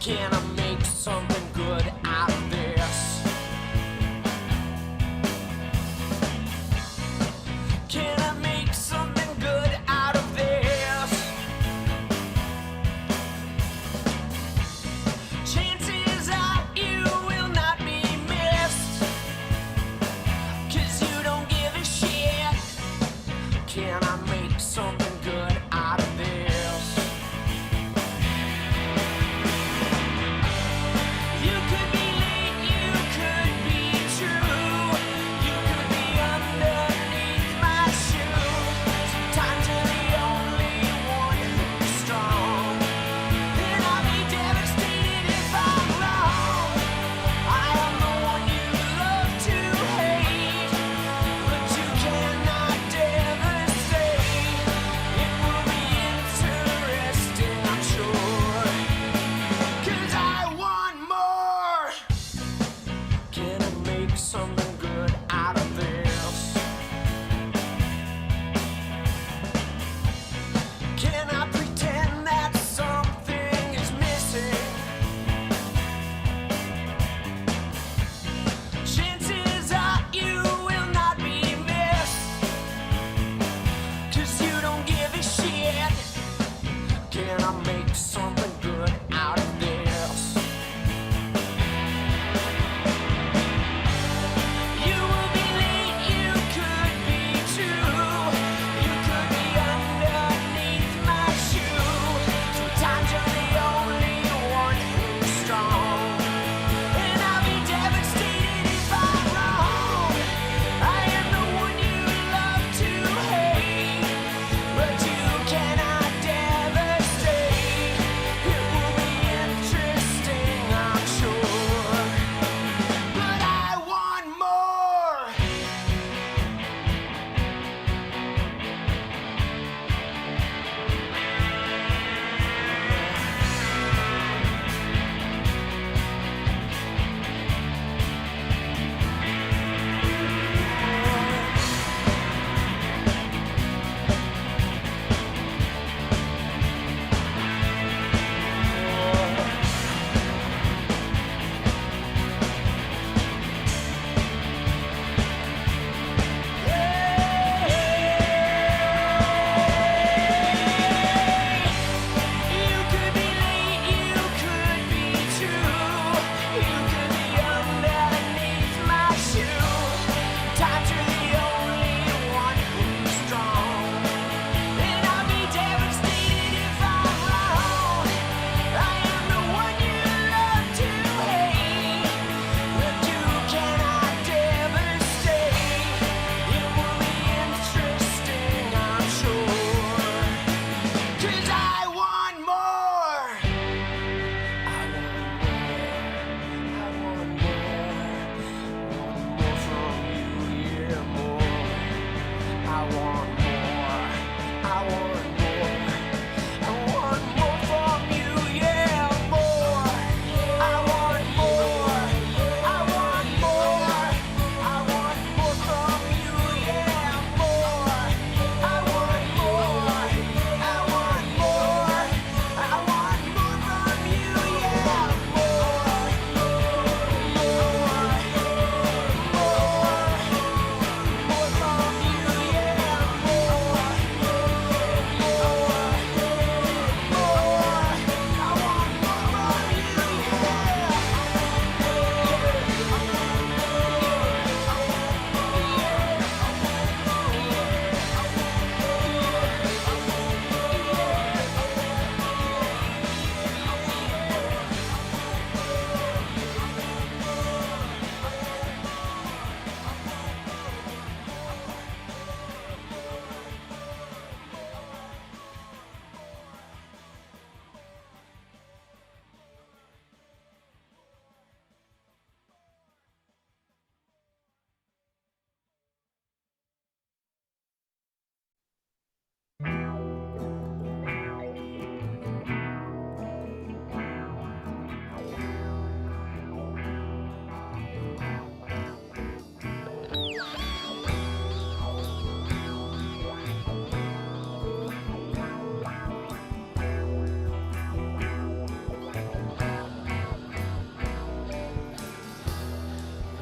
Can I make something good out of this? Can I make something good out of this? Chances are you will not be missed, 'cause you don't give a shit. Can I make something good out of this?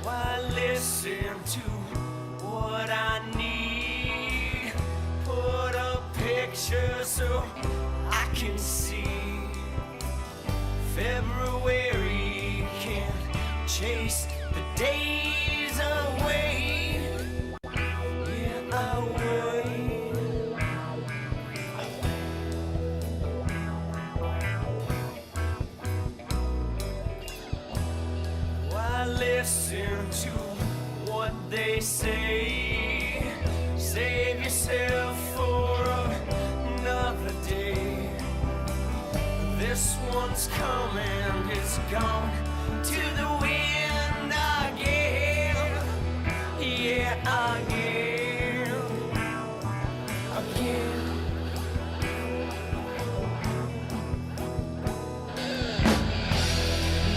Why listen to what I need? Put a picture so I can see. February can't chase the days away. Yeah, I would. Why listen to what they say? Save yourself for another day. This one's coming, it's gone to the wind again. Yeah, again. Again.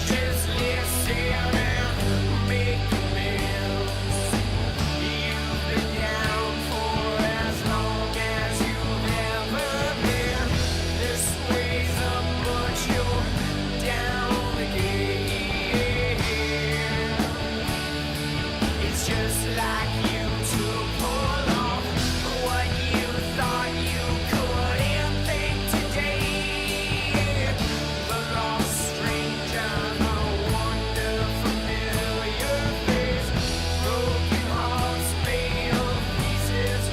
Just listen and make amends. You've been down for as long as you've ever been. This way's up, but you're down again. It's just like you to pull off what you thought you couldn't think today. The lost stranger, the wonder familiar face. Broken hearts made of pieces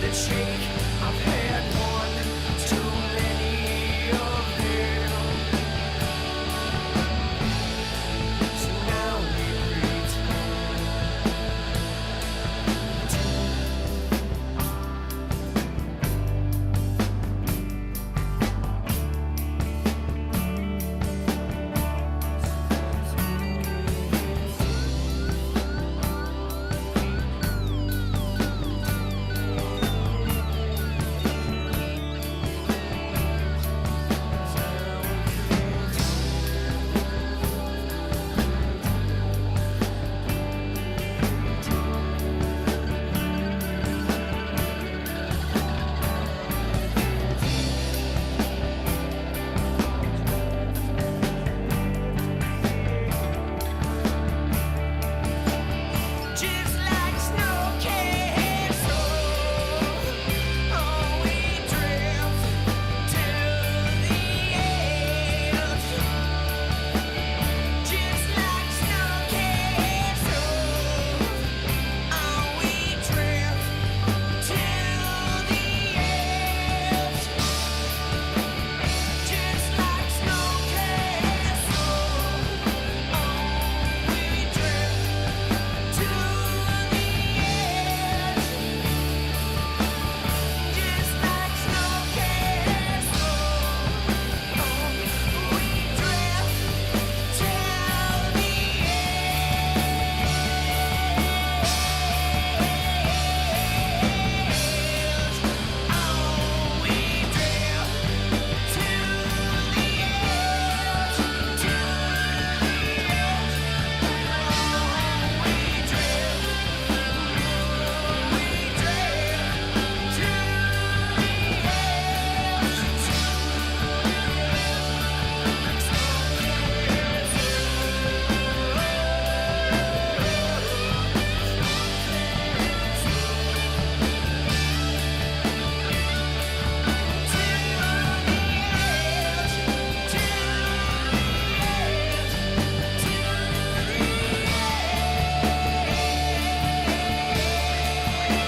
that shake. I've had one too many of them. So now we greet. Just like snow castle, oh, we drift to the edge. Just like snow castle, oh, we drift to the edge. Just like snow castle, oh, we drift to the edge. Just like snow castle, oh, we drift to the edge.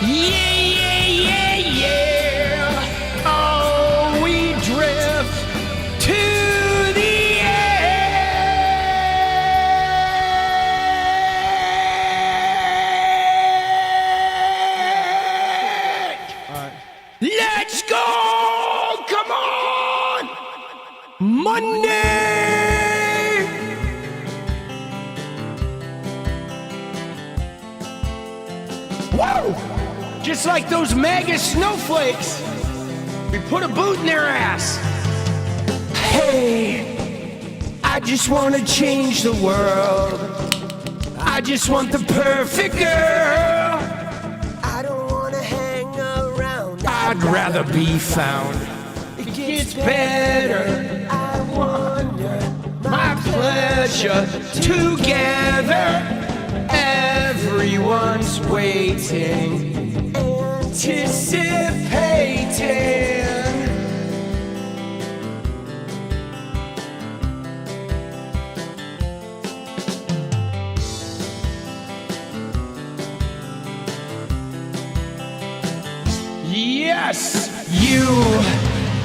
Yeah, yeah, yeah, yeah. Oh, we drift to the edge. Let's go! Come on! Monday! Whoa! Just like those MAGA snowflakes, we put a boot in their ass. Hey, I just want to change the world. I just want the perfect girl. I don't want to hang around. I'd rather be found. It gets better. I wonder. My pleasure together. Everyone's waiting, anticipating. Yes, you,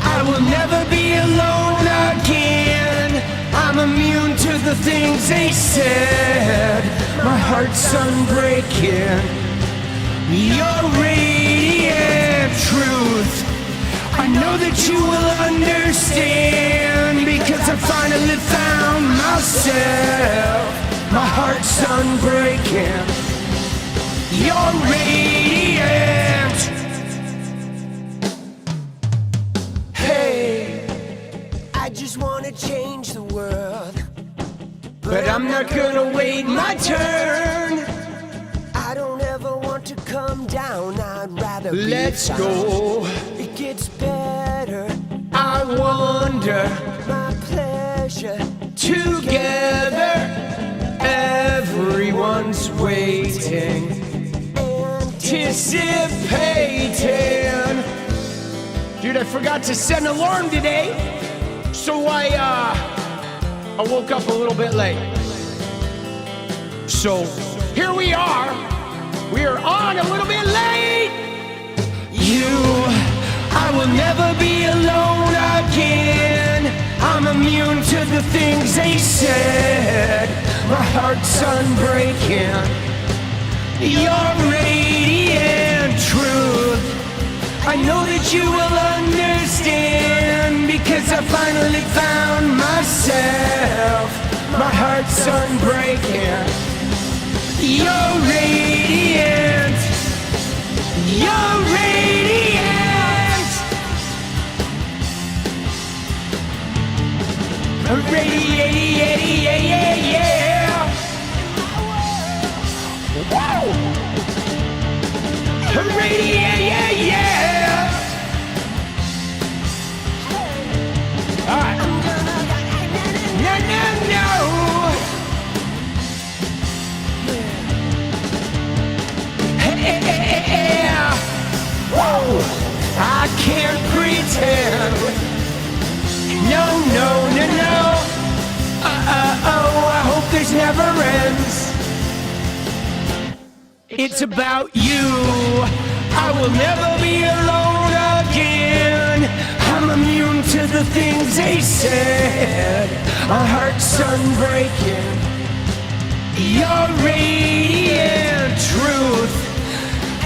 I will never be alone again. I'm immune to the things they said. My heart's unbreaking. Your radiant truth, I know that you will understand, because I finally found myself. My heart's unbreaking. You're radiant. Hey, I just wanna change the world, but I'm not gonna wait my turn. I don't ever want to come down, I'd rather let's be go. It gets better. I wonder. My pleasure. Together. Everyone's waiting. Anticipating. Dude, I forgot to set an alarm today, so I woke up a little bit late. So here we are. We are on a little bit late. You, I will never be alone again. I'm immune to the things they said. My heart's unbreaking. Your radiant truth, I know that you will understand, because I finally found myself. My heart's unbreaking. You're radiant. You're radiant. Radiate. Wow. Radiate. All right. No. Whoa. I can't pretend. No. I hope this never ends. It's about you. I will never be alone again. I'm immune to the things they said. My heart's unbreaking. Your radiant truth,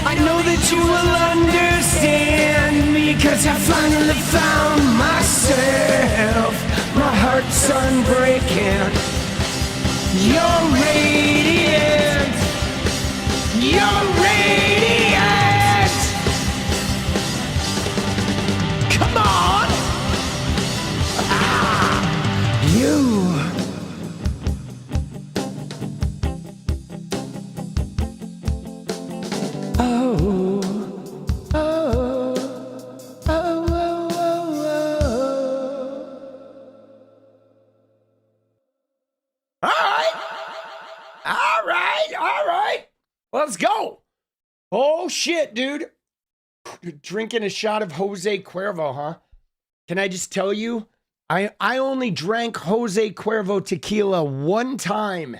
I know that you will understand, because I finally found myself. My heart's unbreaking. You're radiant. You're radiant. Come on. You. All right. Let's go. Oh, shit, dude. Drinking a shot of 𝗍𝗪𝗏𝗍, huh? Can I just tell you, I only drank 𝗍𝗪𝗏𝗍 tequila one time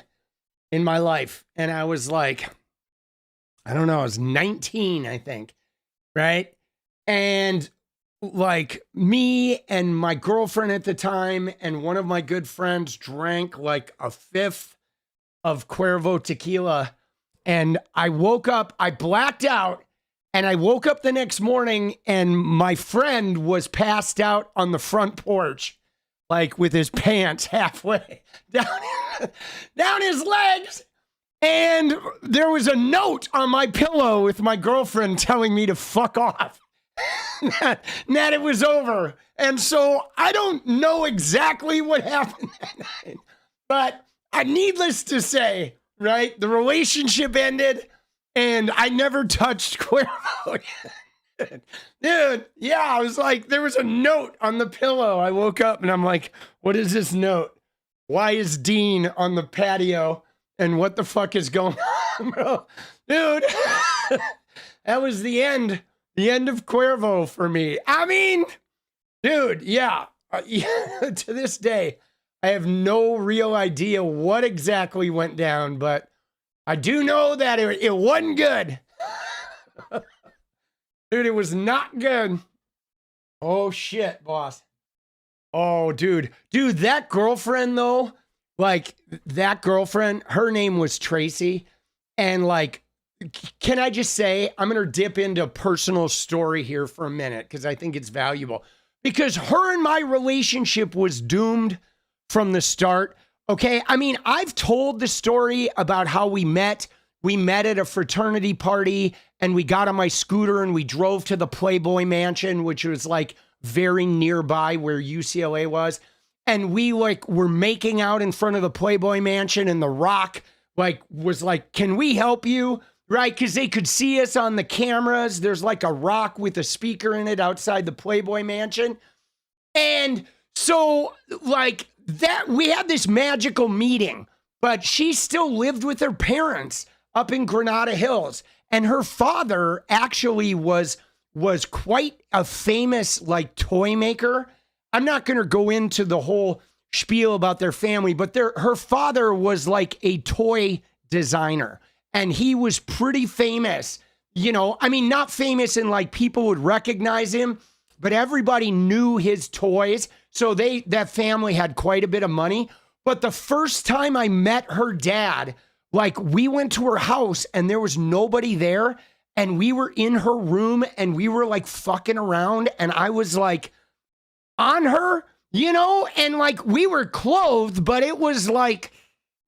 in my life. And I was like, I don't know, I was 19, I think. Right? And like me and my girlfriend at the time and one of my good friends drank like a fifth of Cuervo tequila. And I woke up, I blacked out, and I woke up the next morning and my friend was passed out on the front porch, like with his pants halfway down his legs. And there was a note on my pillow with my girlfriend telling me to fuck off. that it was over. And so I don't know exactly what happened that night, but needless to say, right, the relationship ended and I never touched Cuervo. Dude, yeah, I was like, there was a note on the pillow. I woke up and I'm like, what is this note? Why is Dean on the patio? And what the fuck is going on? Bro, dude, that was the end of 𝗙𝗃𝗧 for me. I mean, dude, yeah, to this day, I have no real idea what exactly went down, but I do know that it wasn't good. Dude, it was not good. Oh, shit, boss. Oh, dude, that girlfriend, though, like, that girlfriend, her name was Tracy, and, like, can I just say, I'm going to dip into a personal story here for a minute, because I think it's valuable. Because her and my relationship was doomed from the start, okay? I mean, I've told the story about how we met. We met at a fraternity party, and we got on my scooter, and we drove to the Playboy Mansion, which was, like, very nearby where UCLA was. And we, like, were making out in front of the Playboy Mansion, and The Rock, like, was like, can we help you? Right? Because they could see us on the cameras. There's, like, a rock with a speaker in it outside the Playboy Mansion. And so, like, that we had this magical meeting, but she still lived with her parents up in Granada Hills. And her father actually was quite a famous, like, toy maker. I'm not going to go into the whole spiel about their family, but her father was like a toy designer, and he was pretty famous. You know, I mean, not famous in like people would recognize him, but everybody knew his toys. So that family had quite a bit of money. But the first time I met her dad, like, we went to her house and there was nobody there, and we were in her room and we were like fucking around, and I was like on her, you know, and like we were clothed, but it was like,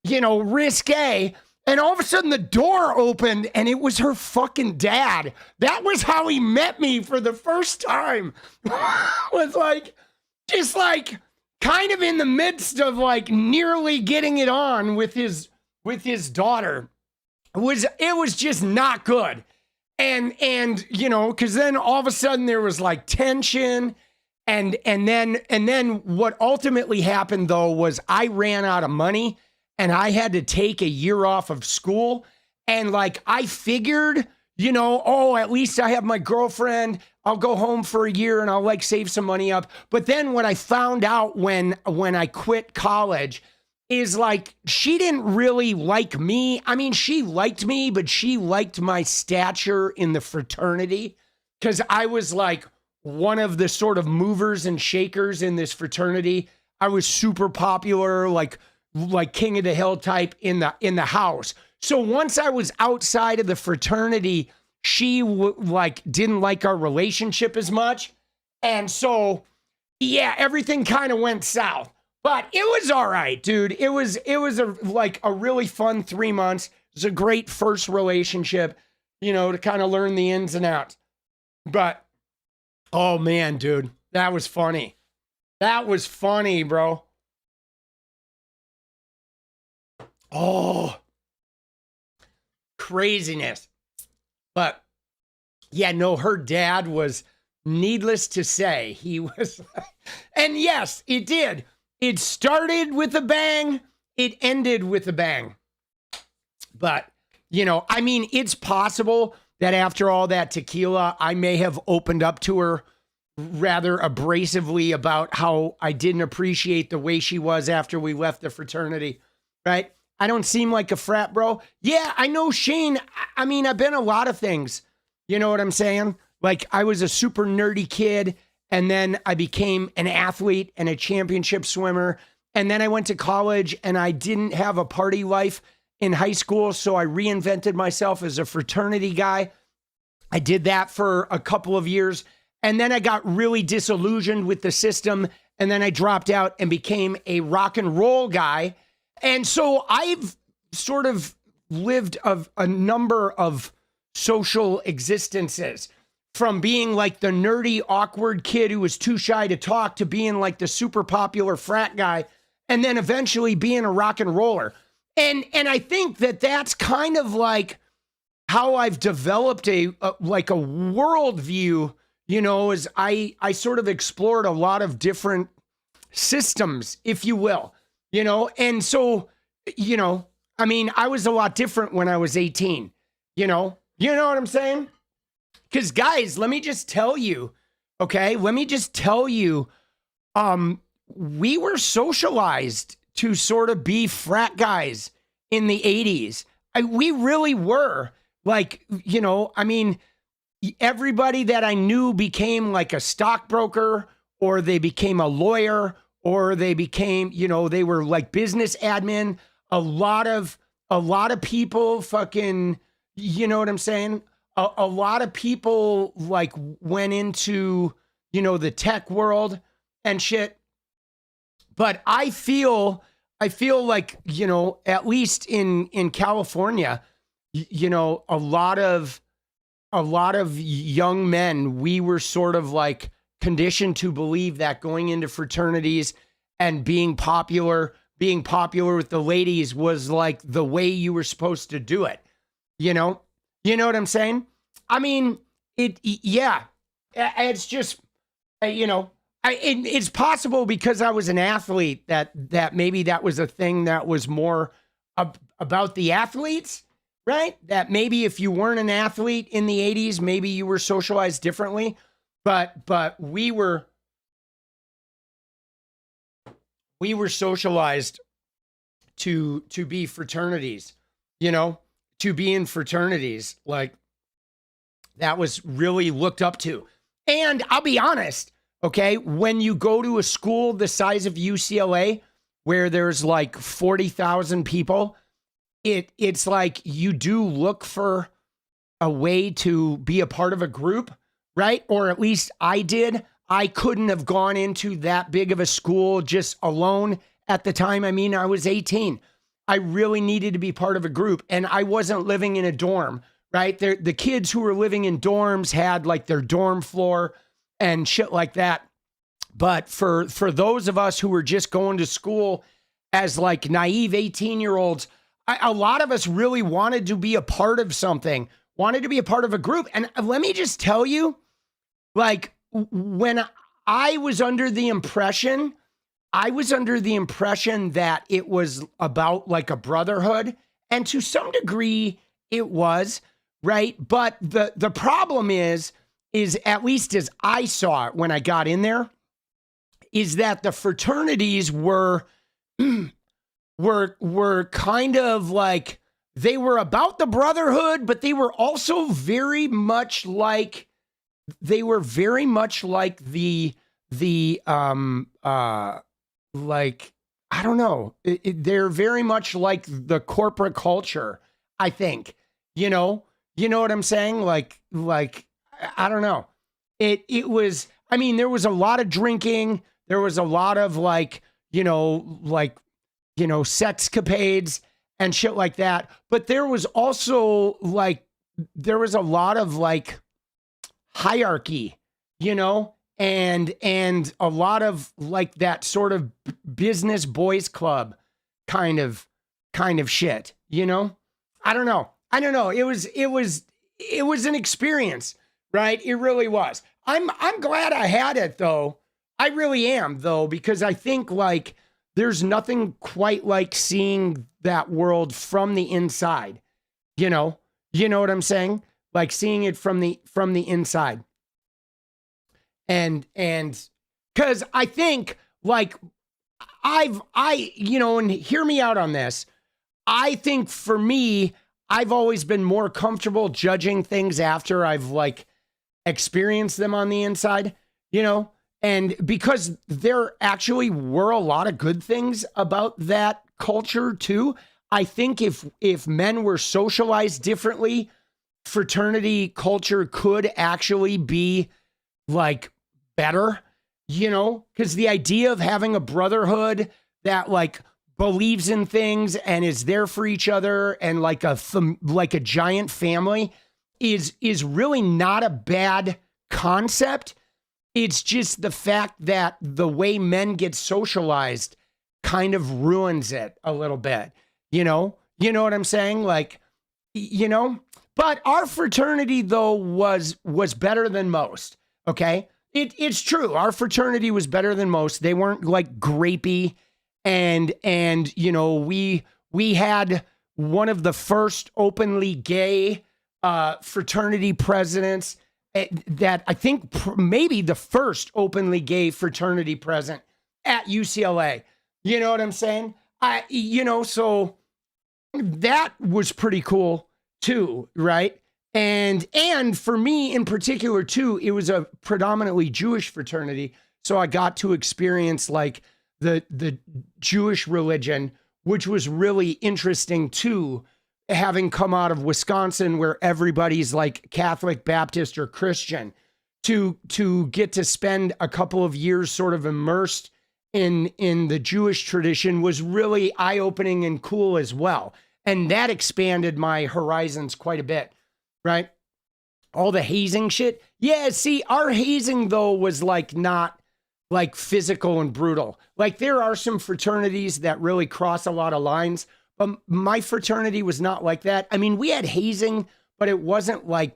you know, risque. And all of a sudden the door opened and it was her fucking dad. That was how he met me for the first time. Was like, just like kind of in the midst of like nearly getting it on with his daughter. It was just not good. And you know, because then all of a sudden there was like tension. And then what ultimately happened though was I ran out of money and I had to take a year off of school. And like, I figured, you know, oh, at least I have my girlfriend. I'll go home for a year and I'll like save some money up. But then what I found out when I quit college is like, she didn't really like me. I mean, she liked me, but she liked my stature in the fraternity, because I was like one of the sort of movers and shakers in this fraternity. I was super popular, like king of the hill type in the house. So once I was outside of the fraternity, she didn't like our relationship as much. And so, yeah, everything kind of went south. But it was all right, dude. It was a really fun 3 months. It was a great first relationship, you know, to kind of learn the ins and outs. But, oh man, dude, that was funny. That was funny, bro. Oh, craziness. But yeah, no, her dad was, needless to say, he was, and yes, it did. It started with a bang. It ended with a bang. But, you know, I mean, it's possible that after all that tequila, I may have opened up to her rather abrasively about how I didn't appreciate the way she was after we left the fraternity, right? I don't seem like a frat bro. Yeah, I know, Shane. I mean, I've been a lot of things. You know what I'm saying? Like, I was a super nerdy kid, and then I became an athlete and a championship swimmer. And then I went to college and I didn't have a party life in high school. So I reinvented myself as a fraternity guy. I did that for a couple of years. And then I got really disillusioned with the system. And then I dropped out and became a rock and roll guy. And so I've sort of lived a number of social existences, from being like the nerdy, awkward kid who was too shy to talk to being like the super popular frat guy, and then eventually being a rock and roller. And I think that that's kind of like how I've developed a worldview, you know, as I sort of explored a lot of different systems, if you will, you know. And so, you know, I mean, I was a lot different when I was 18, you know what I'm saying? Because guys, let me just tell you, okay? Let me just tell you, we were socialized to sort of be frat guys in the 80s. We really were. Like, I mean, everybody that I knew became like a stockbroker, or they became a lawyer, or they became, they were like business admin. A lot of people fucking, you know what I'm saying? A lot of people like went into, the tech world and shit. But I feel like, at least in California, a lot of young men, we were sort of like conditioned to believe that going into fraternities and being popular with the ladies was like the way you were supposed to do it. You know what I'm saying? I mean, it's just, it's possible because I was an athlete that maybe that was a thing that was more about the athletes, right? That maybe if you weren't an athlete in the 80s, maybe you were socialized differently, but we were socialized to be fraternities, to be in fraternities. Like, that was really looked up to. And I'll be honest, okay, when you go to a school the size of UCLA, where there's like 40,000 people, it's like you do look for a way to be a part of a group, right? Or at least I did. I couldn't have gone into that big of a school just alone at the time. I mean, I was 18. I really needed to be part of a group, and I wasn't living in a dorm, right? The kids who were living in dorms had like their dorm floor and shit like that. But for those of us who were just going to school as like naive 18-year-olds, a lot of us really wanted to be a part of something, wanted to be a part of a group. And let me just tell you, like, when I was under the impression that it was about like a brotherhood, and to some degree it was, right? But the problem is at least as I saw it when I got in there, is that the fraternities were kind of like, they were about the brotherhood, but they were also very much like the like, I don't know. They're very much like the corporate culture, I think. You know what I'm saying? Like, I don't know. It was, I mean, there was a lot of drinking. There was a lot of sexcapades and shit like that. But there was also there was a lot of hierarchy, and a lot of that sort of business boys club kind of shit, I don't know. It was an experience, right? It really was. I'm glad I had it though. I really am though, because I think there's nothing quite like seeing that world from the inside. You know what I'm saying? Like seeing it from the inside. And cause I think and hear me out on this. I think for me, I've always been more comfortable judging things after I've experienced them on the inside, and because there actually were a lot of good things about that culture too. I think if men were socialized differently, fraternity culture could actually be better, because the idea of having a brotherhood that believes in things and is there for each other and like a giant family is really not a bad concept. It's just the fact that the way men get socialized kind of ruins it a little bit. You know what I'm saying? But our fraternity though was better than most. Okay. It's true. Our fraternity was better than most. They weren't grapey, and we had one of the first openly gay fraternity presidents, that I think maybe the first openly gay fraternity president at UCLA. You know what I'm saying? So that was pretty cool too, right? And for me in particular too, it was a predominantly Jewish fraternity. So I got to experience like the Jewish religion, which was really interesting too, having come out of Wisconsin where everybody's like Catholic, Baptist, or Christian, to get to spend a couple of years sort of immersed in the Jewish tradition was really eye-opening and cool as well. And that expanded my horizons quite a bit, right? All the hazing shit. Yeah, see, our hazing though was like not like physical and brutal. Like there are some fraternities that really cross a lot of lines, but my fraternity was not like that. I mean, we had hazing, but it wasn't like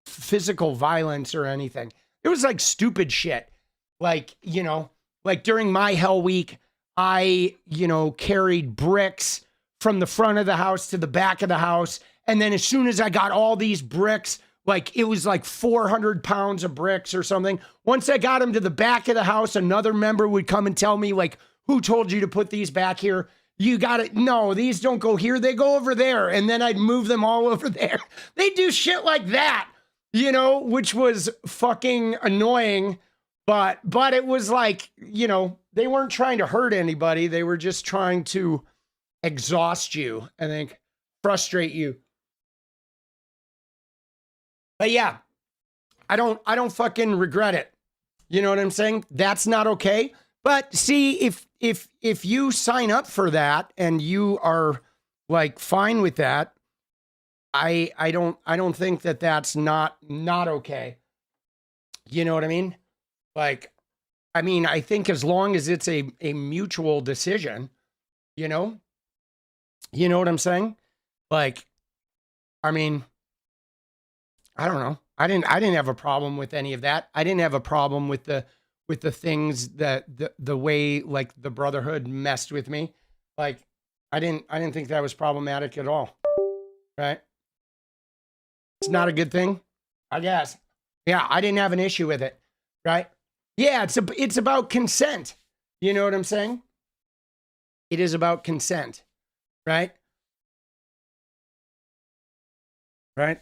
physical violence or anything. It was like stupid shit. Like, like during my Hell Week, I, carried bricks from the front of the house to the back of the house. And then as soon as I got all these bricks, like it was like 400 pounds of bricks or something. Once I got them to the back of the house, another member would come and tell me like, who told you to put these back here? You got it. No, these don't go here. They go over there. And then I'd move them all over there. They do shit like that, which was fucking annoying. But it was like, they weren't trying to hurt anybody. They were just trying to exhaust you, I think, frustrate you. But yeah, I don't fucking regret it. You know what I'm saying? That's not okay. But see, if you sign up for that and you are like fine with that, I don't think that that's not okay. You know what I mean? Like, I mean, I think as long as it's a mutual decision, you know what I'm saying? Like, I mean, I don't know. I didn't have a problem with any of that. I didn't have a problem with the things that the way like the Brotherhood messed with me. Like, I didn't think that was problematic at all. Right? It's not a good thing, I guess. Yeah, I didn't have an issue with it. Right? Yeah, it's about consent. You know what I'm saying? It is about consent. Right? Right?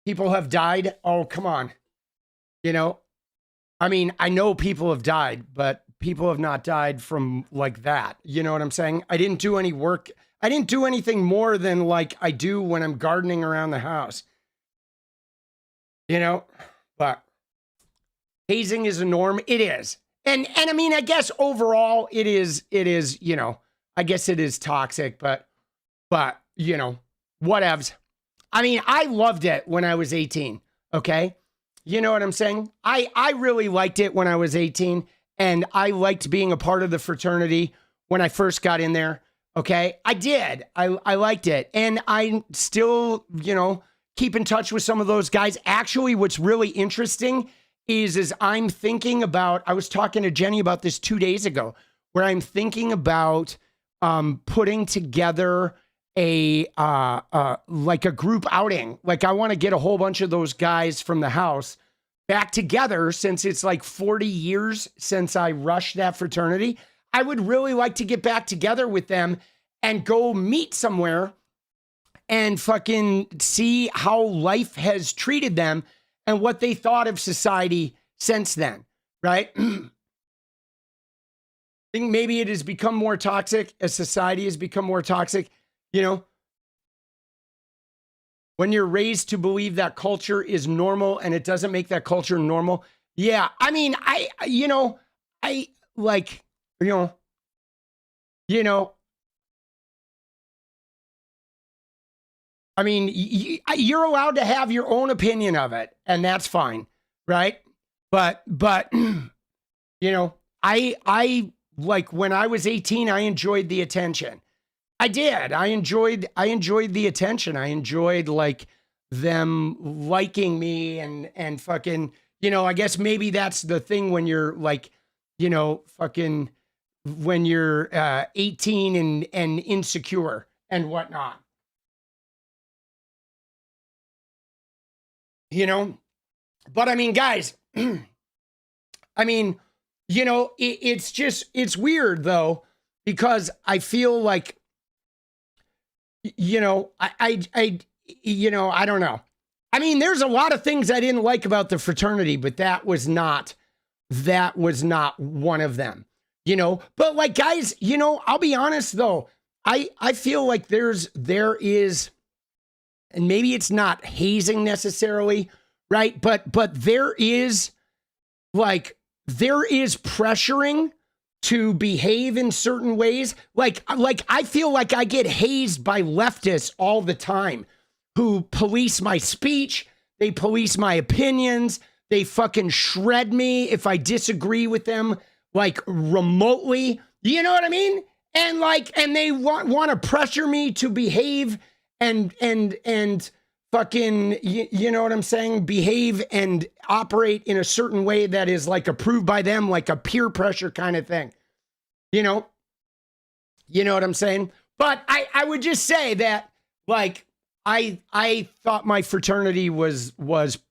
People have died. Oh, come on. I mean, I know people have died, but people have not died from like that. You know what I'm saying? I didn't do any work. I didn't do anything more than like I do when I'm gardening around the house. But hazing is a norm. It is. And I mean, I guess overall it is, I guess it is toxic, but whatevs. I mean, I loved it when I was 18, okay? You know what I'm saying? I really liked it when I was 18, and I liked being a part of the fraternity when I first got in there, okay? I did. I liked it, and I still, keep in touch with some of those guys. Actually, what's really interesting is I'm thinking about, I was talking to Jenny about this 2 days ago, where I'm thinking about putting together like a group outing. Like I want to get a whole bunch of those guys from the house back together, since it's like 40 years since I rushed that fraternity. I would really like to get back together with them and go meet somewhere and fucking see how life has treated them and what they thought of society since then, right? I think maybe it has become more toxic as society has become more toxic. When you're raised to believe that culture is normal and it doesn't make that culture normal. Yeah. I mean, I mean, you're allowed to have your own opinion of it, and that's fine. Right. But, I like when I was 18, I enjoyed the attention. I did. I enjoyed the attention. I enjoyed like them liking me and fucking, I guess maybe that's the thing when you're like, fucking when you're 18 and insecure and whatnot. You know, but I mean, guys, I mean, you know, it's weird though, because I feel like, you know, I don't know. I mean, there's a lot of things I didn't like about the fraternity, but that was not one of them, you know. But like, guys, you know, I'll be honest though, I feel like there is, and maybe it's not hazing necessarily, right? But there is pressuring to behave in certain ways. Like I feel like I get hazed by leftists all the time who police my speech. They police my opinions. They fucking shred me if I disagree with them, like remotely. You know what I mean? And like, and they want to pressure me to behave and fucking, you know what I'm saying? Behave and operate in a certain way that is like approved by them, like a peer pressure kind of thing. You know what I'm saying? But I would just say that, like, I thought my fraternity was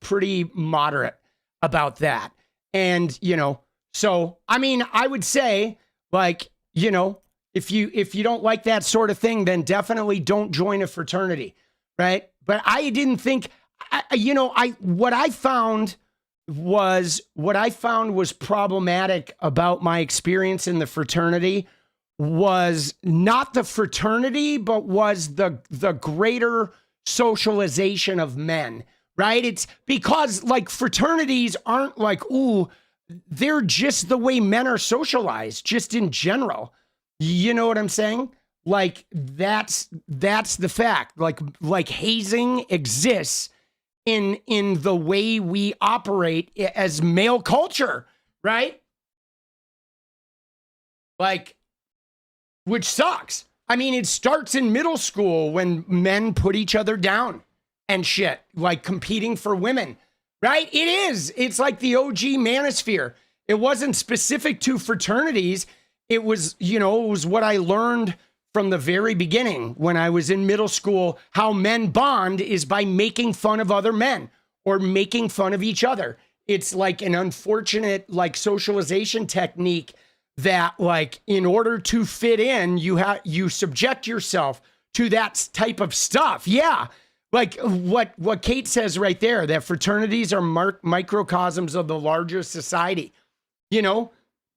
pretty moderate about that. And, you know, so, I mean, I would say, like, you know, if you don't like that sort of thing, then definitely don't join a fraternity, right? But I didn't think, what I found was problematic about my experience in the fraternity was not the fraternity, but was the greater socialization of men, right? It's because like fraternities aren't like, ooh, they're just the way men are socialized, just in general. You know what I'm saying? Like that's the fact. Like hazing exists in the way we operate as male culture, right? Like, which sucks. I mean, it starts in middle school when men put each other down and shit, like competing for women, right? It is. It's like the OG manosphere. It wasn't specific to fraternities. It was, you know, it was what I learned from the very beginning when I was in middle school. How men bond is by making fun of other men or making fun of each other. It's like an unfortunate, like, socialization technique that, like, in order to fit in, you subject yourself to that type of stuff. Yeah. Like what Kate says right there, that fraternities are microcosms of the larger society, you know?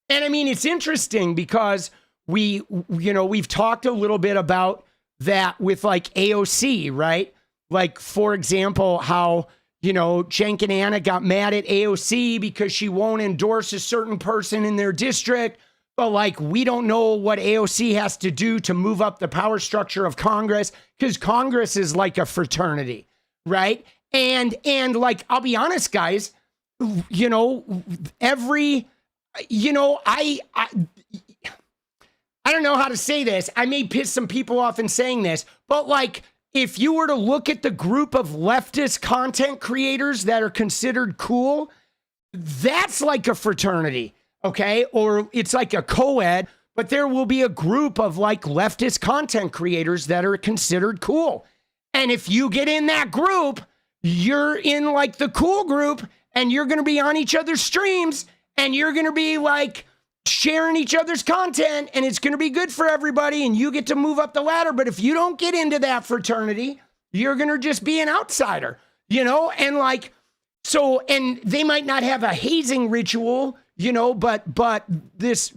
And I mean, it's interesting because we've talked a little bit about that with like AOC, right? Like, for example, how, you know, Cenk and Anna got mad at AOC because she won't endorse a certain person in their district. But like, we don't know what AOC has to do to move up the power structure of Congress, because Congress is like a fraternity, right? And like, I'll be honest, guys, you know, I don't know how to say this. I may piss some people off in saying this, but like, if you were to look at the group of leftist content creators that are considered cool, that's like a fraternity. Okay, or it's like a co-ed, but there will be a group of like leftist content creators that are considered cool. And if you get in that group, you're in like the cool group, and you're going to be on each other's streams, and you're going to be like sharing each other's content, and it's going to be good for everybody, and you get to move up the ladder. But if you don't get into that fraternity, you're going to just be an outsider, you know? And like, so, and they might not have a hazing ritual, you know, but this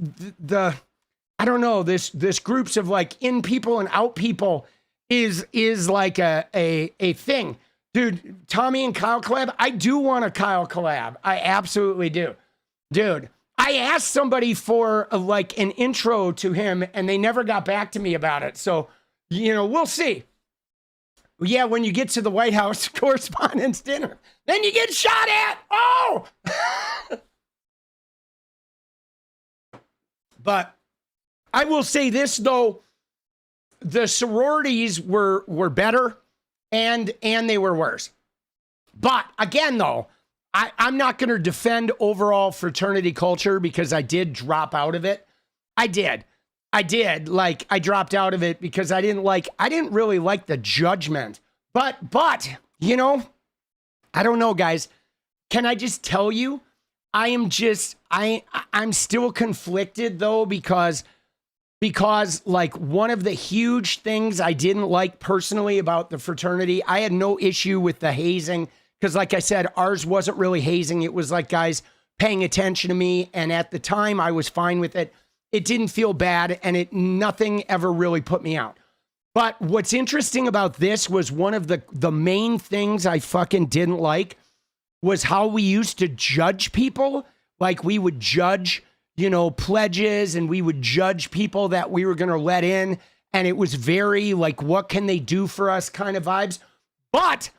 groups of like in people and out people is like a thing. Dude, Tommy and Kyle collab. I do want a Kyle collab. I absolutely do. Dude, I asked somebody for like an intro to him, and they never got back to me about it. So, you know, we'll see. Yeah, when you get to the White House Correspondents' Dinner, then you get shot at. Oh! But I will say this, though. The sororities were better, and they were worse. But again, though, I'm not going to defend overall fraternity culture, because I did drop out of it. I did. Like, I dropped out of it because I didn't really like the judgment. But, you know, I don't know, guys. Can I just tell you, I'm still conflicted though, because like one of the huge things I didn't like personally about the fraternity, I had no issue with the hazing. Because like I said, ours wasn't really hazing. It was like guys paying attention to me. And at the time I was fine with it. It didn't feel bad and nothing ever really put me out. But what's interesting about this was one of the main things I fucking didn't like was how we used to judge people. Like we would judge, you know, pledges, and we would judge people that we were going to let in. And it was very like, what can they do for us kind of vibes. But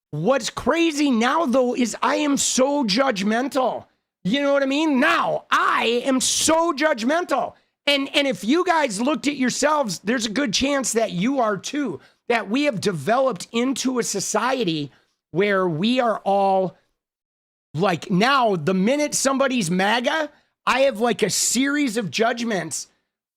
what's crazy now though, is I am so judgmental. You know what I mean? Now I am so judgmental. And if you guys looked at yourselves, there's a good chance that you are too, that we have developed into a society where we are all like, now the minute somebody's MAGA, I have like a series of judgments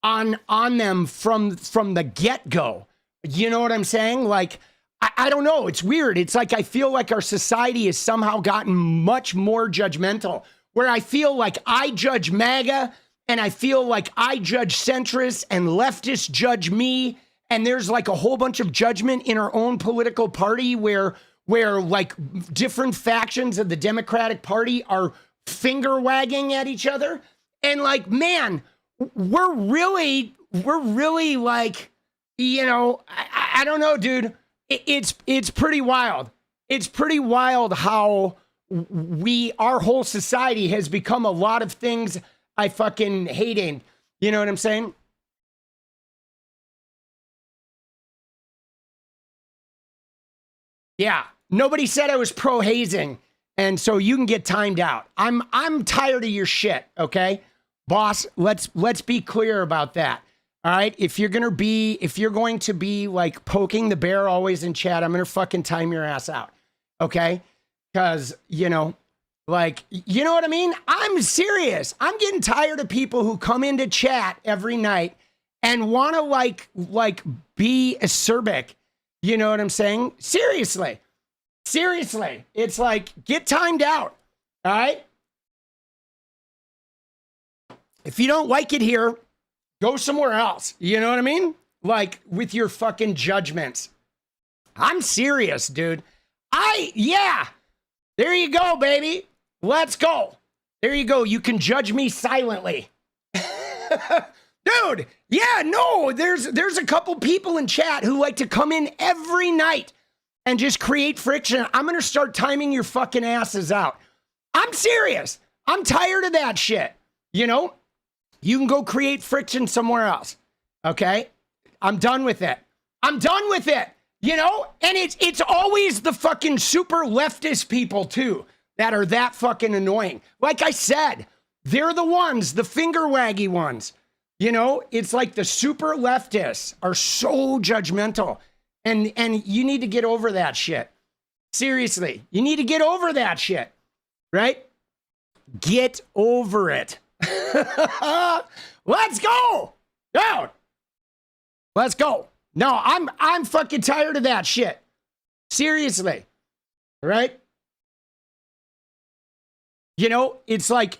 on them from the get-go. You know what I'm saying? Like, I don't know. It's weird. It's like, I feel like our society has somehow gotten much more judgmental, where I feel like I judge MAGA and I feel like I judge centrists and leftists judge me. And there's like a whole bunch of judgment in our own political party where like different factions of the Democratic Party are finger wagging at each other. And like, man, we're really like, you know, I don't know, dude. It's pretty wild. It's pretty wild how our whole society has become a lot of things I fucking hating. You know what I'm saying? Yeah. Nobody said I was pro hazing. And so you can get timed out. I'm tired of your shit, okay? Boss, let's be clear about that. All right? If you're going to be like poking the bear always in chat, I'm going to fucking time your ass out. Okay? Cuz, you know, like, you know what I mean? I'm serious. I'm getting tired of people who come into chat every night and want to like be acerbic. You know what I'm saying? Seriously. It's like, get timed out. All right? If you don't like it here, go somewhere else. You know what I mean? Like with your fucking judgments. I'm serious, dude. Yeah. There you go, baby. Let's go. There you go. You can judge me silently. Dude, yeah, no, there's a couple people in chat who like to come in every night and just create friction. I'm going to start timing your fucking asses out. I'm serious. I'm tired of that shit. You know, you can go create friction somewhere else. Okay? I'm done with it. You know, and it's always the fucking super leftist people too that are that fucking annoying. Like I said, they're the ones, the finger waggy ones. You know, it's like the super leftists are so judgmental. And you need to get over that shit. Seriously, you need to get over that shit. Right? Get over it. Let's go. Dude. Let's go. No, I'm fucking tired of that shit. Seriously. Right? You know, it's like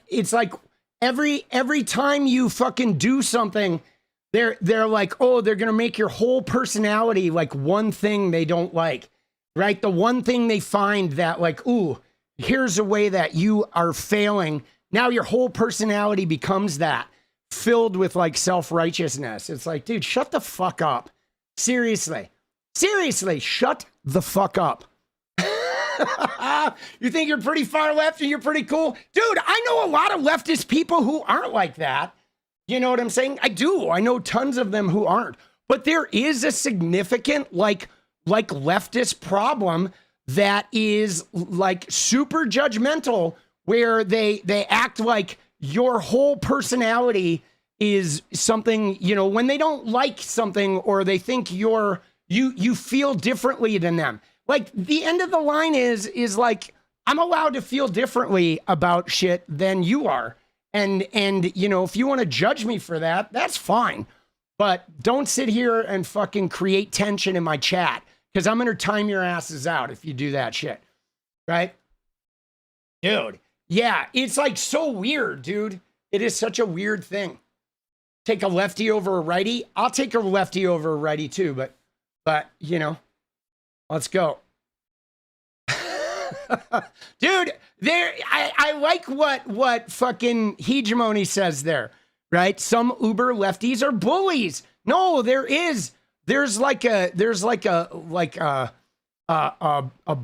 every time you fucking do something, they're like, oh, they're gonna make your whole personality like one thing they don't like, right? The one thing they find that like, ooh, here's a way that you are failing. Now your whole personality becomes that, filled with like self-righteousness. It's like, dude, shut the fuck up. Seriously, shut the fuck up. You think you're pretty far left and you're pretty cool? Dude, I know a lot of leftist people who aren't like that. You know what I'm saying? I do. I know tons of them who aren't. But there is a significant like leftist problem that is like super judgmental, where they act like your whole personality is something, you know, when they don't like something or they think you feel differently than them. Like the end of the line is like, I'm allowed to feel differently about shit than you are. And you know, if you want to judge me for that, that's fine. But don't sit here and fucking create tension in my chat, because I'm going to time your asses out if you do that shit. Right? Dude. Yeah, it's like so weird, dude. It is such a weird thing. Take a lefty over a righty. I'll take a lefty over a righty too, but you know, let's go. Dude, I like what fucking hegemony says there, right? Some uber lefties are bullies. No, there's like a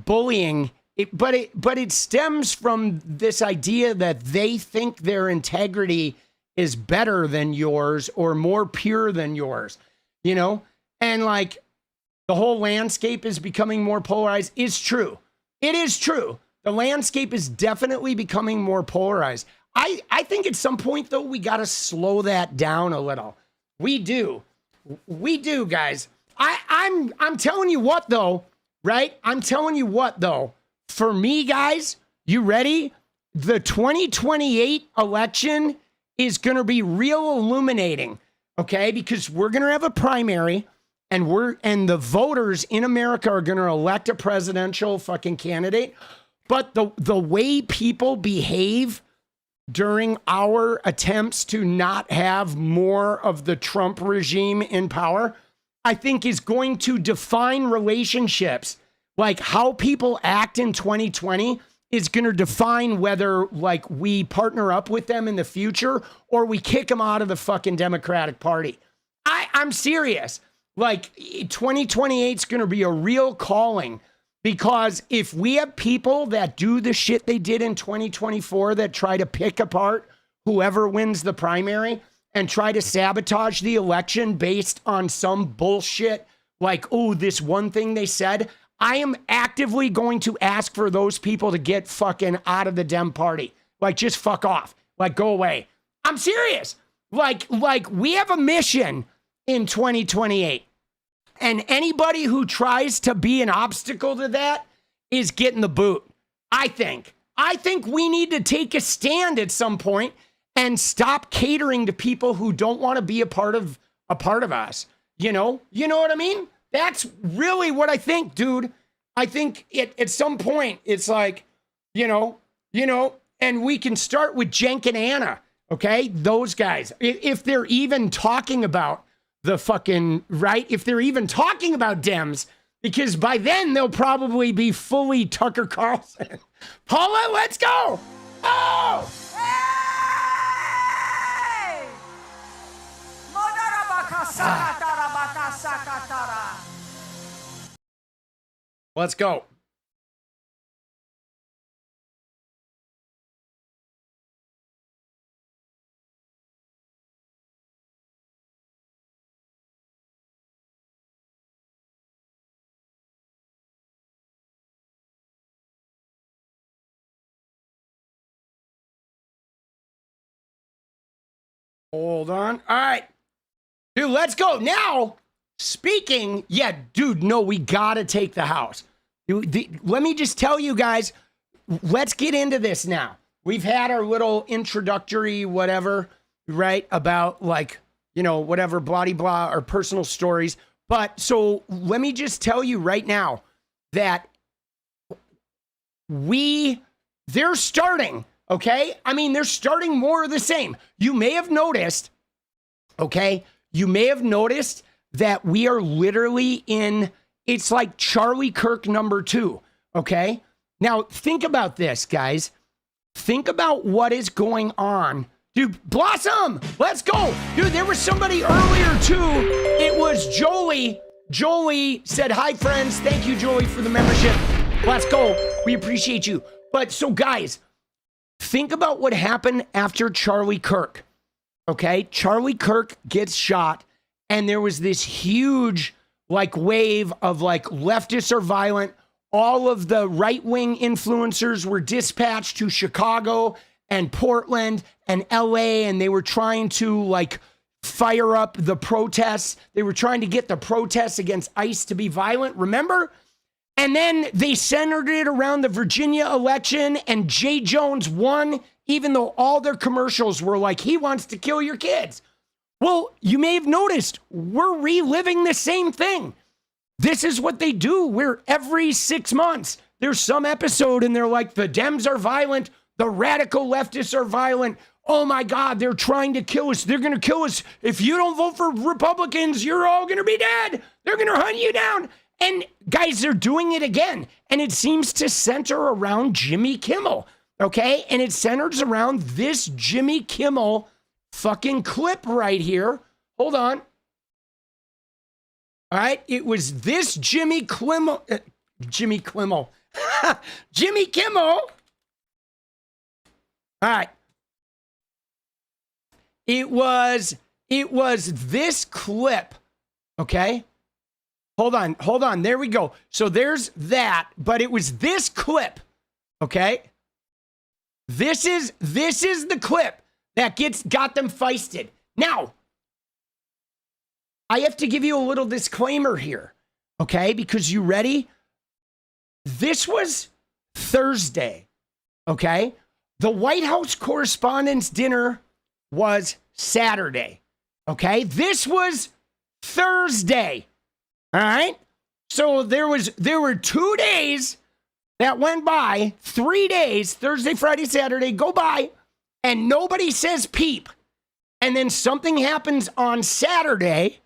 bullying, but it stems from this idea that they think their integrity is better than yours or more pure than yours, you know? And like the whole landscape is becoming more polarized is true. It is true. The landscape is definitely becoming more polarized. I think at some point, though, we got to slow that down a little. We do. We do, guys. I'm telling you what, though, right? I'm telling you what, though. For me, guys, you ready? The 2028 election is going to be real illuminating, okay? Because we're going to have a primary, and the voters in America are going to elect a presidential fucking candidate. But the way people behave during our attempts to not have more of the Trump regime in power, I think is going to define relationships. Like how people act in 2020 is going to define whether like we partner up with them in the future or we kick them out of the fucking Democratic Party. I'm serious. Like 2028 is going to be a real calling, because if we have people that do the shit they did in 2024 that try to pick apart whoever wins the primary and try to sabotage the election based on some bullshit like, oh, this one thing they said, I am actively going to ask for those people to get fucking out of the Dem party. Like, just fuck off. Like, go away. I'm serious. Like we have a mission in 2028. And anybody who tries to be an obstacle to that is getting the boot. I think we need to take a stand at some point and stop catering to people who don't want to be a part of us. You know what I mean? That's really what I think, dude. I think at some point it's like, you know, and we can start with Cenk and Anna, okay? Those guys, if they're even talking about the fucking, right? If they're even talking about Dems, because by then they'll probably be fully Tucker Carlson. Paula, let's go. Oh! Hey! Let's go. Hold on. All right. Dude, let's go. Now, speaking, yeah, dude, no, we got to take the House. Let me just tell you guys, let's get into this now. We've had our little introductory whatever, right, about like, you know, whatever, blah, blah, our personal stories. But so let me just tell you right now that they're starting. Okay? I mean, they're starting more of the same. You may have noticed, okay? You may have noticed that we are literally in, it's like Charlie Kirk number 2, okay? Now, think about this, guys. Think about what is going on. Dude, Blossom, let's go. Dude, there was somebody earlier, too. It was Jolie. Jolie said, hi, friends. Thank you, Jolie, for the membership. Let's go. We appreciate you. But so, guys, think about what happened after Charlie Kirk, okay? Charlie Kirk gets shot, and there was this huge, like, wave of, like, leftists are violent. All of the right-wing influencers were dispatched to Chicago and Portland and LA, and they were trying to, like, fire up the protests. They were trying to get the protests against ICE to be violent, remember? And then they centered it around the Virginia election, and Jay Jones won even though all their commercials were like, he wants to kill your kids. Well, you may have noticed we're reliving the same thing. This is what they do. We're every 6 months, there's some episode and they're like, the Dems are violent. The radical leftists are violent. Oh my God, they're trying to kill us. They're going to kill us. If you don't vote for Republicans, you're all going to be dead. They're going to hunt you down. And guys, they're doing it again. And it seems to center around Jimmy Kimmel. Okay. And it centers around this Jimmy Kimmel fucking clip right here. Hold on. All right. It was this Jimmy Kimmel. Jimmy Kimmel. Jimmy Kimmel. All right. It was this clip. Okay. Hold on. There we go. So there's that, but it was this clip. Okay. This is the clip that got them feisted. Now, I have to give you a little disclaimer here. Okay. Because you ready? This was Thursday. Okay. The White House Correspondents' Dinner was Saturday. Okay. This was Thursday. All right. So there were 2 days that went by, 3 days, Thursday, Friday, Saturday, go by, and nobody says peep. And then something happens on Saturday,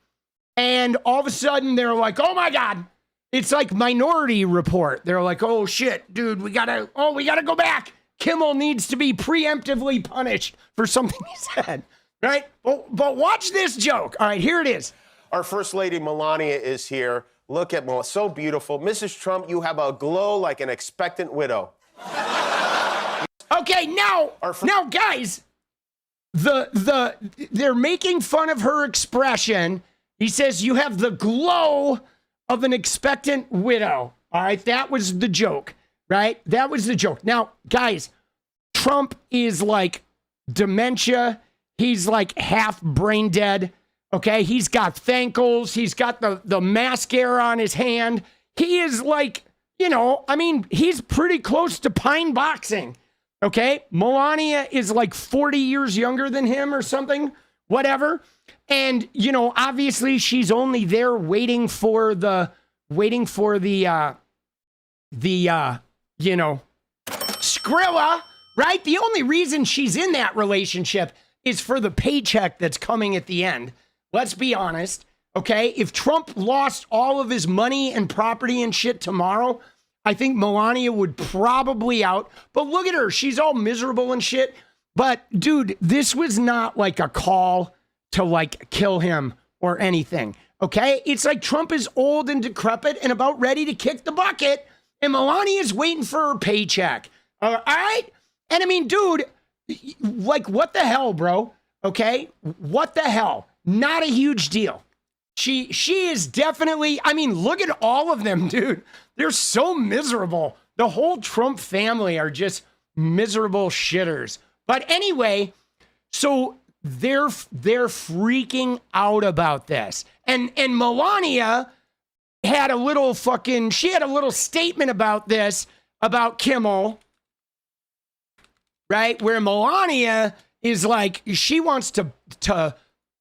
and all of a sudden they're like, oh my God. It's like Minority Report. They're like, oh shit, dude, we gotta go back. Kimmel needs to be preemptively punished for something he said. Right? But watch this joke. All right, here it is. Our First Lady Melania is here. Look at Melania, so beautiful. Mrs. Trump, you have a glow like an expectant widow. Okay, now guys, they're making fun of her expression. He says you have the glow of an expectant widow. All right, that was the joke, right? That was the joke. Now, guys, Trump is like dementia. He's like half brain dead. Okay, he's got thankles. He's got the mascara on his hand. He is like, he's pretty close to pine boxing. Okay, Melania is like 40 years younger than him or something, whatever. And, obviously she's only there waiting for the Skrilla, right? The only reason she's in that relationship is for the paycheck that's coming at the end. Let's be honest, okay? If Trump lost all of his money and property and shit tomorrow, I think Melania would probably out. But look at her. She's all miserable and shit. But, dude, this was not like a call to, like, kill him or anything, okay? It's like Trump is old and decrepit and about ready to kick the bucket, and Melania's waiting for her paycheck, all right? And, I mean, dude, like, what the hell, bro, okay? What the hell? Not a huge deal. She is definitely, I mean, look at all of them, dude. They're so miserable. The whole Trump family are just miserable shitters. But anyway, so they're freaking out about this. And Melania had a little statement about this, about Kimmel, right? Where Melania is like, she wants to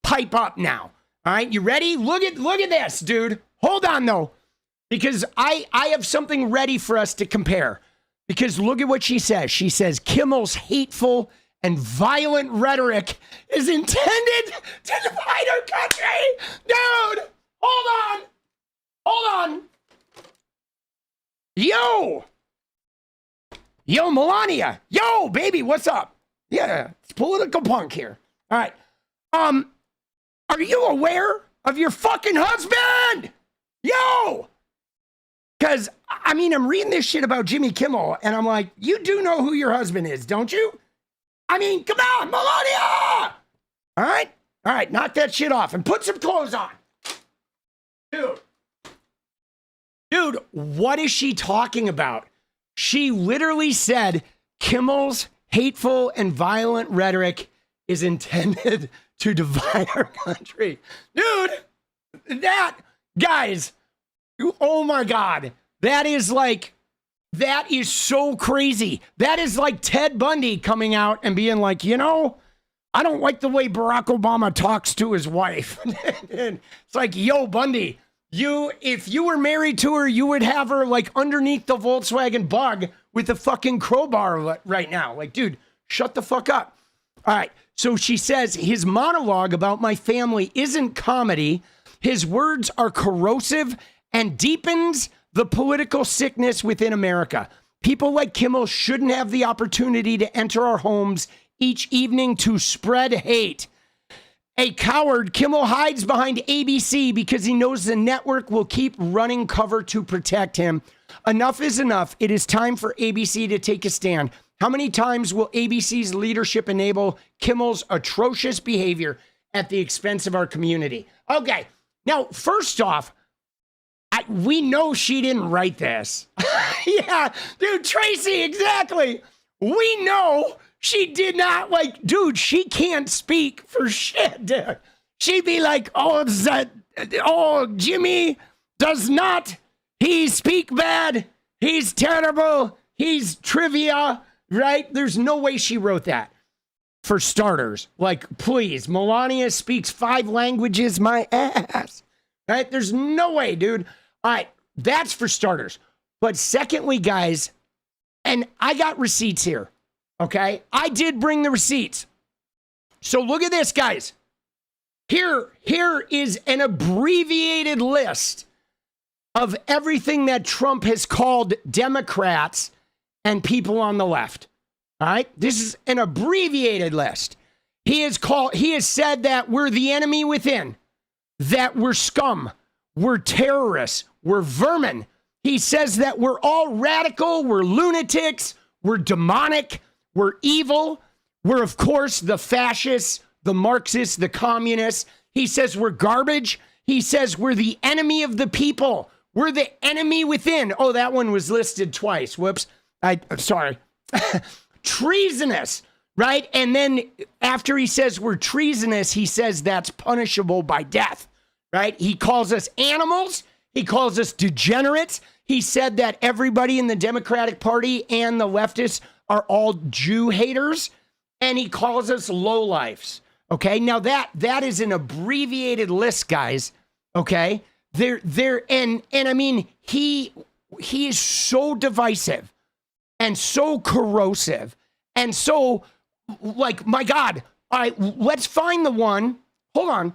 pipe up now. All right, you ready? Look at this, dude. Hold on though, because I have something ready for us to compare. Because look at what she says. She says Kimmel's hateful and violent rhetoric is intended to divide our country. Dude, hold on. Yo, Melania. Yo, baby, what's up? Yeah, it's political punk here. All right. Are you aware of your fucking husband? Yo! Because, I mean, I'm reading this shit about Jimmy Kimmel, and I'm like, you do know who your husband is, don't you? I mean, come on, Melania! All right, knock that shit off and put some clothes on. Dude, what is she talking about? She literally said Kimmel's hateful and violent rhetoric is intended to divide our country. Dude, guys, oh my God. That is like That is so crazy. That is like Ted Bundy coming out and being like, you know, I don't like the way Barack Obama talks to his wife. And it's like, yo, Bundy, if you were married to her, you would have her like underneath the Volkswagen Bug with a fucking crowbar right now. Like, dude, shut the fuck up. All right. So she says his monologue about my family isn't comedy. His words are corrosive and deepens the political sickness within America. People like Kimmel shouldn't have the opportunity to enter our homes each evening to spread hate. A coward, Kimmel hides behind ABC because he knows the network will keep running cover to protect him. Enough is enough. It is time for ABC to take a stand. How many times will ABC's leadership enable Kimmel's atrocious behavior at the expense of our community? Okay, now, first off, we know she didn't write this. Yeah, dude, Tracy, exactly. We know she did not, like, dude, she can't speak for shit, dude. She'd be like, Jimmy does not, he speak bad, he's terrible, he's trivia, right? There's no way she wrote that. For starters, like, please, Melania speaks 5 languages, my ass, right? There's no way, dude. All right, that's for starters. But secondly, guys, and I got receipts here, okay? I did bring the receipts. So look at this, guys. Here is an abbreviated list of everything that Trump has called Democrats and people on the left. All right? This is an abbreviated list. He has said that we're the enemy within, that we're scum, we're terrorists, we're vermin. He says that we're all radical, we're lunatics, we're demonic, we're evil. We're, of course, the fascists, the Marxists, the communists. He says we're garbage. He says we're the enemy of the people. We're the enemy within. Oh, that one was listed twice. Whoops. Sorry. Treasonous, right? And then after he says we're treasonous, he says that's punishable by death, right? He calls us animals. He calls us degenerates. He said that everybody in the Democratic Party and the leftists are all Jew haters. And he calls us lowlifes. Okay, now that is an abbreviated list, guys. Okay, and I mean he is so divisive and so corrosive and so, like, my God. All right, let's find the one. Hold on.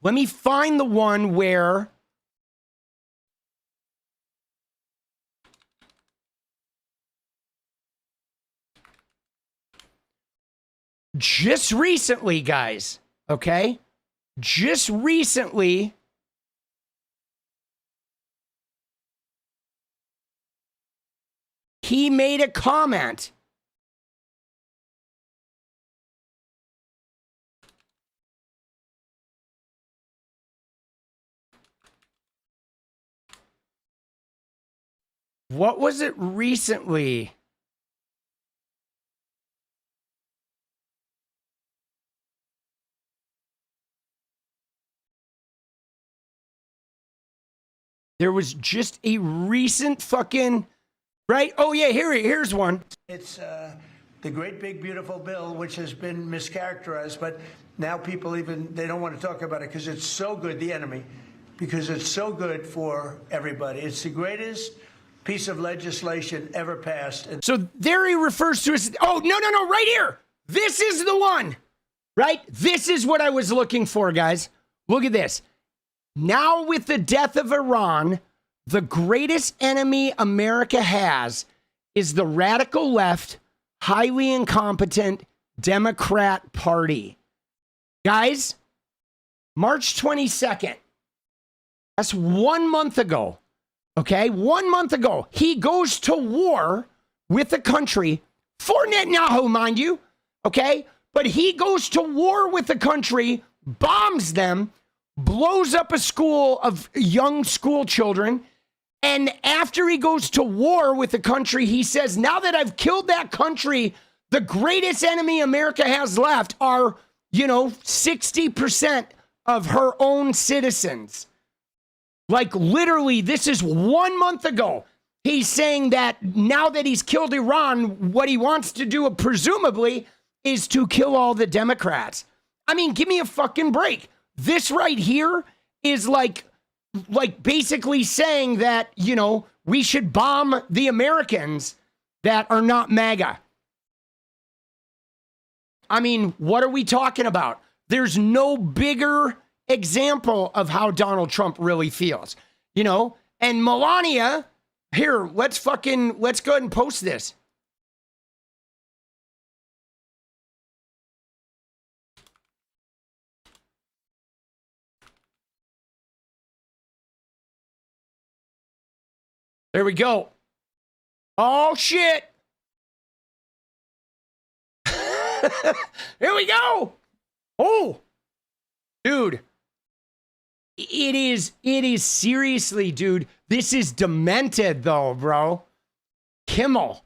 Let me find the one where just recently, guys, okay? Just recently, he made a comment. What was it recently? There was just a recent fucking, right? Oh, yeah, here's one. It's the great big beautiful bill, which has been mischaracterized, but now people they don't want to talk about it because it's so good, the enemy, because it's so good for everybody. It's the greatest piece of legislation ever passed. So there he refers to as, oh, no, right here. This is the one, right? This is what I was looking for, guys. Look at this. Now, with the death of Iran, the greatest enemy America has is the radical left, highly incompetent Democrat Party. Guys, March 22nd, that's 1 month ago, okay? 1 month ago, he goes to war with the country, for Netanyahu, mind you, okay? But he goes to war with the country, bombs them, blows up a school of young school children. And after he goes to war with the country, he says, now that I've killed that country, the greatest enemy America has left are, 60% of her own citizens. Like, literally, this is 1 month ago. he's saying that now that he's killed Iran, what he wants to do, presumably, is to kill all the Democrats. I mean, give me a fucking break. This right here is like basically saying that, you know, we should bomb the Americans that are not MAGA. I mean, what are we talking about? There's no bigger example of how Donald Trump really feels, you know? And Melania, here, let's go ahead and post this. There we go. Oh, shit. Here we go. Oh, dude. It is seriously, dude. This is demented, though, bro. Kimmel.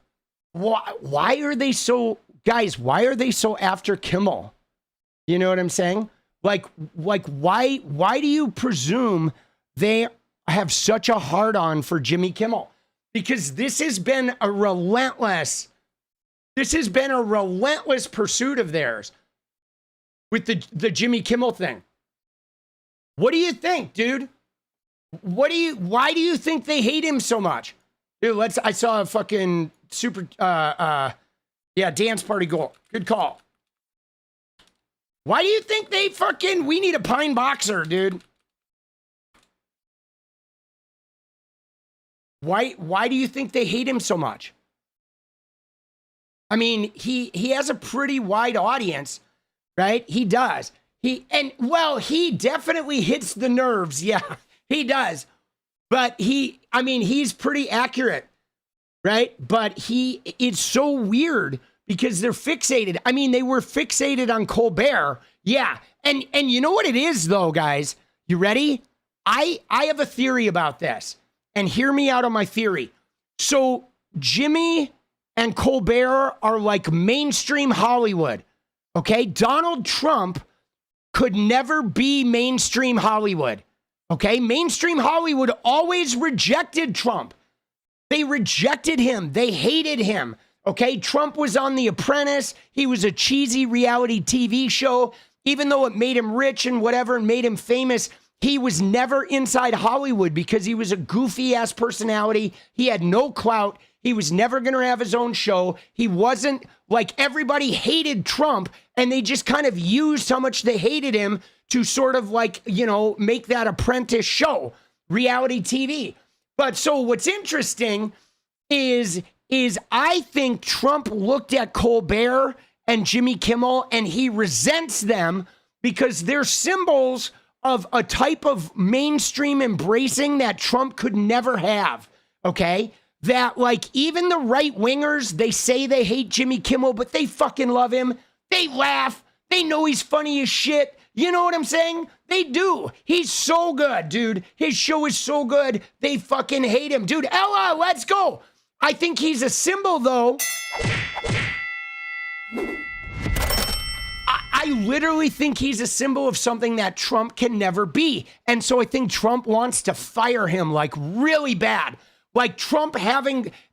Why are they so, guys, why are they so after Kimmel? You know what I'm saying? Like why do you presume they have such a hard-on for Jimmy Kimmel? Because this has been a relentless pursuit of theirs with the Jimmy Kimmel thing. What do you think, dude? Why do you think they hate him so much? Dude, I saw a fucking super dance party goal. Good call. Why do you think they we need a pine boxer, dude? Why do you think they hate him so much? I mean, he has a pretty wide audience, right? He does. He definitely hits the nerves. Yeah, he does. But he's pretty accurate, right? But it's so weird because they're fixated. I mean, they were fixated on Colbert. Yeah. And you know what it is though, guys? You ready? I have a theory about this. And hear me out on my theory. So Jimmy and Colbert are like mainstream Hollywood. Okay? Donald Trump could never be mainstream Hollywood. Okay? Mainstream Hollywood always rejected Trump. They rejected him. They hated him. Okay? Trump was on The Apprentice. He was a cheesy reality TV show. Even though it made him rich and whatever and made him famous, he was never inside Hollywood because he was a goofy-ass personality. He had no clout. He was never going to have his own show. He wasn't like everybody hated Trump, and they just kind of used how much they hated him to sort of like, you know, make that Apprentice show, reality TV. But so what's interesting is I think Trump looked at Colbert and Jimmy Kimmel, and he resents them because they're symbols of a type of mainstream embracing that Trump could never have, okay? That, like, even the right-wingers, they say they hate Jimmy Kimmel, but they fucking love him. They laugh. They know he's funny as shit. You know what I'm saying? They do. He's so good, dude. His show is so good, they fucking hate him. Dude, Ella, let's go. I think he's a symbol, though. I literally think he's a symbol of something that Trump can never be. And so I think Trump wants to fire him like really bad. Like Trump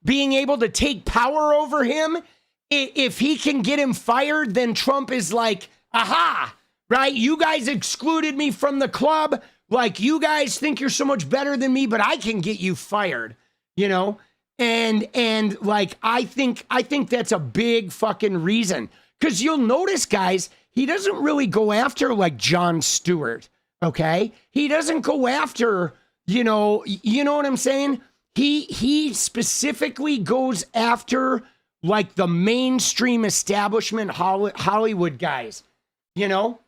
being able to take power over him. If he can get him fired, then Trump is like, aha, right? You guys excluded me from the club. Like you guys think you're so much better than me, but I can get you fired, you know? And like, I think that's a big fucking reason. Because you'll notice, guys, he doesn't really go after like Jon Stewart, okay? He doesn't go after, you know what I'm saying? He specifically goes after like the mainstream establishment Hollywood guys, you know?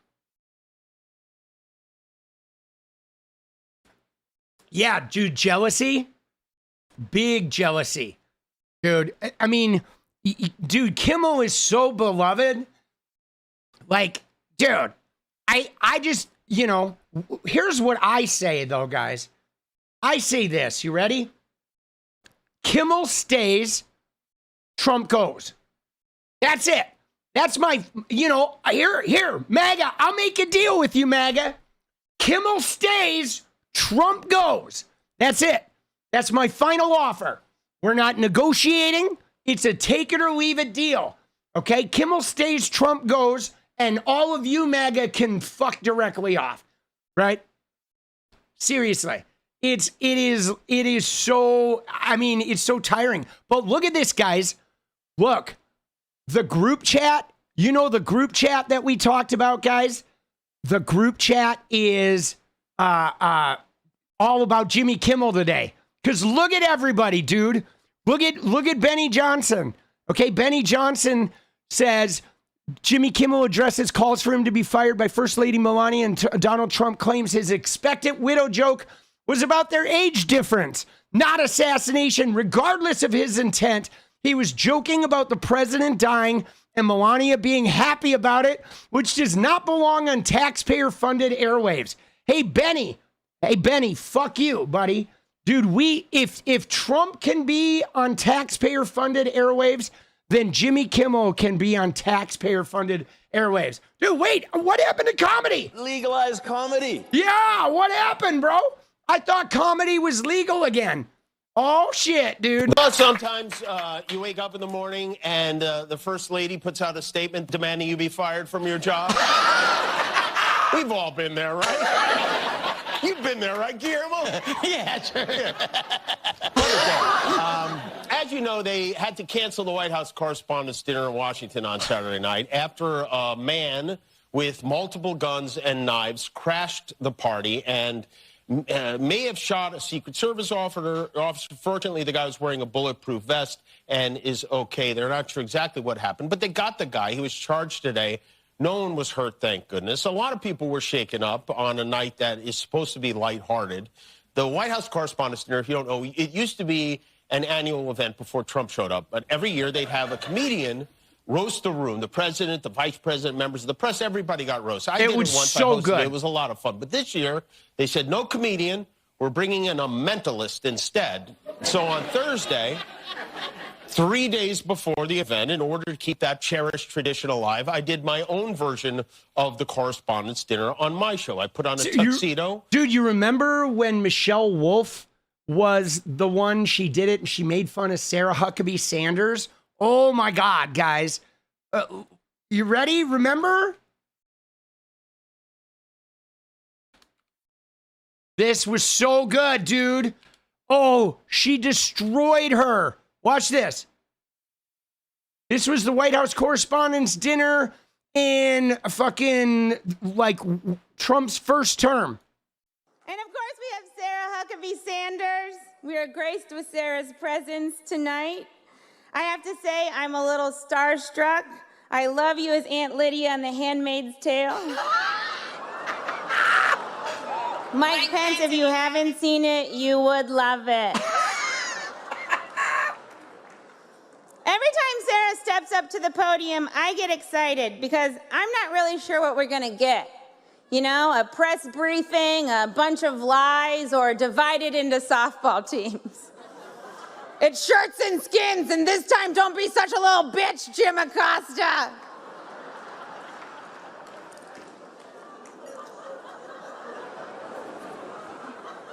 Yeah, dude, jealousy, big jealousy, dude. I mean, dude, Kimmel is so beloved. Like, dude, I just, you know, here's what I say though, guys. I say this, you ready? Kimmel stays, Trump goes. That's it. That's my, you know, here, MAGA, I'll make a deal with you, MAGA. Kimmel stays, Trump goes. That's it. That's my final offer. We're not negotiating. It's a take it or leave it deal. Okay? Kimmel stays, Trump goes, and all of you MAGA can fuck directly off. Right? Seriously. It is so, I mean, it's so tiring. But look at this, guys. Look. The group chat, you know the group chat that we talked about, guys? The group chat is all about Jimmy Kimmel today. Because look at everybody, dude. Look at Benny Johnson. Okay, Benny Johnson says Jimmy Kimmel addresses calls for him to be fired by First Lady Melania, and Donald Trump claims his expectant widow joke was about their age difference, not assassination, regardless of his intent. He was joking about the president dying and Melania being happy about it, which does not belong on taxpayer-funded airwaves. Hey, Benny, fuck you, buddy. Dude, if Trump can be on taxpayer-funded airwaves, then Jimmy Kimmel can be on taxpayer-funded airwaves. Dude, wait, what happened to comedy? Legalize comedy. Yeah, what happened, bro? I thought comedy was legal again. Oh, shit, dude. Well, sometimes you wake up in the morning and the First Lady puts out a statement demanding you be fired from your job. We've all been there, right? You've been there, right, Guillermo? Yeah, sure. As you know, they had to cancel the White House Correspondents' Dinner in Washington on Saturday night after a man with multiple guns and knives crashed the party and may have shot a Secret Service officer. Fortunately, the guy was wearing a bulletproof vest and is okay. They're not sure exactly what happened, but they got the guy. He was charged today. No one was hurt, thank goodness. A lot of people were shaken up on a night that is supposed to be lighthearted. The White House Correspondents' Dinner, if you don't know, it used to be an annual event before Trump showed up. But every year they'd have a comedian roast the room. The president, the vice president, members of the press, everybody got roasted. I did it once. So good. It was a lot of fun. But this year, they said, no comedian. We're bringing in a mentalist instead. So on Thursday, 3 days before the event, in order to keep that cherished tradition alive, I did my own version of the Correspondents' Dinner on my show. I put on a tuxedo. Dude, you remember when Michelle Wolf was the one, she did it, and she made fun of Sarah Huckabee Sanders? Oh, my God, guys. You ready? Remember? This was so good, dude. Oh, she destroyed her. Watch this. This was the White House Correspondents' Dinner in fucking, like, Trump's first term. And of course, we have Sarah Huckabee Sanders. We are graced with Sarah's presence tonight. I have to say, I'm a little starstruck. I love you as Aunt Lydia on The Handmaid's Tale. Mike Pence, if you haven't seen it, you would love it. Every time Sarah steps up to the podium, I get excited because I'm not really sure what we're gonna get. You know, a press briefing, a bunch of lies, or divided into softball teams. It's shirts and skins, and this time don't be such a little bitch, Jim Acosta.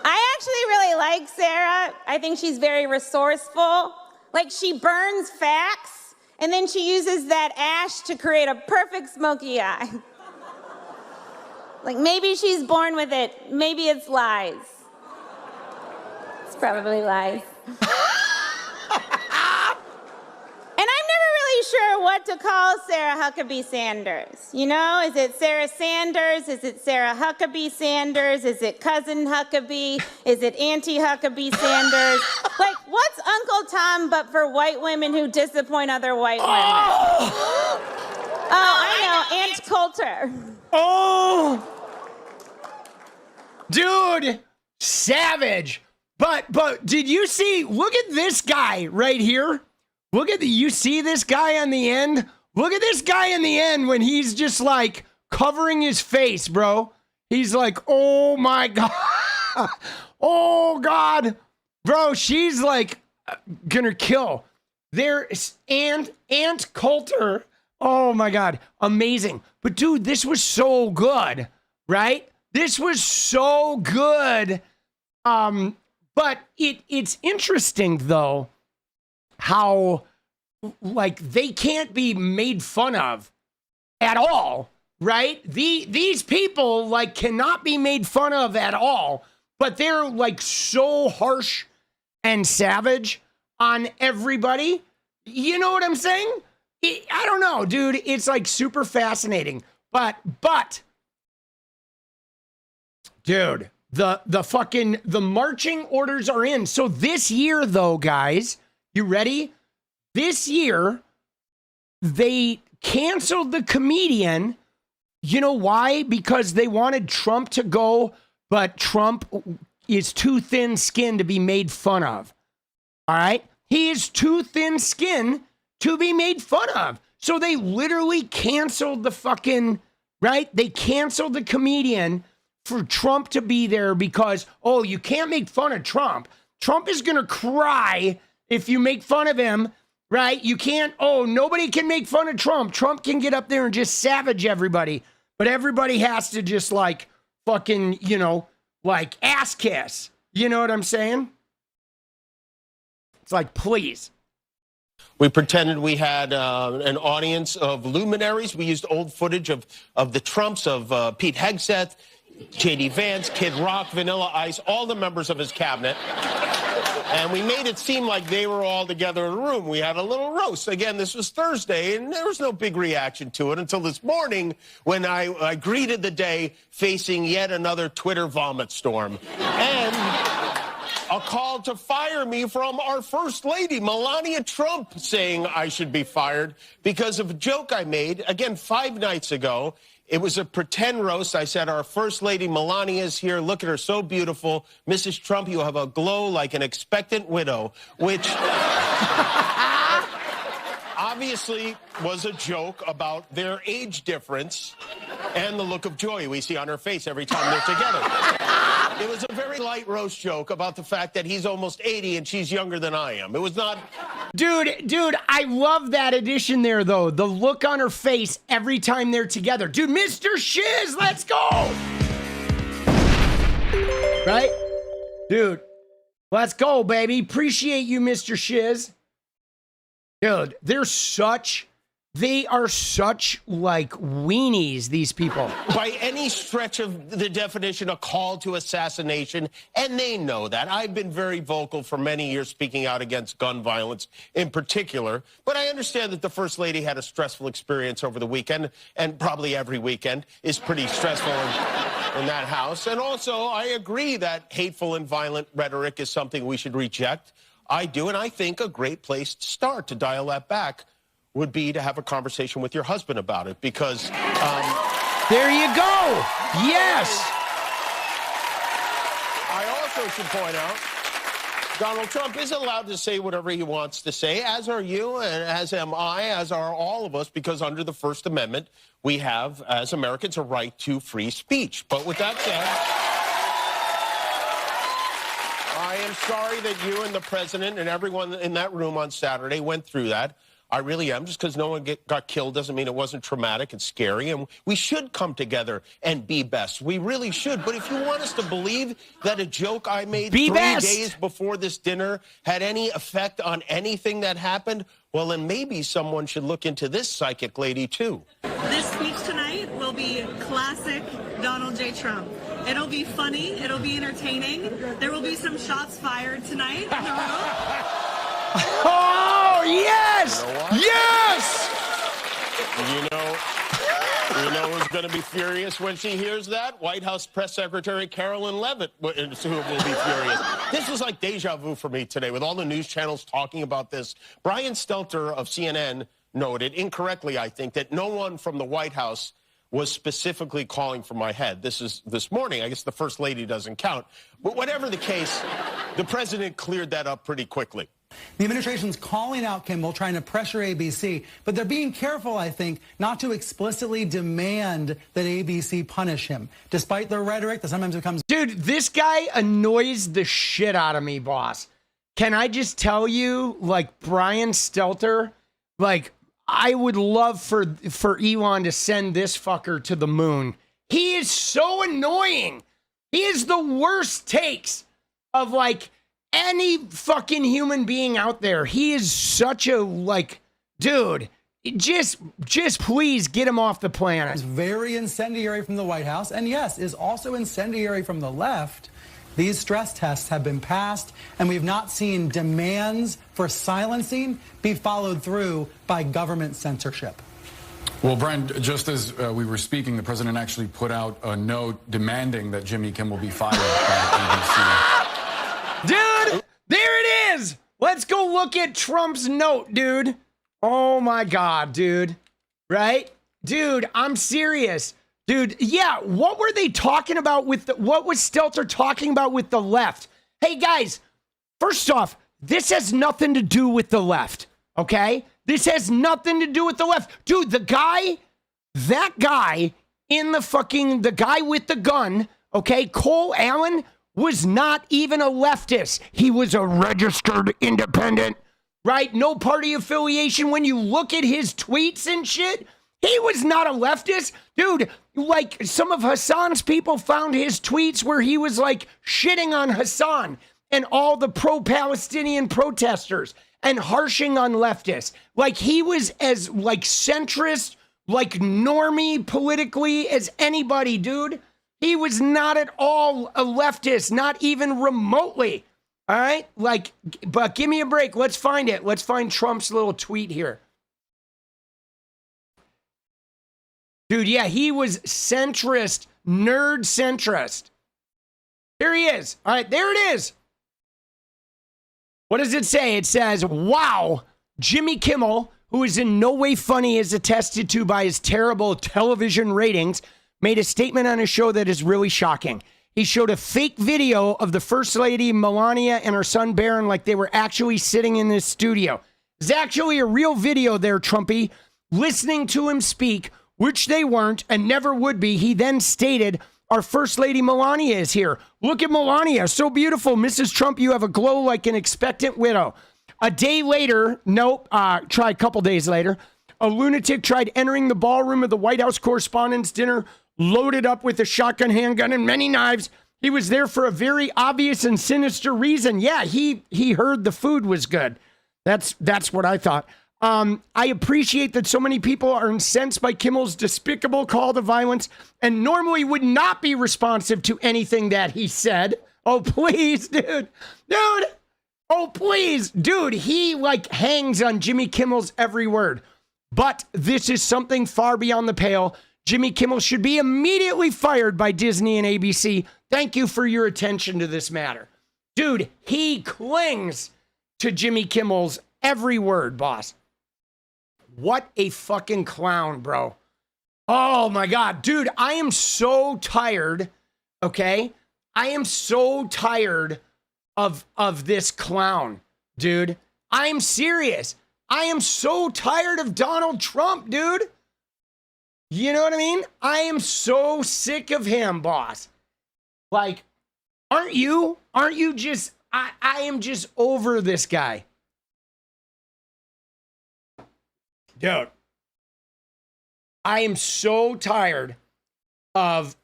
I actually really like Sarah. I think she's very resourceful. Like, she burns facts, and then she uses that ash to create a perfect smoky eye. Like, maybe she's born with it. Maybe it's lies. It's probably lies. And I'm never really sure what to call Sarah Huckabee Sanders. You know, is it Sarah Sanders? Is it Sarah Huckabee Sanders? Is it Cousin Huckabee? Is it Auntie Huckabee Sanders? Like, what's Uncle Tom but for white women who disappoint other white women? Oh, I know, Aunt Coulter. Oh! Dude, savage. But did you see, look at this guy right here. You see this guy on the end? Look at this guy in the end when he's just like covering his face, bro. He's like, oh my God. Oh God. Bro, she's like gonna kill. There's Aunt Coulter. Oh my God. Amazing. But dude, this was so good, right? This was so good. But it's interesting though, how like they can't be made fun of at all, right? These people like cannot be made fun of at all, but they're like so harsh and savage on everybody. You know what I'm saying? I don't know, dude. It's like super fascinating. But dude, the marching orders are in. So this year though, guys, you ready? This year they canceled the comedian. You know why? Because they wanted Trump to go, but Trump is too thin-skinned to be made fun of. All right? He is too thin-skinned to be made fun of. So they literally canceled the fucking, right? They canceled the comedian for Trump to be there because, oh, you can't make fun of Trump. Trump is going to cry if you make fun of him, right? You can't, oh, nobody can make fun of Trump. Trump can get up there and just savage everybody. But everybody has to just like fucking, you know, like ass kiss. You know what I'm saying? It's like, please. We pretended we had an audience of luminaries. We used old footage of the Trumps, of Pete Hegseth, J.D. Vance, Kid Rock, Vanilla Ice, all the members of his cabinet. And we made it seem like they were all together in a room. We had a little roast. Again, this was Thursday, and there was no big reaction to it until this morning when I greeted the day facing yet another Twitter vomit storm. And a call to fire me from our First Lady, Melania Trump, saying I should be fired because of a joke I made, again, 5 nights ago. It was a pretend roast. I said, our First Lady Melania is here. Look at her, so beautiful. Mrs. Trump, you have a glow like an expectant widow, which obviously was a joke about their age difference and the look of joy we see on her face every time they're together. It was a very light roast joke about the fact that he's almost 80 and she's younger than I am. It was not... Dude, I love that addition there, though. The look on her face every time they're together. Dude, Mr. Shiz, let's go! Right? Dude, let's go, baby. Appreciate you, Mr. Shiz. Dude, they are such like weenies, these people. By any stretch of the definition, a call to assassination, and they know that. I've been very vocal for many years speaking out against gun violence in particular, but I understand that the First Lady had a stressful experience over the weekend, and probably every weekend is pretty stressful in that house. And also, I agree that hateful and violent rhetoric is something we should reject. I do, and I think a great place to start to dial that back would be to have a conversation with your husband about it, because... there you go! Yes! I also should point out, Donald Trump is allowed to say whatever he wants to say, as are you, and as am I, as are all of us, because under the First Amendment, we have, as Americans, a right to free speech. But with that said, I am sorry that you and the president and everyone in that room on Saturday went through that. I really am. Just because no one got killed doesn't mean it wasn't traumatic and scary. And we should come together and be best. We really should. But if you want us to believe that a joke I made 3 days before this dinner had any effect on anything that happened, well, then maybe someone should look into this psychic lady, too. This speech tonight will be classic Donald J. Trump. It'll be funny. It'll be entertaining. There will be some shots fired tonight in the room. Oh, yes! You know what? Yes! You know who's going to be furious when she hears that? White House Press Secretary Carolyn Leavitt who will be furious. This was like deja vu for me today, with all the news channels talking about this. Brian Stelter of CNN noted, incorrectly I think, that no one from the White House was specifically calling for my head. This is this morning. I guess the First Lady doesn't count. But whatever the case, the president cleared that up pretty quickly. The administration's calling out Kimmel, trying to pressure ABC, but they're being careful, I think, not to explicitly demand that ABC punish him, despite the rhetoric that sometimes becomes... Dude, this guy annoys the shit out of me, boss. Can I just tell you, like, Brian Stelter, like, I would love for Elon to send this fucker to the moon. He is so annoying. He is the worst takes of, like, any fucking human being out there. He is such a, like, dude, just please get him off the planet. It's very incendiary from the White House, and yes, is also incendiary from the left. These stress tests have been passed, and we've not seen demands for silencing be followed through by government censorship. Well, Brian, just as we were speaking, the president actually put out a note demanding that Jimmy Kimmel be fired by ABC. Dude, there it is. Let's go look at Trump's note, dude. Oh my God, dude. Right? Dude, I'm serious. Dude, yeah, what were they talking about with what was Stelter talking about with the left? Hey guys, first off, this has nothing to do with the left, okay? This has nothing to do with the left. Dude, that guy in the guy with the gun, okay, Cole Allen, was not even a leftist. He was a registered independent, right? No party affiliation. When you look at his tweets and shit, he was not a leftist. Dude, like some of Hassan's people found his tweets where he was like shitting on Hassan and all the pro-Palestinian protesters and harshing on leftists. Like he was as like centrist, like normie politically as anybody, dude. He was not at all a leftist, not even remotely. All right? Like, but give me a break. Let's find it. Let's find Trump's little tweet here. Dude, yeah, he was centrist, nerd centrist. Here he is. All right, there it is. What does it say? It says, wow, Jimmy Kimmel, who is in no way funny as attested to by his terrible television ratings, made a statement on his show that is really shocking. He showed a fake video of the First Lady, Melania, and her son, Barron, like they were actually sitting in this studio. It's actually a real video there, Trumpy, listening to him speak, which they weren't and never would be. He then stated, our First Lady Melania is here. Look at Melania, so beautiful. Mrs. Trump, you have a glow like an expectant widow. A day later, try a couple days later, a lunatic tried entering the ballroom of the White House Correspondents' Dinner, loaded up with a shotgun, handgun, and many knives. He was there for a very obvious and sinister reason. Yeah, he heard the food was good. That's what I thought. I appreciate that so many people are incensed by Kimmel's despicable call to violence and normally would not be responsive to anything that he said. Oh, please, dude. Dude. Oh, please. Dude, he like hangs on Jimmy Kimmel's every word. But this is something far beyond the pale. Jimmy Kimmel should be immediately fired by Disney and ABC. Thank you for your attention to this matter. Dude, he clings to Jimmy Kimmel's every word, boss. What a fucking clown, bro. Oh my God. Dude, I am so tired, okay? I am so tired of this clown, dude. I am serious. I am so tired of Donald Trump, dude. You know what I mean? I am so sick of him, boss. Like, aren't you? Aren't you just, I am just over this guy. Dude, I am so tired of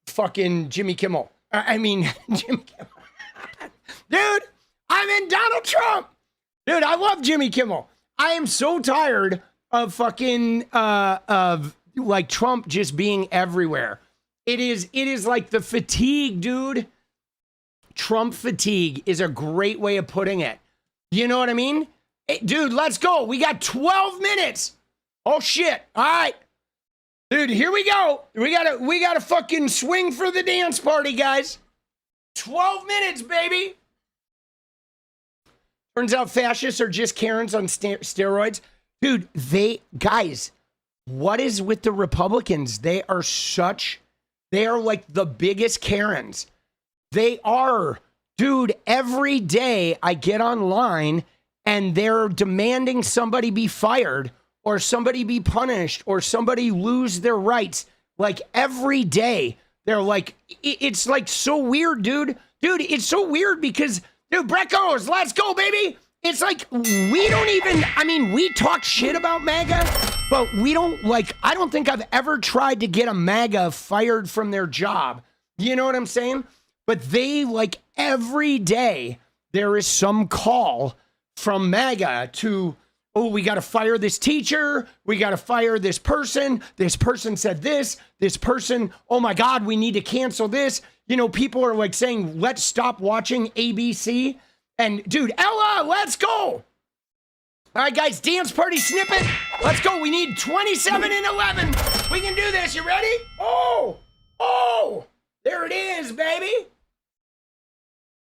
fucking Jimmy Kimmel. Jimmy Kimmel. Dude, I'm in Donald Trump. Dude, I love Jimmy Kimmel. I am so tired of fucking of like Trump just being everywhere. It is like the fatigue, dude. Trump fatigue is a great way of putting it. You know what I mean? Hey, dude, let's go. We got 12 minutes. Oh shit. All right. Dude, here we go. We gotta fucking swing for the dance party, guys. 12 minutes, baby. Turns out fascists are just Karens on steroids. Dude, guys, what is with the Republicans? They are like the biggest Karens. They are. Dude, every day I get online and they're demanding somebody be fired or somebody be punished or somebody lose their rights. Like every day they're like, it's like so weird, dude. Dude, it's so weird because, dude, Brett goes, let's go, baby. It's like, we don't even, we talk shit about MAGA, but we don't I don't think I've ever tried to get a MAGA fired from their job. You know what I'm saying? But they, like, every day, there is some call from MAGA to, oh, we got to fire this teacher. We got to fire this person. This person said this. This person, oh my God, we need to cancel this. You know, people are like saying, let's stop watching ABC. And dude, Ella, let's go. All right, guys, dance party snippet. Let's go. We need 27 and 11. We can do this. You ready? Oh, there it is, baby.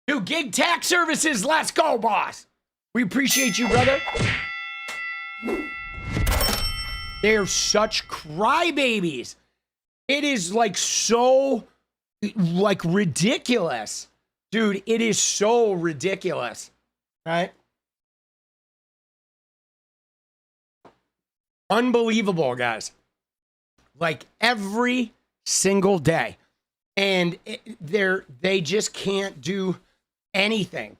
Dude, gig tax services. Let's go, boss. We appreciate you, brother. They're such crybabies. It is like so, like, ridiculous. Dude, it is so ridiculous. Right? Unbelievable, guys. Like, every single day. And they just can't do anything.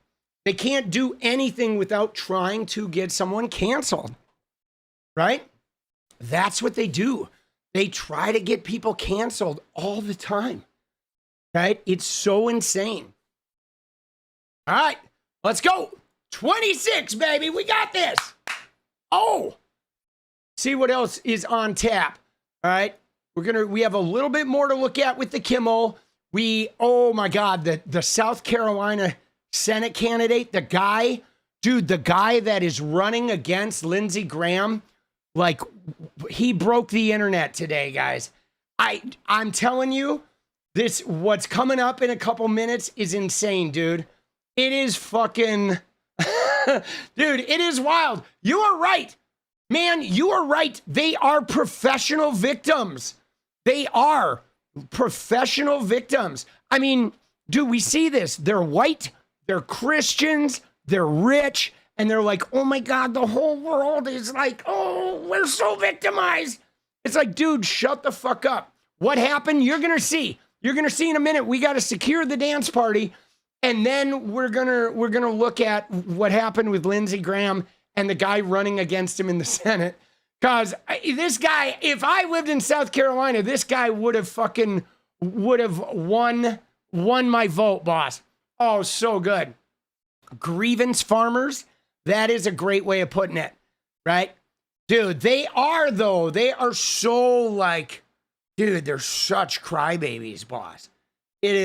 They can't do anything without trying to get someone canceled. Right? That's what they do. They try to get people canceled all the time. Right? It's so insane. All right, let's go. 26, baby. We got this. Oh, see what else is on tap. All right, we have a little bit more to look at with the Kimmel. Oh my God, the South Carolina Senate candidate, the guy that is running against Lindsey Graham, like, he broke the internet today, guys. I'm telling you, what's coming up in a couple minutes is insane, dude. It is fucking, dude, it is wild. You are right. Man, you are right. They are professional victims. They are professional victims. I mean, dude, we see this. They're white, they're Christians, they're rich, and they're like, oh my God, the whole world is like, oh, we're so victimized. It's like, dude, shut the fuck up. What happened? You're going to see. You're going to see in a minute. We got to secure the dance party. And then we're gonna look at what happened with Lindsey Graham and the guy running against him in the Senate. Because this guy, if I lived in South Carolina, this guy would have won my vote, boss. Oh, so good. Grievance farmers, that is a great way of putting it, right? Dude, they are so like, dude, they're such crybabies, boss. It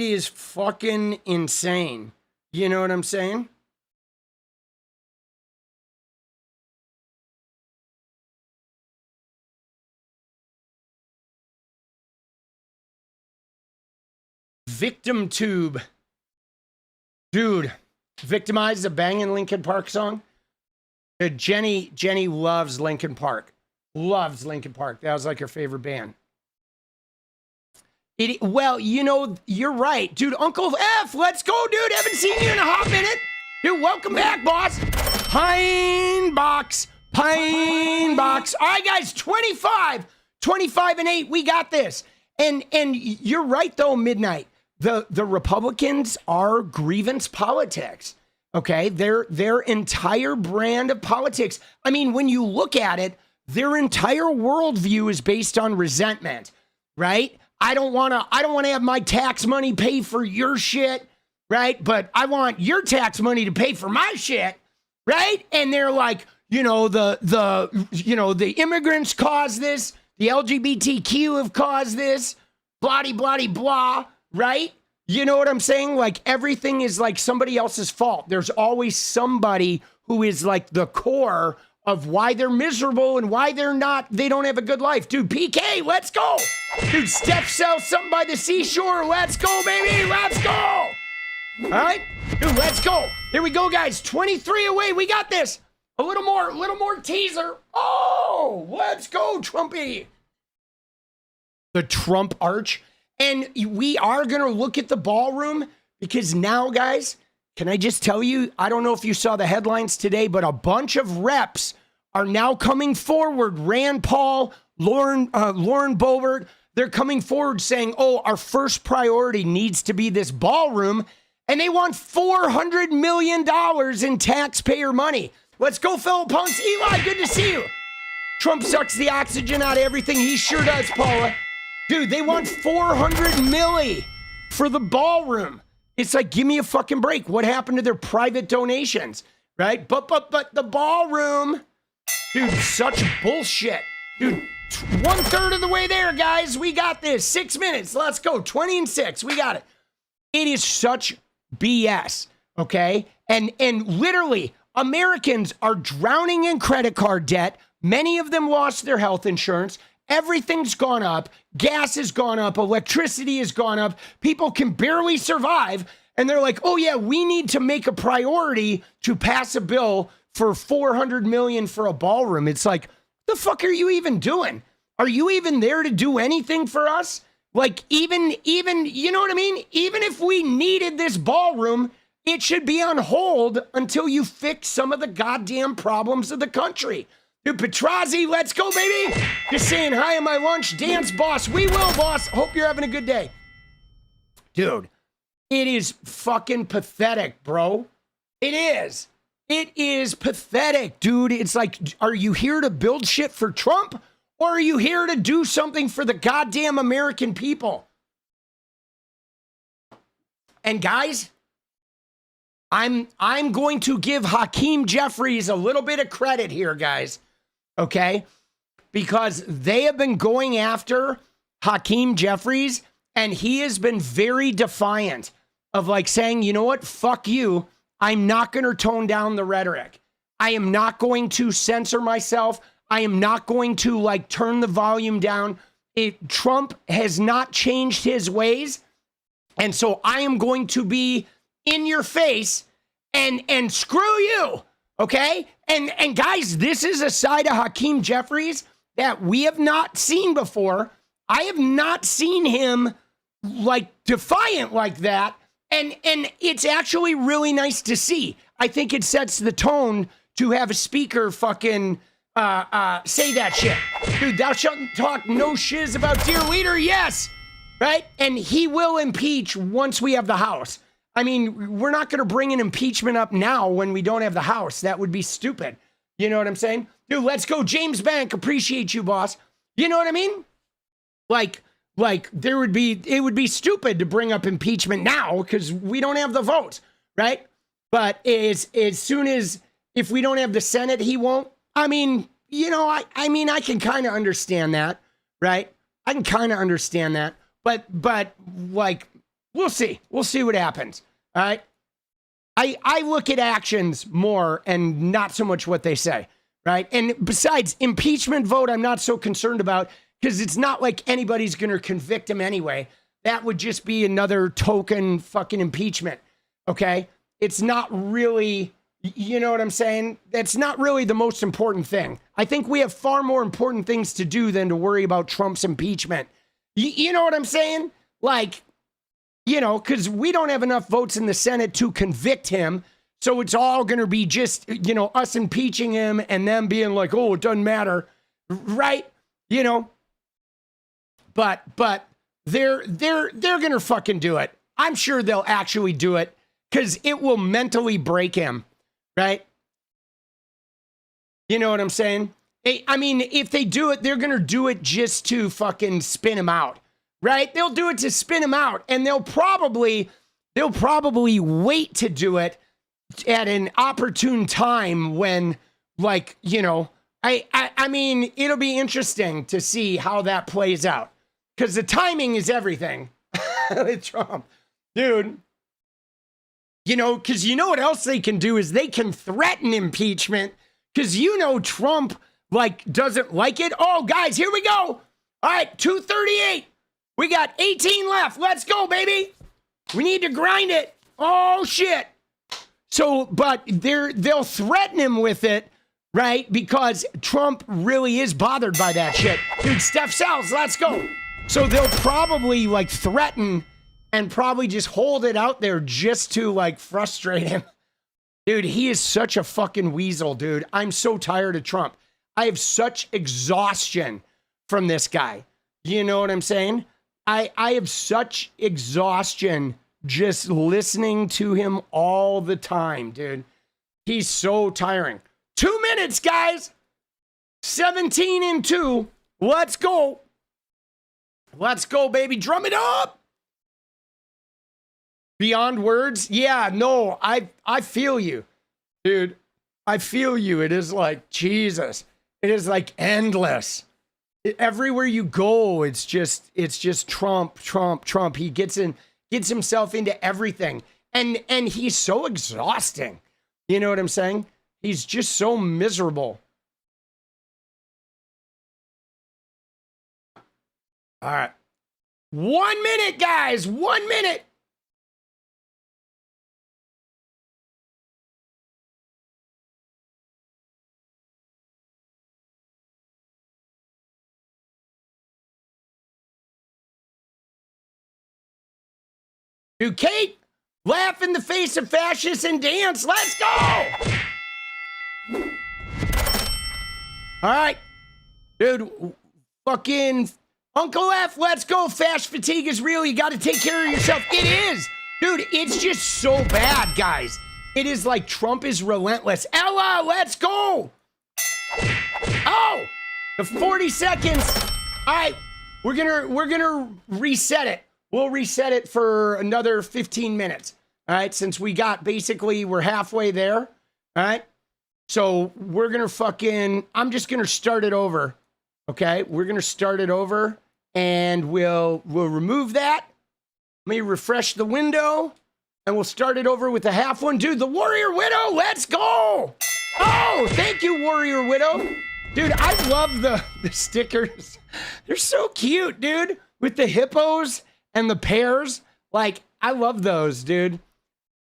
is fucking insane. You know what I'm saying? Victim Tube. Dude, Victimized, a banging Linkin Park song. Jenny loves Linkin Park. Loves Linkin Park. That was like her favorite band. Well, you know, you're right. Dude, Uncle F, let's go, dude. Haven't seen you in a hot minute. Dude, welcome back, boss. Pine box. All right, guys, 25 and 8. We got this. And you're right, though, Midnight. The Republicans are grievance politics. Okay? Their entire brand of politics. I mean, when you look at it, their entire worldview is based on resentment, right? I don't want to have my tax money pay for your shit, right? But I want your tax money to pay for my shit, right? And they're like, the immigrants caused this, the LGBTQ have caused this, blah, blah, blah, right? You know what I'm saying? Like, everything is like somebody else's fault. There's always somebody who is like the core of why they're miserable and why they don't have a good life. Dude, PK, let's go. Dude, Steph sells something by the seashore. Let's go, baby. Let's go. All right? Dude, let's go. Here we go, guys. 23 away. We got this. A little more teaser. Oh, let's go, Trumpy. The Trump arch. And we are going to look at the ballroom because now, guys, can I just tell you, I don't know if you saw the headlines today, but a bunch of reps are now coming forward. Rand Paul, Lauren Boebert, they're coming forward saying, oh, our first priority needs to be this ballroom. And they want $400 million in taxpayer money. Let's go, fellow punks. Eli, good to see you. Trump sucks the oxygen out of everything. He sure does, Paula. Dude, they want $400 million. for the ballroom. It's like, give me a fucking break. What happened to their private donations, right? But the ballroom, dude, such bullshit. Dude, 1/3 of the way there, guys. We got this. 6 minutes. Let's go. 20 and 6. We got it. It is such BS, okay? And literally, Americans are drowning in credit card debt. Many of them lost their health insurance. Everything's gone up. Gas has gone up. Electricity has gone up. People can barely survive. And they're like, oh, yeah, we need to make a priority to pass a bill for $400 million for a ballroom. It's like, the fuck are you even doing? Are you even there to do anything for us? Like, even, you know what I mean? Even if we needed this ballroom, it should be on hold until you fix some of the goddamn problems of the country. Dude, 𝗙ecie, let's go, baby. Just saying hi on my lunch. Dance, boss. We will, boss. Hope you're having a good day. Dude, it is fucking pathetic, bro. It is. It is pathetic, dude. It's like, are you here to build shit for Trump? Or are you here to do something for the goddamn American people? And guys, I'm going to give Hakeem Jeffries a little bit of credit here, guys. Okay? Because they have been going after Hakeem Jeffries, and he has been very defiant of like saying, you know what? Fuck you. I'm not going to tone down the rhetoric. I am not going to censor myself. I am not going to like turn the volume down. Trump has not changed his ways. And so I am going to be in your face and screw you. Okay? And guys, this is a side of Hakeem Jeffries that we have not seen before. I have not seen him like defiant like that. And it's actually really nice to see. I think it sets the tone to have a speaker fucking say that shit. Dude, thou shalt talk no shiz about dear leader. Yes. Right? And he will impeach once we have the House. I mean, we're not going to bring an impeachment up now when we don't have the House. That would be stupid. You know what I'm saying? Dude, let's go. James Bank, appreciate you, boss. You know what I mean? Like it would be stupid to bring up impeachment now because we don't have the votes, right? But as soon as, if we don't have the Senate, he won't. I mean, you know, I mean, I can kind of understand that, right? I can kind of understand that, but like, we'll see what happens. All right. I look at actions more and not so much what they say, right? And besides, impeachment vote, I'm not so concerned about because it's not like anybody's going to convict him anyway. That would just be another token fucking impeachment. Okay. It's not really, you know what I'm saying? That's not really the most important thing. I think we have far more important things to do than to worry about Trump's impeachment. You know what I'm saying? Like, you know, because we don't have enough votes in the Senate to convict him. So it's all going to be just, you know, us impeaching him and them being like, oh, it doesn't matter. Right? You know, but they're going to fucking do it. I'm sure they'll actually do it because it will mentally break him. Right? You know what I'm saying? I mean, if they do it, they're going to do it just to fucking spin him out. Right? They'll do it to spin him out, and they'll probably wait to do it at an opportune time when, like, you know, I mean, it'll be interesting to see how that plays out because the timing is everything with Trump, dude. You know, because you know what else they can do is they can threaten impeachment because you know Trump like doesn't like it. Oh, guys, here we go. All right, 2:38. We got 18 left. Let's go, baby. We need to grind it. Oh, shit. So, but they'll threaten him with it, right? Because Trump really is bothered by that shit. Dude, Steph Sells, let's go. So they'll probably like threaten and probably just hold it out there just to like frustrate him. Dude, he is such a fucking weasel, dude. I'm so tired of Trump. I have such exhaustion from this guy. You know what I'm saying? I have such exhaustion just listening to him all the time, dude. He's so tiring. 2 minutes, guys. 17 and 2. Let's go. Let's go, baby. Drum it up. Beyond words? Yeah, no, I feel you, dude. I feel you. It is like, Jesus. It is like endless. Everywhere you go, it's just Trump, Trump, Trump. He gets himself into everything. And he's so exhausting. You know what I'm saying? He's just so miserable. All right. 1 minute, guys. 1 minute. Dude, Kate, laugh in the face of fascists and dance. Let's go. All right. Dude, fucking Uncle F, let's go. Fascist fatigue is real. You got to take care of yourself. It is. Dude, it's just so bad, guys. It is like Trump is relentless. Ella, let's go. Oh, the 40 seconds. All right, we're gonna reset it. We'll reset it for another 15 minutes. All right, since we're halfway there. All right, so we're gonna I'm just gonna start it over. Okay, we're gonna start it over, and we'll remove that. Let me refresh the window, and we'll start it over with the half one. Dude, the Warrior Widow, let's go. Oh, thank you, Warrior Widow. Dude, I love the stickers. They're so cute, dude, with the hippos and the pears. Like, I love those, dude.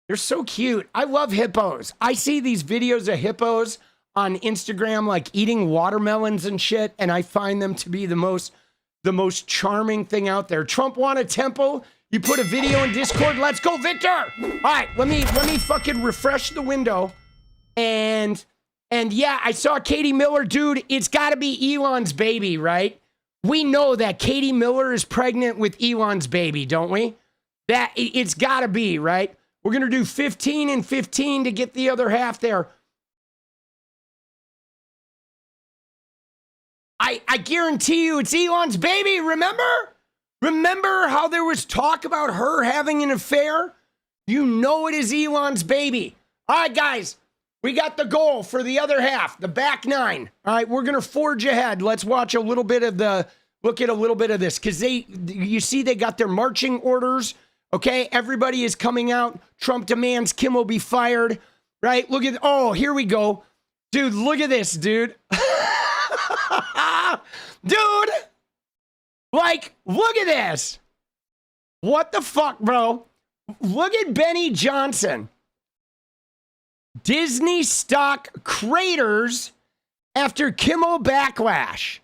They're so cute. I love hippos. I see these videos of hippos on Instagram, like eating watermelons and shit, and I find them to be the most charming thing out there. Trump want a temple? You put a video in Discord. Let's go, Victor. All right, let me fucking refresh the window. And yeah, I saw Katie Miller, dude. It's got to be Elon's baby, right? We know that Katie Miller is pregnant with Elon's baby, don't we? That it's got to be, right? We're going to do 15 and 15 to get the other half there. I guarantee you it's Elon's baby, remember? Remember how there was talk about her having an affair? You know it is Elon's baby. All right, guys, we got the goal for the other half, the back nine. All right, we're going to forge ahead. Let's watch a little bit of look at a little bit of this, because you see they got their marching orders, okay? Everybody is coming out. Trump demands Kimmel be fired, right? Look at, oh, here we go. Dude, look at this, dude. Dude, like, look at this. What the fuck, bro? Look at Benny Johnson. Disney stock craters after Kimmel backlash.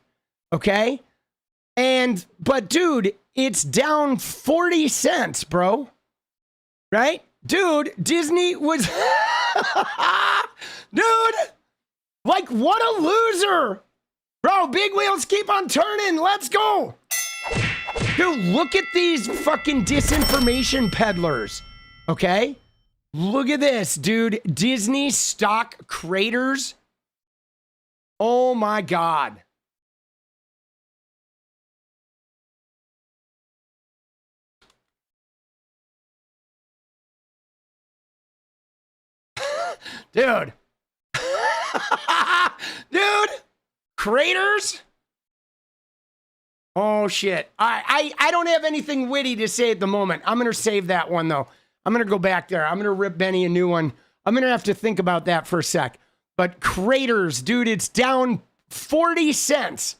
Okay? But dude, it's down 40 cents, bro. Right? Dude, Disney was dude, like, what a loser. Bro, big wheels keep on turning. Let's go. Dude, look at these fucking disinformation peddlers. Okay? Look at this, dude. Disney stock craters. Oh my God. Dude. Dude. Craters? Oh, shit. I don't have anything witty to say at the moment. I'm going to save that one, though. I'm going to go back there. I'm going to rip Benny a new one. I'm going to have to think about that for a sec. But craters, dude, it's down 40 cents.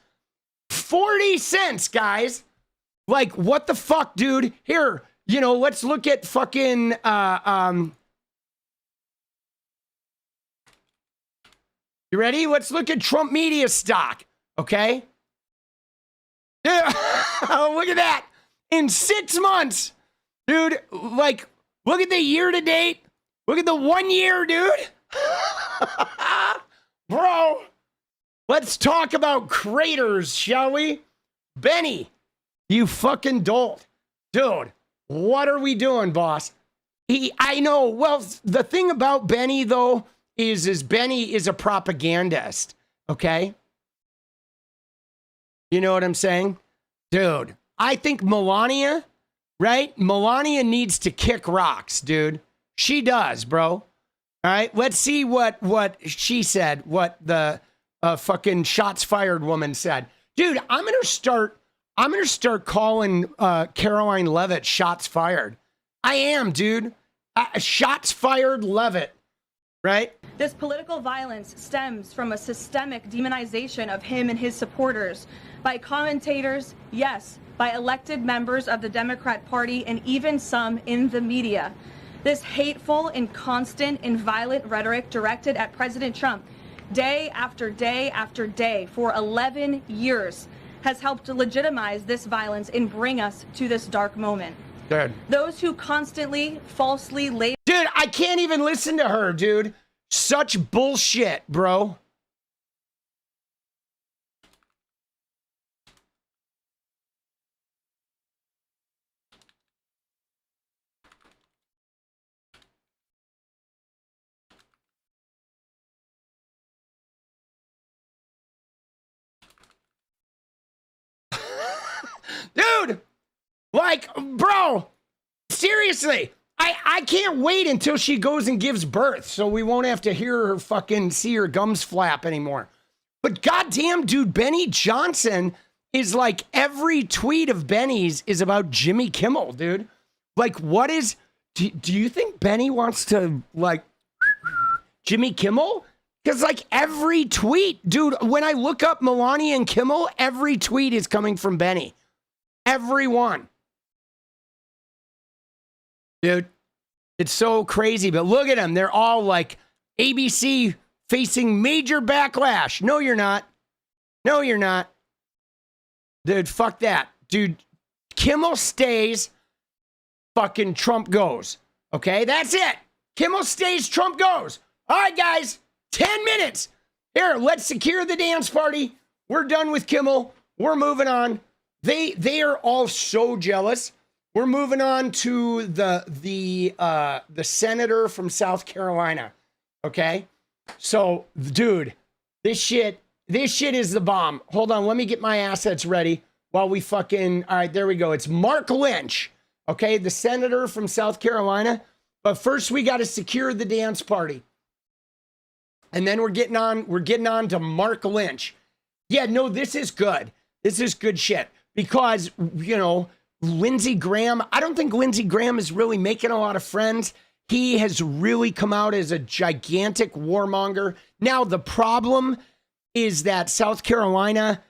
40 cents, guys. Like, what the fuck, dude? Here, let's look at fucking, you ready? Let's look at Trump media stock, okay? Yeah. Look at that. In 6 months, dude, like, look at the year to date. Look at the 1 year, dude. Bro, let's talk about craters, shall we? Benny, you fucking dolt. Dude, what are we doing, boss? I know. Well, the thing about Benny, though, is Benny is a propagandist, okay? You know what I'm saying? Dude, I think Melania right? Melania needs to kick rocks, dude. She does, bro. All right, let's see what she said, what the fucking shots fired woman said. Dude, I'm gonna start calling Caroline Levitt shots fired. I am, dude. Shots fired Levitt, right? This political violence stems from a systemic demonization of him and his supporters by commentators, yes, by elected members of the Democrat Party, and even some in the media. This hateful and constant and violent rhetoric directed at President Trump day after day after day for 11 years has helped to legitimize this violence and bring us to this dark moment. Dude. Those who constantly falsely label... Dude, I can't even listen to her, dude. Such bullshit, bro. Dude, like, bro, seriously, I can't wait until she goes and gives birth so we won't have to hear her fucking see her gums flap anymore. But goddamn, dude, Benny Johnson is like, every tweet of Benny's is about Jimmy Kimmel, dude. Like, what is, do you think Benny wants to, like, Jimmy Kimmel? Because, like, every tweet, dude, when I look up Melania and Kimmel, every tweet is coming from Benny. Everyone. Dude, it's so crazy, but look at them. They're all like, ABC facing major backlash. No, you're not. No, you're not. Dude, fuck that. Dude, Kimmel stays, fucking Trump goes. Okay, that's it. Kimmel stays, Trump goes. All right, guys, 10 minutes. Here, let's secure the dance party. We're done with Kimmel. We're moving on. They are all so jealous. We're moving on to the senator from South Carolina. Okay? So, dude, this shit is the bomb. Hold on, let me get my assets ready while we fucking, all right, there we go. It's Mark Lynch, okay, the senator from South Carolina. But first we got to secure the dance party. And then we're getting on to Mark Lynch. Yeah, no, this is good. This is good shit. Because, you know, Lindsey Graham, I don't think Lindsey Graham is really making a lot of friends. He has really come out as a gigantic warmonger. Now, the problem is that South Carolina,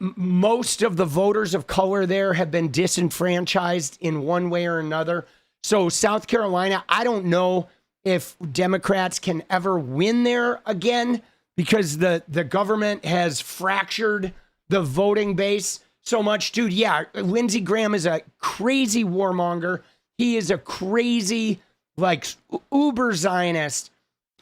most of the voters of color there have been disenfranchised in one way or another. So South Carolina, I don't know if Democrats can ever win there again because the government has fractured the voting base so much. Dude, yeah, Lindsey Graham is a crazy warmonger. He is a crazy, like, uber Zionist,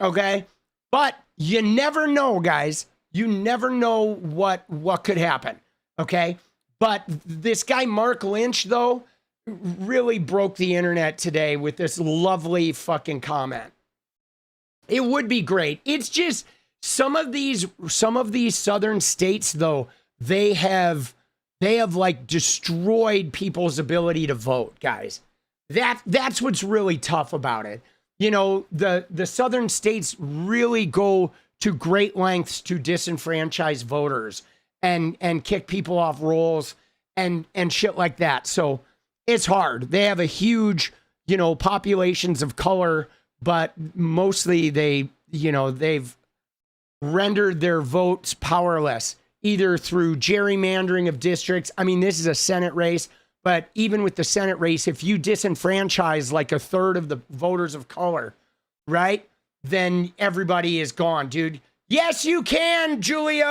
okay? But you never know, guys. You never know what could happen, okay? But this guy, Mark Lynch, though, really broke the internet today with this lovely fucking comment. It would be great. It's just some of these southern states, though, they have like destroyed people's ability to vote, guys. That's what's really tough about it. You know, the southern states really go to great lengths to disenfranchise voters and kick people off rolls and shit like that. So it's hard. They have a huge, you know, populations of color, but mostly they've rendered their votes powerless, either through gerrymandering of districts. I mean, this is a Senate race, but even with the Senate race, if you disenfranchise like a third of the voters of color, right, then everybody is gone, dude. Yes, you can, Julia.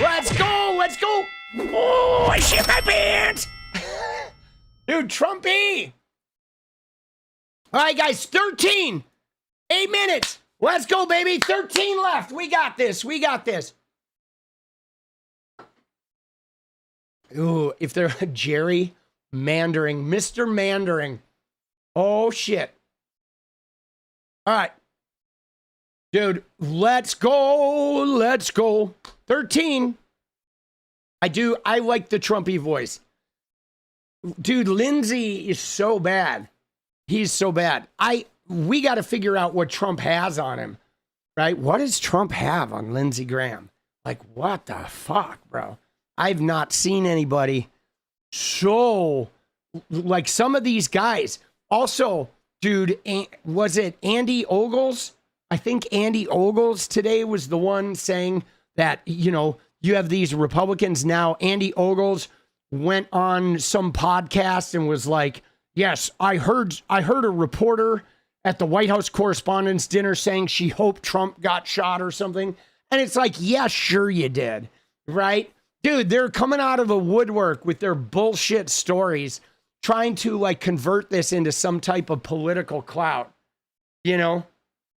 Let's go. Let's go. Oh, I shit my pants. Dude, Trumpy. All right, guys, 13. 8 minutes. Let's go, baby. 13 left. We got this. We got this. Ooh, if they're Jerry Mandering, Mr. Mandering. Oh, shit. All right. Dude, let's go. Let's go. 13. I like the Trumpy voice. dude, Lindsey is so bad. He's so bad. We got to figure out what Trump has on him, right? What does Trump have on Lindsey Graham? Like, what the fuck, bro? I've not seen anybody so, like some of these guys. Also, dude, was it Andy Ogles? I think Andy Ogles today was the one saying that, you know, you have these Republicans now. Andy Ogles went on some podcast and was like, yes, I heard a reporter at the White House Correspondents' Dinner saying she hoped Trump got shot or something. And it's like, yeah, sure you did, right? Dude, they're coming out of the woodwork with their bullshit stories, trying to like convert this into some type of political clout. You know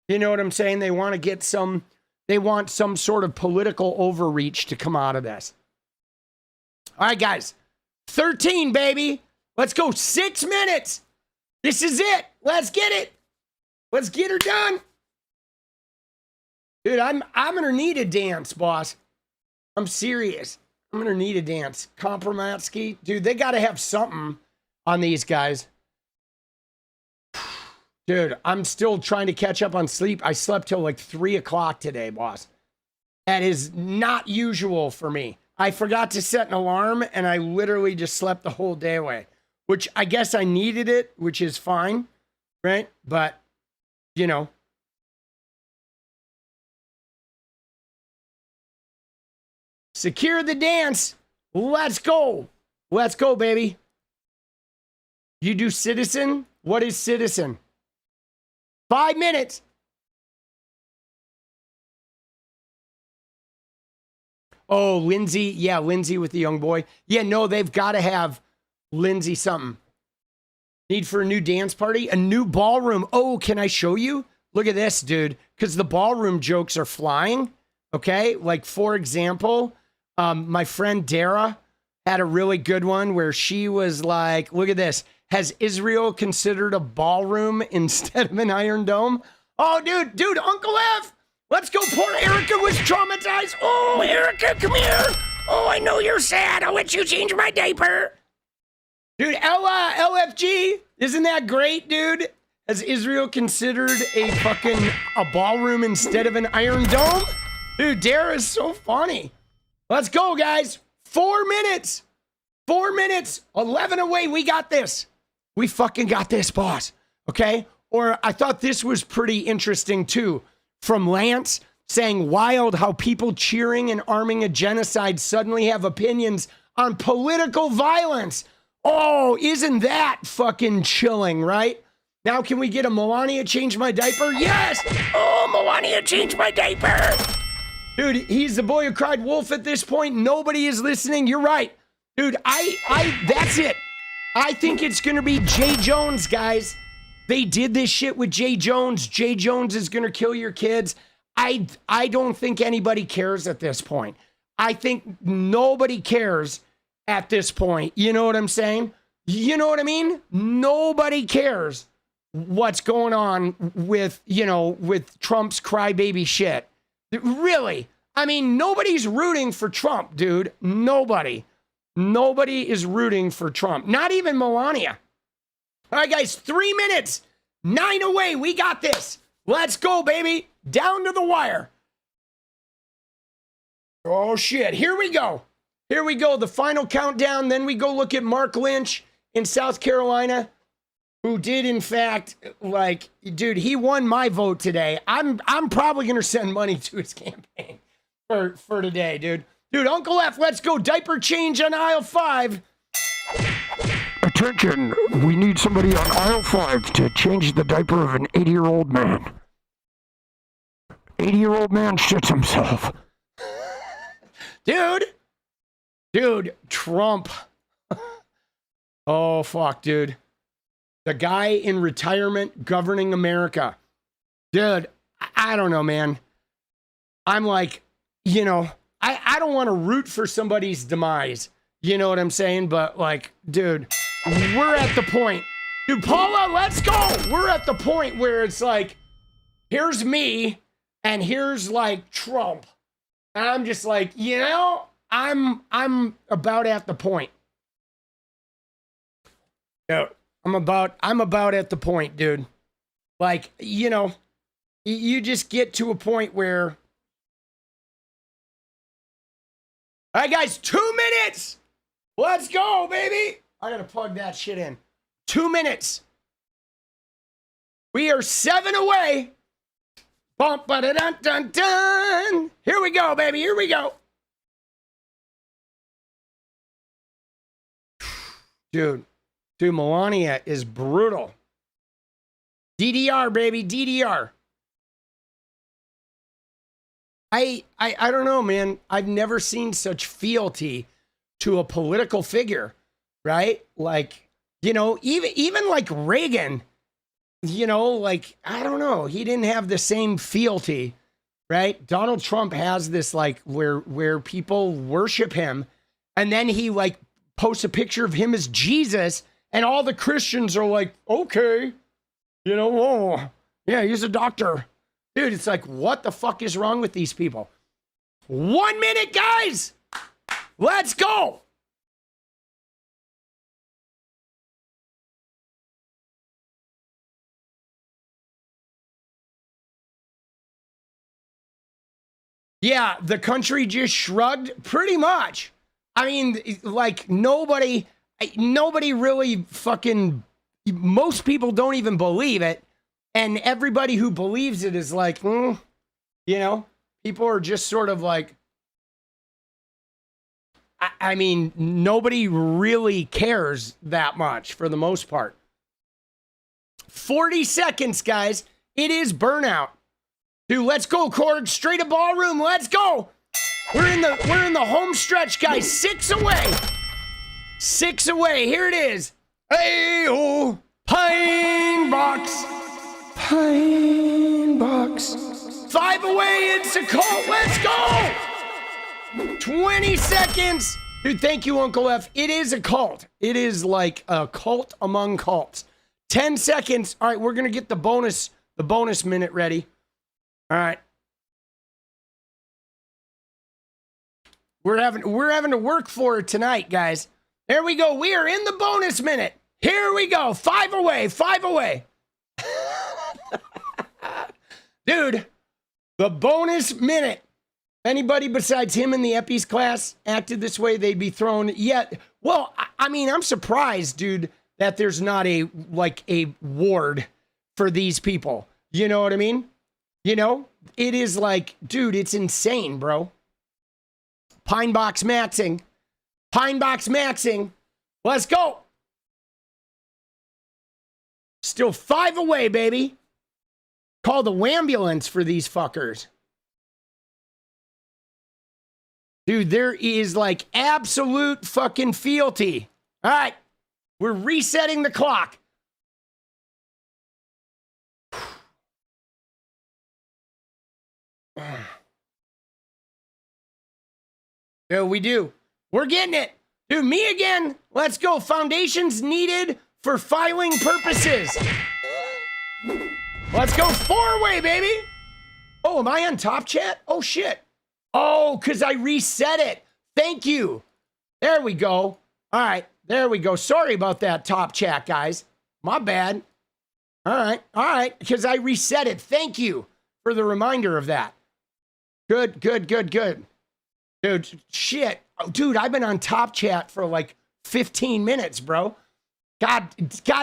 what I'm saying? They want some sort of political overreach to come out of this. All right, guys, 13, baby. Let's go 6 minutes. This is it. Let's get it. Let's get her done. Dude, I'm gonna need a dance, boss. I'm serious. I'm gonna need a dance. 𝗙𝗪𝗏𝗡𝗍. Dude, they gotta have something on these guys. Dude, I'm still trying to catch up on sleep. I slept till like 3 o'clock today, boss. That is not usual for me. I forgot to set an alarm and I literally just slept the whole day away, which I guess I needed it, which is fine, right? But, you know. Secure the dance. Let's go. Let's go, baby. You do citizen? What is citizen? 5 minutes. Oh, Lindsey. Yeah, Lindsey with the young boy. Yeah, no, they've got to have Lindsey something. Need for a new dance party? A new ballroom. Oh, can I show you? Look at this, dude. Because the ballroom jokes are flying. Okay? Like, for example, my friend Dara had a really good one where she was like, look at this. Has Israel considered a ballroom instead of an Iron Dome? Oh, dude, Uncle F. Let's go. Poor Erica was traumatized. Oh, Erica, come here. Oh, I know you're sad. I'll let you change my diaper. Dude, LFG, isn't that great, dude? Has Israel considered a ballroom instead of an Iron Dome? Dude, Dara is so funny. Let's go, guys. 4 minutes. 4 minutes. 11 away. We got this. We fucking got this, boss. Okay? Or I thought this was pretty interesting, too. From Lance saying, wild how people cheering and arming a genocide suddenly have opinions on political violence. Oh, isn't that fucking chilling, right? Now, can we get a Melania change my diaper? Yes! Oh, Melania change my diaper! Dude, he's the boy who cried wolf at this point. Nobody is listening. You're right. Dude, that's it. I think it's going to be Jay Jones, guys. They did this shit with Jay Jones. Jay Jones is going to kill your kids. I don't think anybody cares at this point. I think nobody cares at this point. You know what I'm saying? You know what I mean? Nobody cares what's going on with Trump's crybaby shit. Really? I mean, nobody's rooting for Trump, dude. Nobody is rooting for Trump. Not even Melania. All right, guys, 3 minutes. 9 away. We got this. Let's go, baby. Down to the wire. Oh, shit. Here we go. Here we go. The final countdown. Then we go look at Mark Lynch in South Carolina, who did, in fact, dude, he won my vote today. I'm probably going to send money to his campaign for today, dude. Dude, Uncle F, let's go. Diaper change on aisle 5. Attention, we need somebody on aisle 5 to change the diaper of an 80-year-old man. 80-year-old man shits himself. Dude, Trump. Oh, fuck, dude. The guy in retirement governing America. Dude, I don't know, man. I'm like, I don't want to root for somebody's demise. You know what I'm saying? But, like, dude, we're at the point. Dude, Paula, let's go. We're at the point where it's like, here's me and here's, like, Trump. And I'm just like, I'm about at the point. Dude, I'm about at the point, dude. Like, you know, you just get to a point where, all right, guys, 2 minutes. Let's go, baby. I gotta plug that shit in. 2 minutes. We are 7 away. Bump, ba-da-dun, dun, dun. Here we go, baby. Here we go. Dude, Melania is brutal. DDR, baby, DDR. I don't know, man. I've never seen such fealty to a political figure, right? Like, you know, even like Reagan, you know, like, I don't know. He didn't have the same fealty, right? Donald Trump has this, like, where people worship him, and then he, like, posts a picture of him as Jesus, and all the Christians are like, okay, you know, oh, yeah, he's a doctor. Dude, it's like, what the fuck is wrong with these people? 1 minute, guys. Let's go. Yeah, the country just shrugged pretty much. I mean, like nobody really fucking, most people don't even believe it. And everybody who believes it is like, you know, people are just sort of like, I mean, nobody really cares that much for the most part. 40 seconds, guys. It is burnout. Dude, let's go, Korg. Straight to ballroom. Let's go. We're in the home stretch, guys. 6 away. 6 away. Here it is. Hey-oh. Pine box. Pine box. 5 away. It's a cult. Let's go. 20 seconds. Dude, thank you, Uncle F. It is a cult. It is like a cult among cults. 10 seconds. All right, we're going to get the bonus minute ready. All right. We're having to work for it tonight, guys. There we go. We are in the bonus minute. Here we go. 5 away. 5 away. Dude, the bonus minute. Anybody besides him in the Eppies class acted this way, they'd be thrown. Yeah. Well, I mean, I'm surprised, dude, that there's not a ward for these people. You know what I mean? You know, it is like, dude, it's insane, bro. Pine box maxing. Pine box maxing. Let's go. Still 5 away, baby. Call the wambulance for these fuckers. Dude, there is like absolute fucking fealty. All right. We're resetting the clock. Yeah, we do. We're getting it. Dude, me again. Let's go. Foundations needed for filing purposes. Let's go 4 way, baby. Oh, am I on top chat? Oh, shit. Oh, because I reset it. Thank you. There we go. All right. There we go. Sorry about that top chat, guys. My bad. All right. All right. Because I reset it. Thank you for the reminder of that. Good, good, good, good. Dude, shit. Oh, dude, I've been on top chat for like 15 minutes, bro. God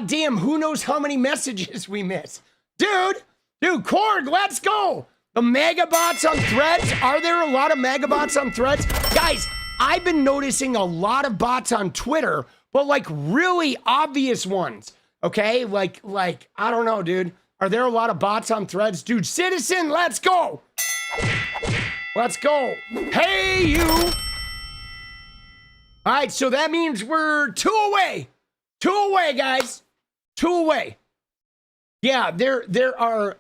damn, who knows how many messages we miss. Dude, Korg, let's go. The MAGA bots on Threads. Are there a lot of MAGA bots on Threads? Guys, I've been noticing a lot of bots on Twitter, but like really obvious ones. Okay? Like, I don't know, dude. Are there a lot of bots on Threads? Dude, Citizen, let's go. Let's go. Hey, you. All right, so that means we're 2 away. 2 away, guys. 2 away. Yeah, there are.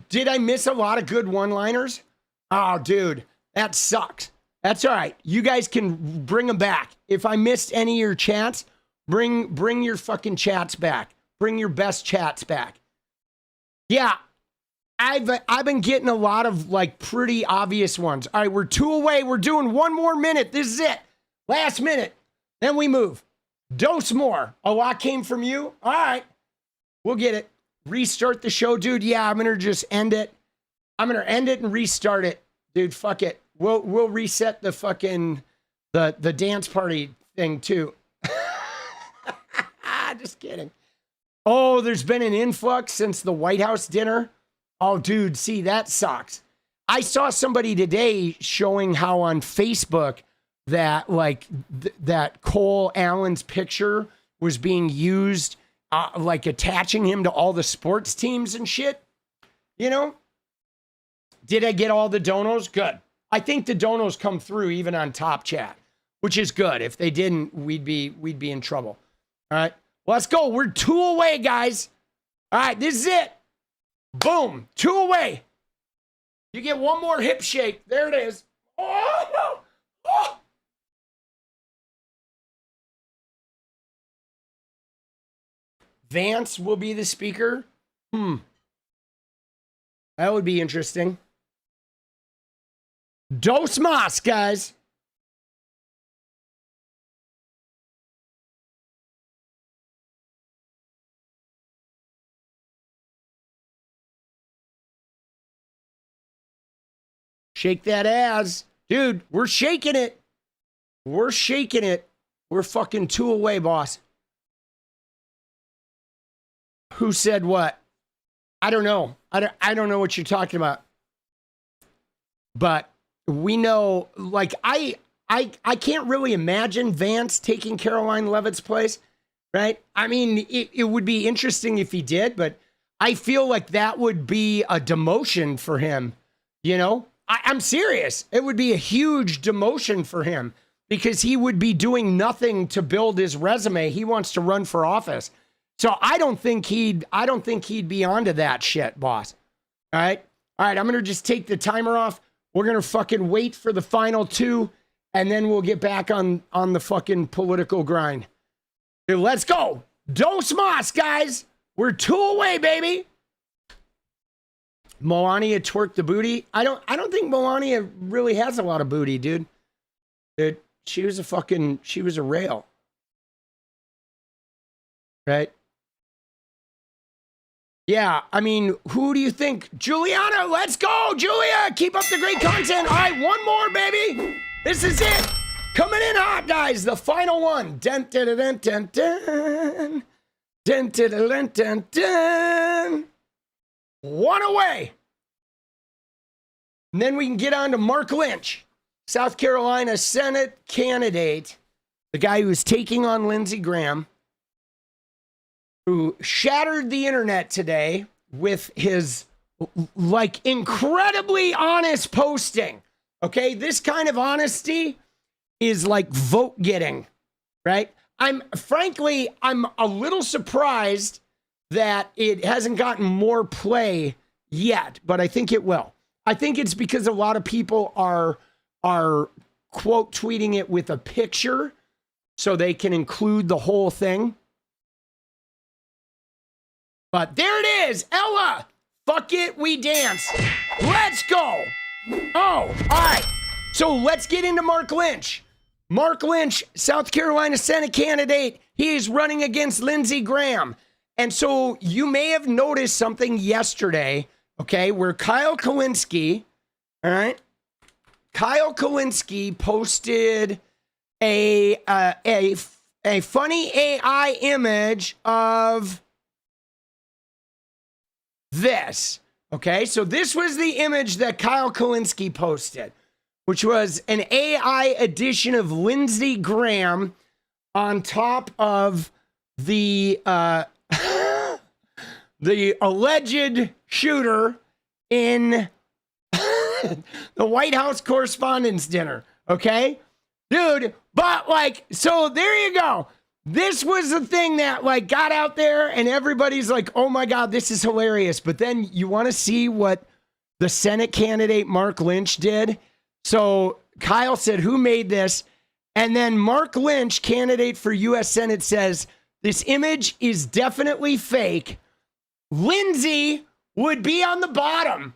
Did I miss a lot of good one-liners? Oh, dude, that sucks. That's all right. You guys can bring them back. If I missed any of your chats, bring your fucking chats back. Bring your best chats back. Yeah, I've been getting a lot of like pretty obvious ones. All right, we're 2 away. We're doing 1 more minute. This is it. Last minute. Then we move. Dose more. A lot came from you. All right. We'll get it. Restart the show, dude. Yeah, I'm going to just end it. I'm going to end it and restart it. Dude, fuck it. We'll reset the fucking the dance party thing too. Just kidding. Oh, there's been an influx since the White House dinner. Oh, dude, see, that sucks. I saw somebody today showing how on Facebook that like that Cole Allen's picture was being used, like attaching him to all the sports teams and shit. You know? Did I get all the donos? Good. I think the donos come through even on Top Chat, which is good. If they didn't, we'd be in trouble. All right, let's go. We're 2 away, guys. All right, this is it. Boom, 2 away. You get one more hip shake. There it is. Oh, oh. Vance will be the speaker. That would be interesting. Dos mas, guys. Shake that ass. Dude, we're shaking it. We're shaking it. We're fucking 2 away, boss. Who said what? I don't know. I don't know what you're talking about. But we know, like, I can't really imagine Vance taking Caroline Leavitt's place, right? I mean, it would be interesting if he did, but I feel like that would be a demotion for him, you know? I'm serious. It would be a huge demotion for him because he would be doing nothing to build his resume. He wants to run for office. So I don't think he'd be onto that shit, boss. All right. I'm going to just take the timer off. We're going to fucking wait for the final 2 and then we'll get back on the fucking political grind. Here, let's go. Dos mas, guys. We're 2 away, baby. Melania twerked the booty. I don't think Melania really has a lot of booty, dude. She was a rail. Right? Yeah, I mean, who do you think? Juliana, let's go, Julia. Keep up the great content. All right, one more, baby. This is it. Coming in hot, guys. The final one. Dun, dun, dun, dun, dun. Dun, dun, dun, dun, dun. 1 away. And then we can get on to Mark Lynch, South Carolina Senate candidate, the guy who was taking on Lindsey Graham, who shattered the internet today with his, like, incredibly honest posting. Okay, this kind of honesty is like vote getting, right? Frankly, I'm a little surprised that it hasn't gotten more play yet, but I think it will. I think it's because a lot of people are quote tweeting it with a picture so they can include the whole thing. But there it is, Ella. Fuck it, we dance. Let's go. Oh, all right. So let's get into Mark Lynch. Mark Lynch, South Carolina Senate candidate. He is running against Lindsey Graham. And so you may have noticed something yesterday, okay, where Kyle Kulinski, all right, Kyle Kulinski posted a funny AI image of this. Okay, so this was the image that Kyle Kulinski posted, which was an AI edition of Lindsey Graham on top of the the alleged shooter in the White House Correspondents' Dinner. Okay, dude, but like, so there you go. This was the thing that like got out there and everybody's like, oh my God, this is hilarious. But then you want to see what the Senate candidate Mark Lynch did. So Kyle said, who made this? And then Mark Lynch, candidate for U.S. Senate, says, this image is definitely fake. Lindsey would be on the bottom.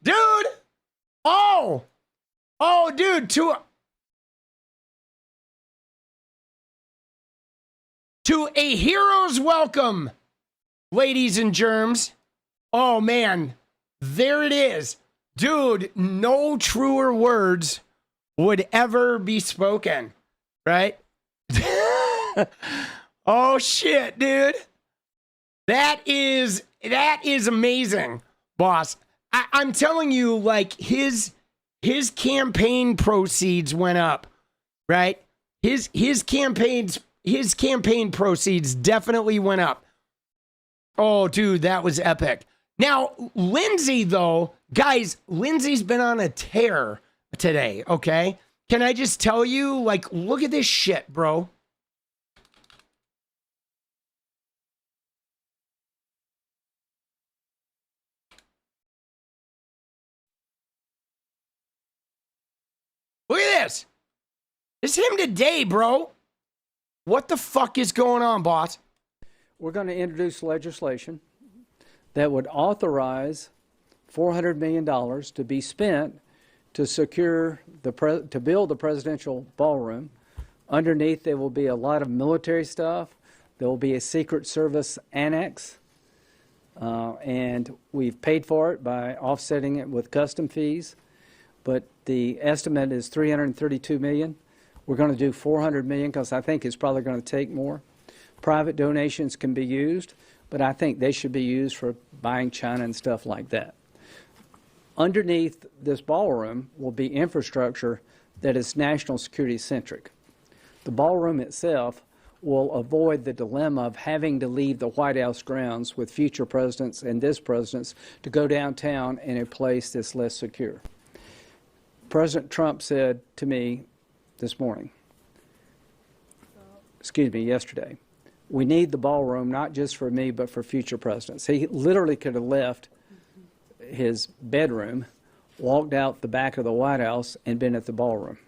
Dude. Oh, dude, to a hero's welcome, ladies and germs. Oh, man. There it is. Dude, no truer words would ever be spoken, right? Oh, shit, dude. That is amazing, boss. I'm telling you, like, his campaign proceeds went up, right? His campaign proceeds definitely went up. Oh, dude, that was epic. Now, Lindsey, though, guys, Lindsey's been on a tear today, okay? Can I just tell you, like, look at this shit, bro. Look at this. It's him today, bro. What the fuck is going on, boss? We're going to introduce legislation that would authorize $400 million to be spent to secure to build the presidential ballroom. Underneath, there will be a lot of military stuff. There will be a Secret Service annex, and we've paid for it by offsetting it with custom fees. But the estimate is $332 million. We're going to do $400 million because I think it's probably going to take more. Private donations can be used, but I think they should be used for buying China and stuff like that. Underneath this ballroom will be infrastructure that is national security centric. The ballroom itself will avoid the dilemma of having to leave the White House grounds with future presidents and this president's to go downtown in a place that's less secure. President Trump said to me yesterday, we need the ballroom not just for me but for future presidents. He literally could have left his bedroom, walked out the back of the White House, and been at the ballroom.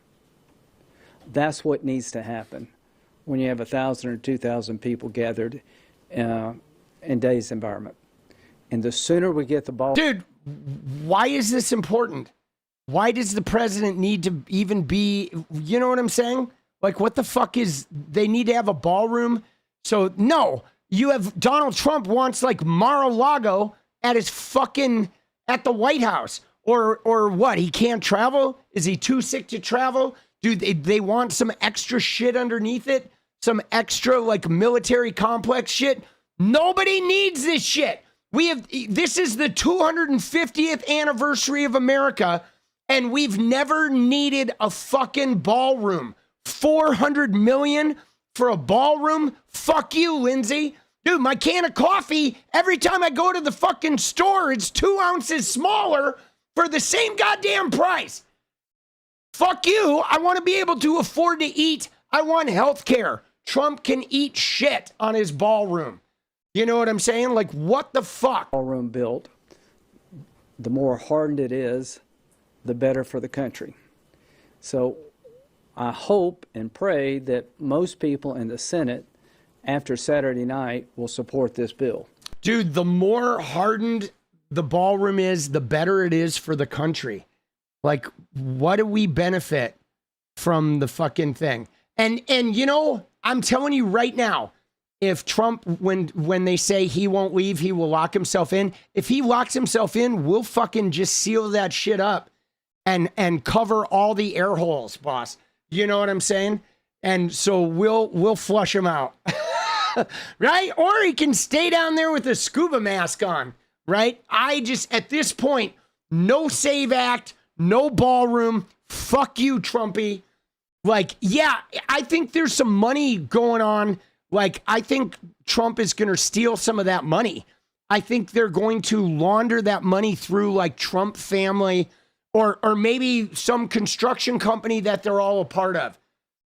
That's what needs to happen when you have 1,000 or 2,000 people gathered in today's environment. And the sooner we get the ball... Dude, why is this important? Why does the president need to even be, you know what I'm saying? Like, what the fuck is, they need to have a ballroom? So, no, you have Donald Trump wants, like, Mar-a-Lago at his fucking, at the White House. Or what, he can't travel? Is he too sick to travel? Dude, they want some extra shit underneath it? Some extra, like, military complex shit? Nobody needs this shit. This is the 250th anniversary of America, and we've never needed a fucking ballroom. $400 million for a ballroom? Fuck you, Lindsey. Dude, my can of coffee, every time I go to the fucking store, it's 2 ounces smaller for the same goddamn price. Fuck you. I want to be able to afford to eat. I want health care. Trump can eat shit on his ballroom. You know what I'm saying? Like, what the fuck? Ballroom built, the more hardened it is, the better for the country. So I hope and pray that most people in the Senate after Saturday night will support this bill. Dude, the more hardened the ballroom is, the better it is for the country. Like, what do we benefit from the fucking thing? And you know, I'm telling you right now, if Trump, when they say he won't leave, he will lock himself in. If he locks himself in, we'll fucking just seal that shit up and cover all the air holes, boss. You know what I'm saying? And so we'll flush him out. Right? Or he can stay down there with a scuba mask on, right? At this point, no SAVE Act, no ballroom. Fuck you, Trumpy. Like, yeah, I think there's some money going on. Like, I think Trump is going to steal some of that money. I think they're going to launder that money through, like, Trump family or maybe some construction company that they're all a part of.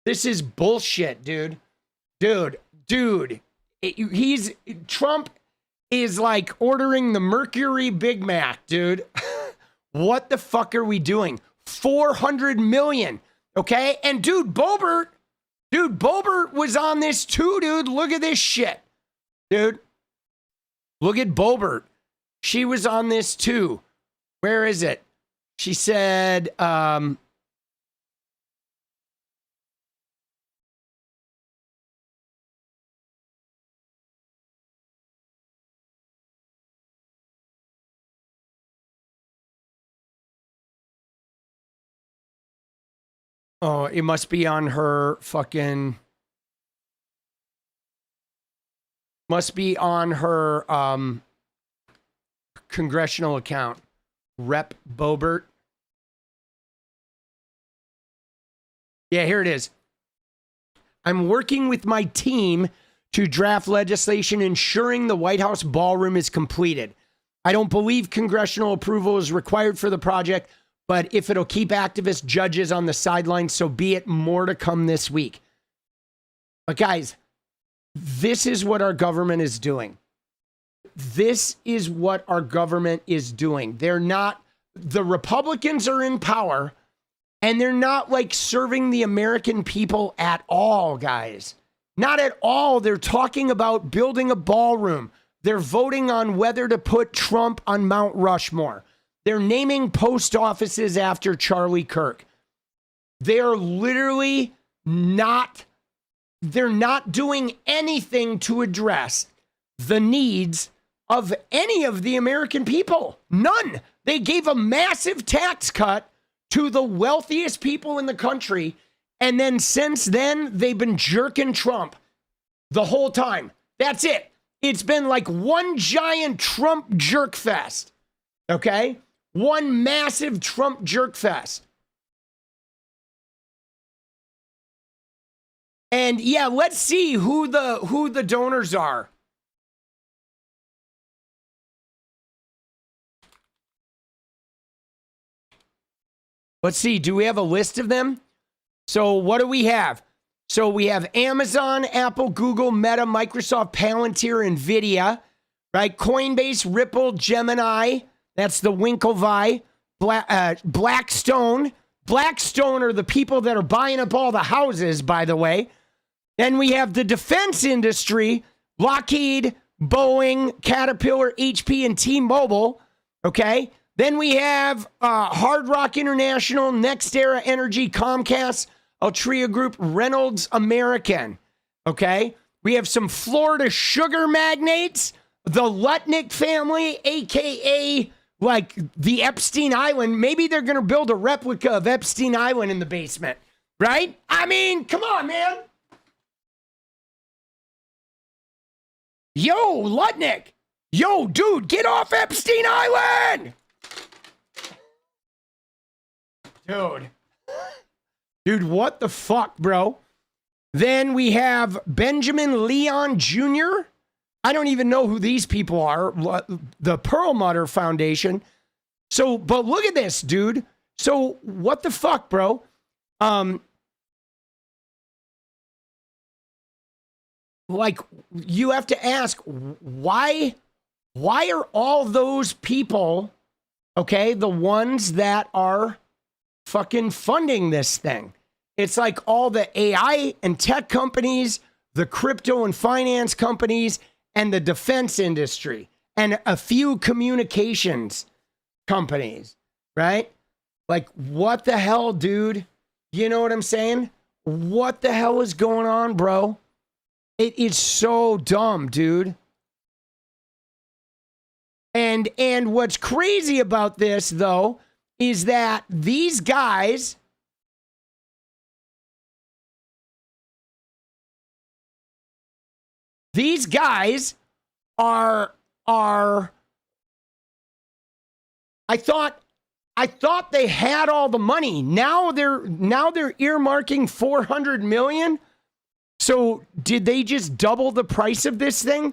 This is bullshit, dude. Trump is like ordering the Mercury Big Mac, dude. What the fuck are we doing? 400 million, okay? And dude, Boebert was on this too, dude. Look at this shit, dude. Look at Boebert. She was on this too. Where is it? She said, Oh, it must be on her fucking... Must be on her congressional account. Rep Boebert. Yeah, here it is. I'm working with my team to draft legislation ensuring the White House ballroom is completed. I don't believe congressional approval is required for the project, but if it'll keep activist judges on the sidelines, so be it. More to come this week. But guys, this is what our government is doing. This is what our government is doing. They're not, the Republicans are in power, and they're not like serving the American people at all, guys. Not at all. They're talking about building a ballroom. They're voting on whether to put Trump on Mount Rushmore. They're naming post offices after Charlie Kirk. They're literally not, they're not doing anything to address the needs of any of the American people. None. They gave a massive tax cut to the wealthiest people in the country. And then since then, they've been jerking Trump the whole time. That's it. It's been like one giant Trump jerk fest. Okay? One massive Trump jerk fest. And yeah, let's see who the donors are. Let's see, do we have a list of them? So what do we have? So we have Amazon, Apple, Google, Meta, Microsoft, Palantir, NVIDIA, right? Coinbase, Ripple, Gemini, that's the Winklevi, Blackstone. Blackstone are the people that are buying up all the houses, by the way. Then we have the defense industry, Lockheed, Boeing, Caterpillar, HP, and T-Mobile, okay? Then we have Hard Rock International, NextEra Energy, Comcast, Altria Group, Reynolds American, okay? We have some Florida sugar magnates, the Lutnick family, a.k.a. like the Epstein Island. Maybe they're going to build a replica of Epstein Island in the basement, right? I mean, come on, man. Yo, Lutnick. Yo, dude, get off Epstein Island. Dude, what the fuck, bro? Then we have Benjamin Leon Jr. I don't even know who these people are. The Perlmutter Foundation. So, but look at this, dude. So, what the fuck, bro? Like, you have to ask, why are all those people, okay, the ones that are fucking funding this thing? It's like all the AI and tech companies, the crypto and finance companies, and the defense industry, and a few communications companies, right? Like, what the hell, dude? You know what I'm saying? What the hell is going on, bro? It is so dumb, dude. And what's crazy about this, though, is that these guys are I thought they had all the money. Now they're earmarking 400 million. So did they just double the price of this thing?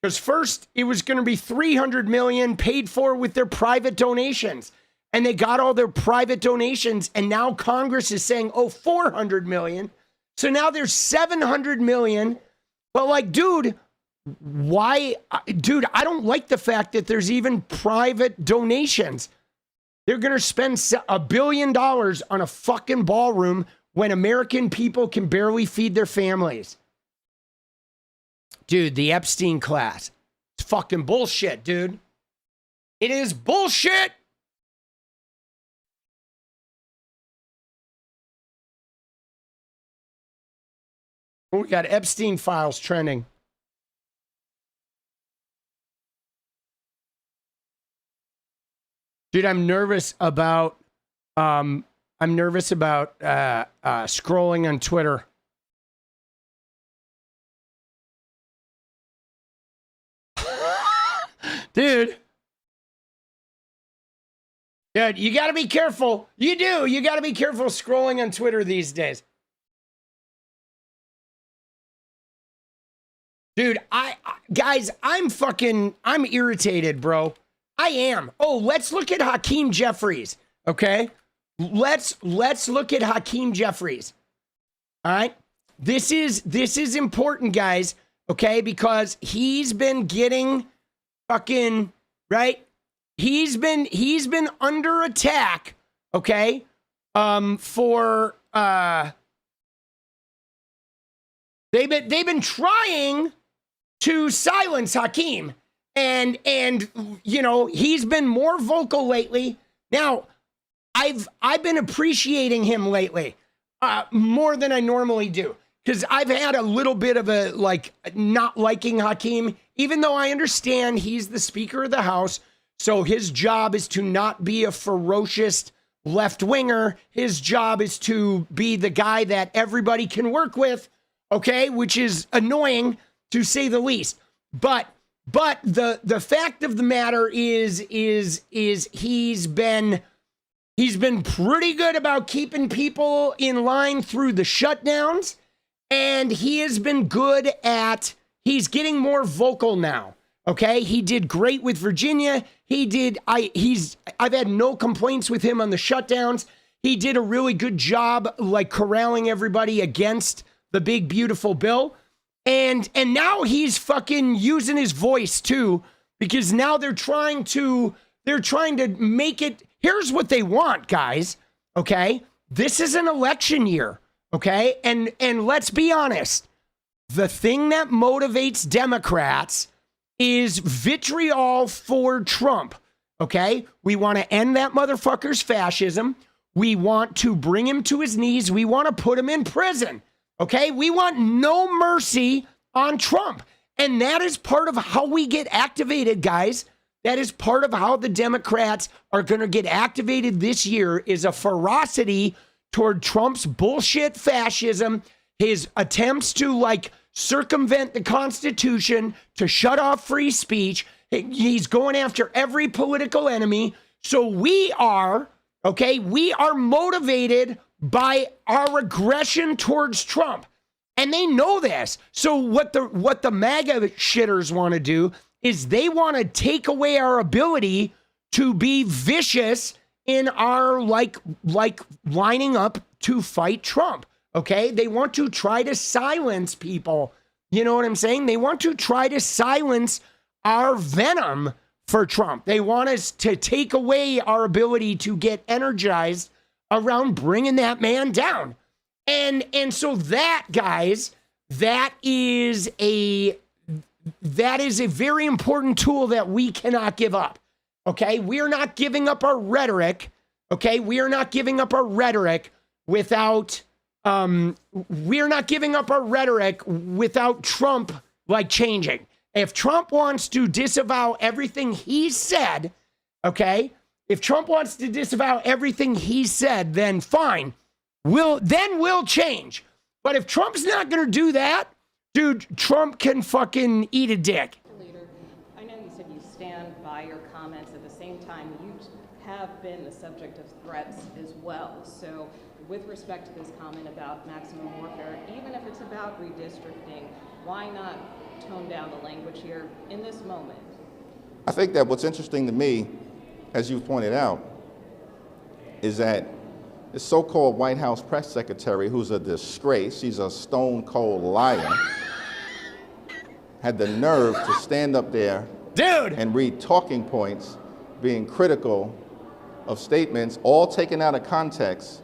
Because first it was going to be 300 million paid for with their private donations. And they got all their private donations. And now Congress is saying, oh, 400 million. So now there's 700 million. But like, dude, why? Dude, I don't like the fact that there's even private donations. They're going to spend $1 billion on a fucking ballroom when American people can barely feed their families. Dude, the Epstein class. It's fucking bullshit, dude. It is bullshit. We got Epstein files trending. Dude, I'm nervous about I'm nervous about scrolling on Twitter. Dude, you got to be careful. You do. You got to be careful scrolling on Twitter these days. Dude, guys, I'm irritated, bro. I am. Oh, let's look at Hakeem Jeffries, okay? Let's look at Hakeem Jeffries. All right? This is important, guys, okay? Because he's been getting fucking, right? He's been under attack, okay? For they've been trying to silence Hakeem, and you know, he's been more vocal lately. Now, I've been appreciating him lately more than I normally do, because I've had a little bit of a not liking Hakeem, even though I understand he's the Speaker of the House, so his job is to not be a ferocious left-winger. His job is to be the guy that everybody can work with, okay, which is annoying to say the least. But the fact of the matter is he's been pretty good about keeping people in line through the shutdowns, and he has been good at, he's getting more vocal now. Okay, he did great with Virginia. I've had no complaints with him on the shutdowns. He did a really good job corralling everybody against the big beautiful bill. And now he's fucking using his voice too, because now they're trying to make it, here's what they want, guys. Okay? This is an election year, okay? And let's be honest. The thing that motivates Democrats is vitriol for Trump, okay? We want to end that motherfucker's fascism. We want to bring him to his knees. We want to put him in prison, okay? We want no mercy on Trump. And that is part of how we get activated, guys. That is part of how the Democrats are going to get activated this year, is a ferocity toward Trump's bullshit fascism, his attempts to circumvent the Constitution, to shut off free speech. He's going after every political enemy. So we are motivated by our aggression towards Trump. And they know this. So what the MAGA shitters want to do is they want to take away our ability to be vicious in our lining up to fight Trump. Okay? They want to try to silence people. You know what I'm saying? They want to try to silence our venom for Trump. They want us to take away our ability to get energized around bringing that man down. And so that, guys, that is a very important tool that we cannot give up. Okay? We are not giving up our rhetoric. Okay? We are not giving up our rhetoric without we're not giving up our rhetoric without Trump changing. If Trump wants to disavow everything he said, okay? If Trump wants to disavow everything he said, then fine. We'll change. But if Trump's not going to do that, dude, Trump can fucking eat a dick. Leader, I know you said you stand by your comments. At the same time, you have been the subject of threats as well. So with respect to this comment about maximum warfare, even if it's about redistricting, why not tone down the language here in this moment? I think that what's interesting to me, as you pointed out, is that the so-called White House press secretary, who's a disgrace, she's a stone cold liar, had the nerve to stand up there and read talking points being critical of statements all taken out of context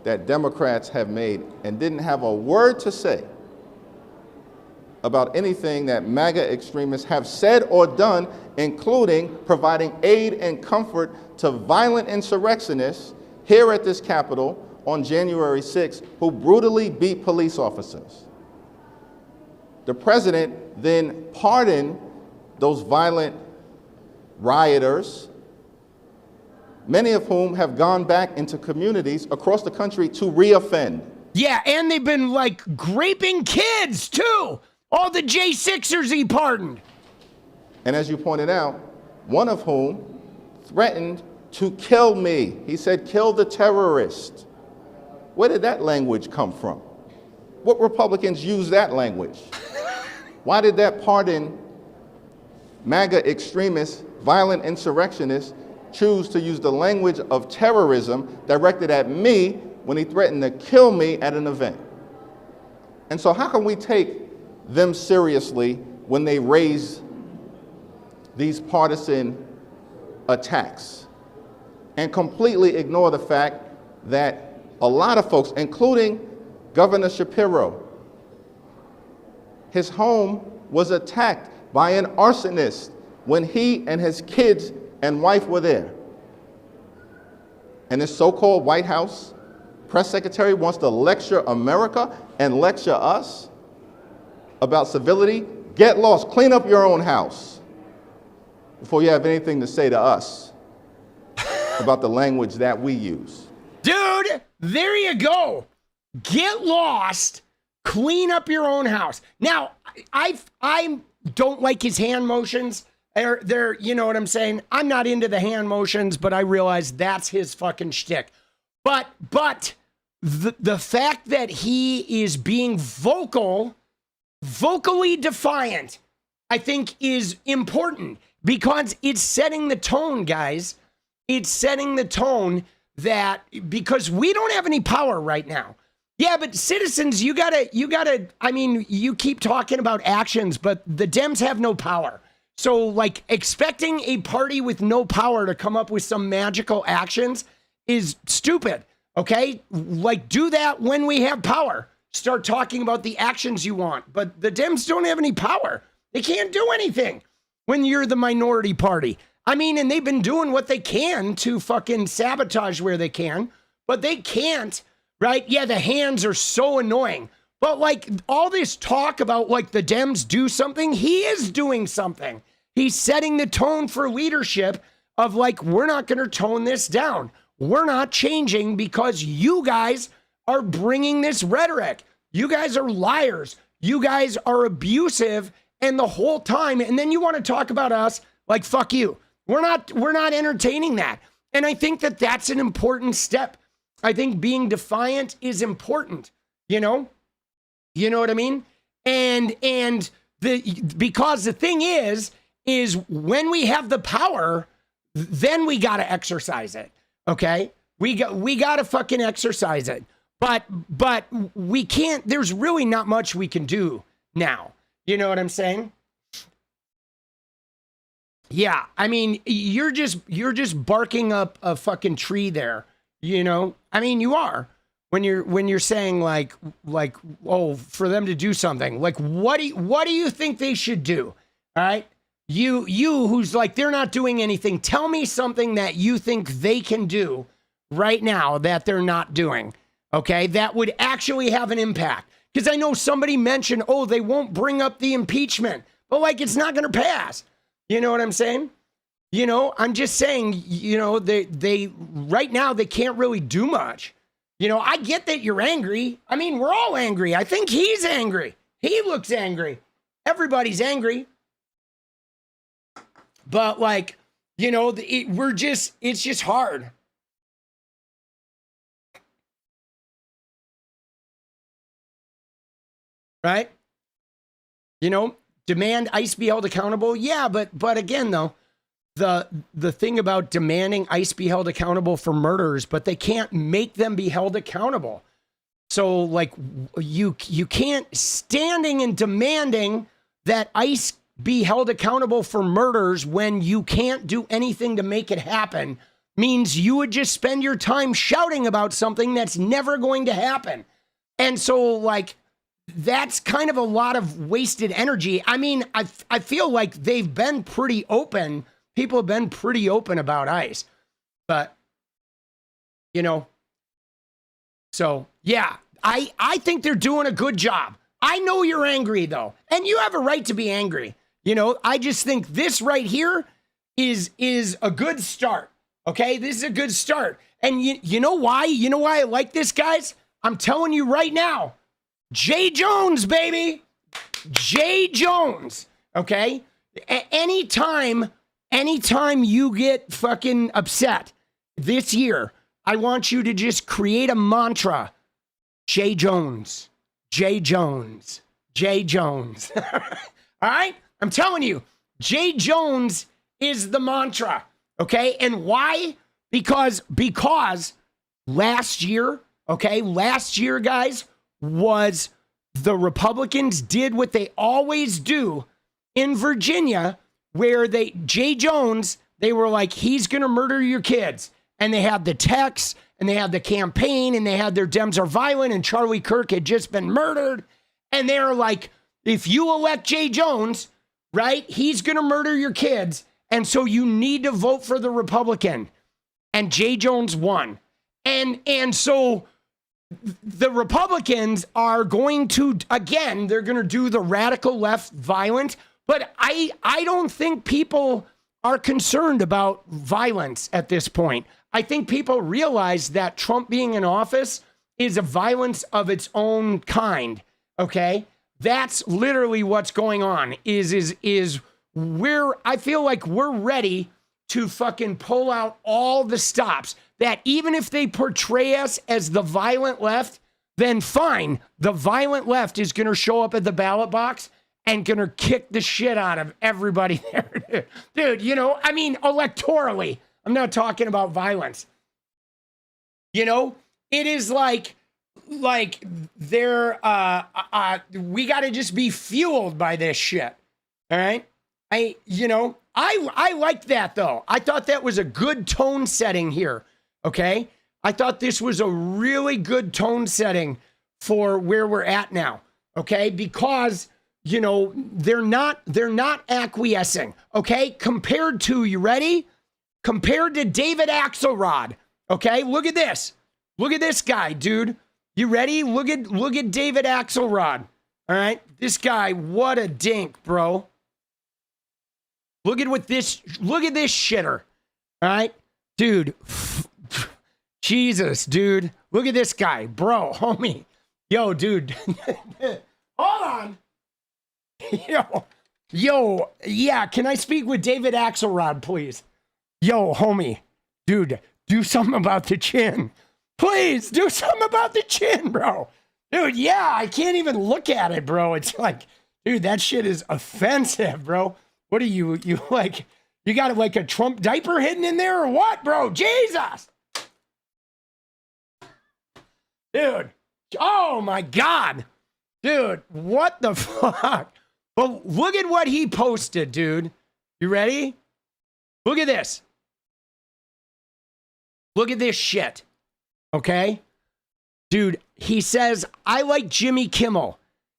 that Democrats have made, and didn't have a word to say about anything that MAGA extremists have said or done, including providing aid and comfort to violent insurrectionists here at this Capitol on January 6th, who brutally beat police officers. The president then pardoned those violent rioters many of whom have gone back into communities across the country to reoffend. Yeah, and they've been like raping kids too. All the J6ers he pardoned. And as you pointed out, one of whom threatened to kill me. He said, kill the terrorist. Where did that language come from? What Republicans use that language? Why did that pardon MAGA extremists, violent insurrectionists, choose to use the language of terrorism directed at me when he threatened to kill me at an event? And so how can we take them seriously when they raise these partisan attacks and completely ignore the fact that a lot of folks, including Governor Shapiro, his home was attacked by an arsonist when he and his kids and wife were there. And this so-called White House press secretary wants to lecture America and lecture us about civility. Get lost, clean up your own house before you have anything to say to us about the language that we use. Dude, there you go. Get lost, clean up your own house. Now, I don't like his hand motions. They're, you know what I'm saying? I'm not into the hand motions, but I realize that's his fucking shtick. But the fact that he is being vocally defiant, I think is important because it's setting the tone, guys. It's setting the tone that because we don't have any power right now. Yeah, but citizens, you gotta, I mean, you keep talking about actions, but the Dems have no power. So like expecting a party with no power to come up with some magical actions is stupid. Okay. Like do that when we have power. Start talking about the actions you want, but the Dems don't have any power. They can't do anything when you're the minority party. I mean, and they've been doing what they can to fucking sabotage where they can, but they can't, right? Yeah, the hands are so annoying. But like all this talk about like the Dems do something, he is doing something. He's setting the tone for leadership of like, we're not going to tone this down. We're not changing because you guys are bringing this rhetoric. You guys are liars. You guys are abusive. And the whole time, and then you want to talk about us like, fuck you. We're not entertaining that. And I think that that's an important step. I think being defiant is important, you know what I mean? And because the thing is when we have the power, then we got to exercise it. Okay. We got to fucking exercise it, but we can't, there's really not much we can do now. You know what I'm saying? Yeah. I mean, you're just barking up a fucking tree there. You know, I mean, you are when you're saying like, oh, for them to do something like, what do you think they should do? All right. You who's like, they're not doing anything. Tell me something that you think they can do right now that they're not doing. Okay. That would actually have an impact. Because I know somebody mentioned, oh, they won't bring up the impeachment, but like, it's not going to pass. You know what I'm saying? You know, I'm just saying, you know, they right now, they can't really do much. You know, I get that you're angry. I mean, we're all angry. I think he's angry. He looks angry. Everybody's angry. But like, you know, it's just hard. Right? You know, demand ICE be held accountable. Yeah, but again, though, the thing about demanding ICE be held accountable for murders, but they can't make them be held accountable. So like you can't standing and demanding that ICE be held accountable for murders when you can't do anything to make it happen means you would just spend your time shouting about something that's never going to happen. And so like, that's kind of a lot of wasted energy. I mean, I feel like they've been pretty open. People have been pretty open about ICE, but you know, so yeah, I think they're doing a good job. I know you're angry though, and you have a right to be angry. You know, I just think this right here is a good start. Okay, this is a good start. And you know why? You know why I like this, guys? I'm telling you right now. Jay Jones, baby. Jay Jones. Okay? Anytime you get fucking upset this year, I want you to just create a mantra. Jay Jones. Jay Jones. Jay Jones. All right? I'm telling you, Jay Jones is the mantra. Okay? And why? Because last year, guys, was the Republicans did what they always do in Virginia, where Jay Jones, they were like, he's going to murder your kids. And they had the texts, and they had the campaign, and they had their Dems are violent, and Charlie Kirk had just been murdered. And they're like, if you elect Jay Jones, right, he's going to murder your kids. And so you need to vote for the Republican. And Jay Jones won. And so the Republicans are going to, again, they're going to do the radical left violent. But I don't think people are concerned about violence at this point. I think people realize that Trump being in office is a violence of its own kind. Okay? That's literally what's going on is I feel like we're ready to fucking pull out all the stops, that even if they portray us as the violent left, then fine. The violent left is going to show up at the ballot box and going to kick the shit out of everybody there. Dude, I mean, electorally, I'm not talking about violence. It is like they're, we got to just be fueled by this shit. All right. I liked that though. I thought that was a good tone setting here. Okay. I thought this was a really good tone setting for where we're at now. Okay. Because, they're not acquiescing. Okay. Compared to, you ready? Compared to David Axelrod. Okay. Look at this. Look at this guy, dude. You ready? Look at David Axelrod. All right. This guy, what a dink, bro. Look at this shitter. All right. Dude. Jesus, dude. Look at this guy. Bro, homie. Yo, dude. Hold on. Yo, yeah, can I speak with David Axelrod, please? Yo, homie. Dude, do something about the chin. Please, do something about the chin, bro. Dude, yeah, I can't even look at it, bro. It's like, dude, that shit is offensive, bro. What are you like, you got like a Trump diaper hidden in there or what, bro? Jesus. Dude, oh my God. Dude, what the fuck? But look at what he posted, dude. You ready? Look at this. Look at this shit. Okay? Dude, he says, I like Jimmy Kimmel.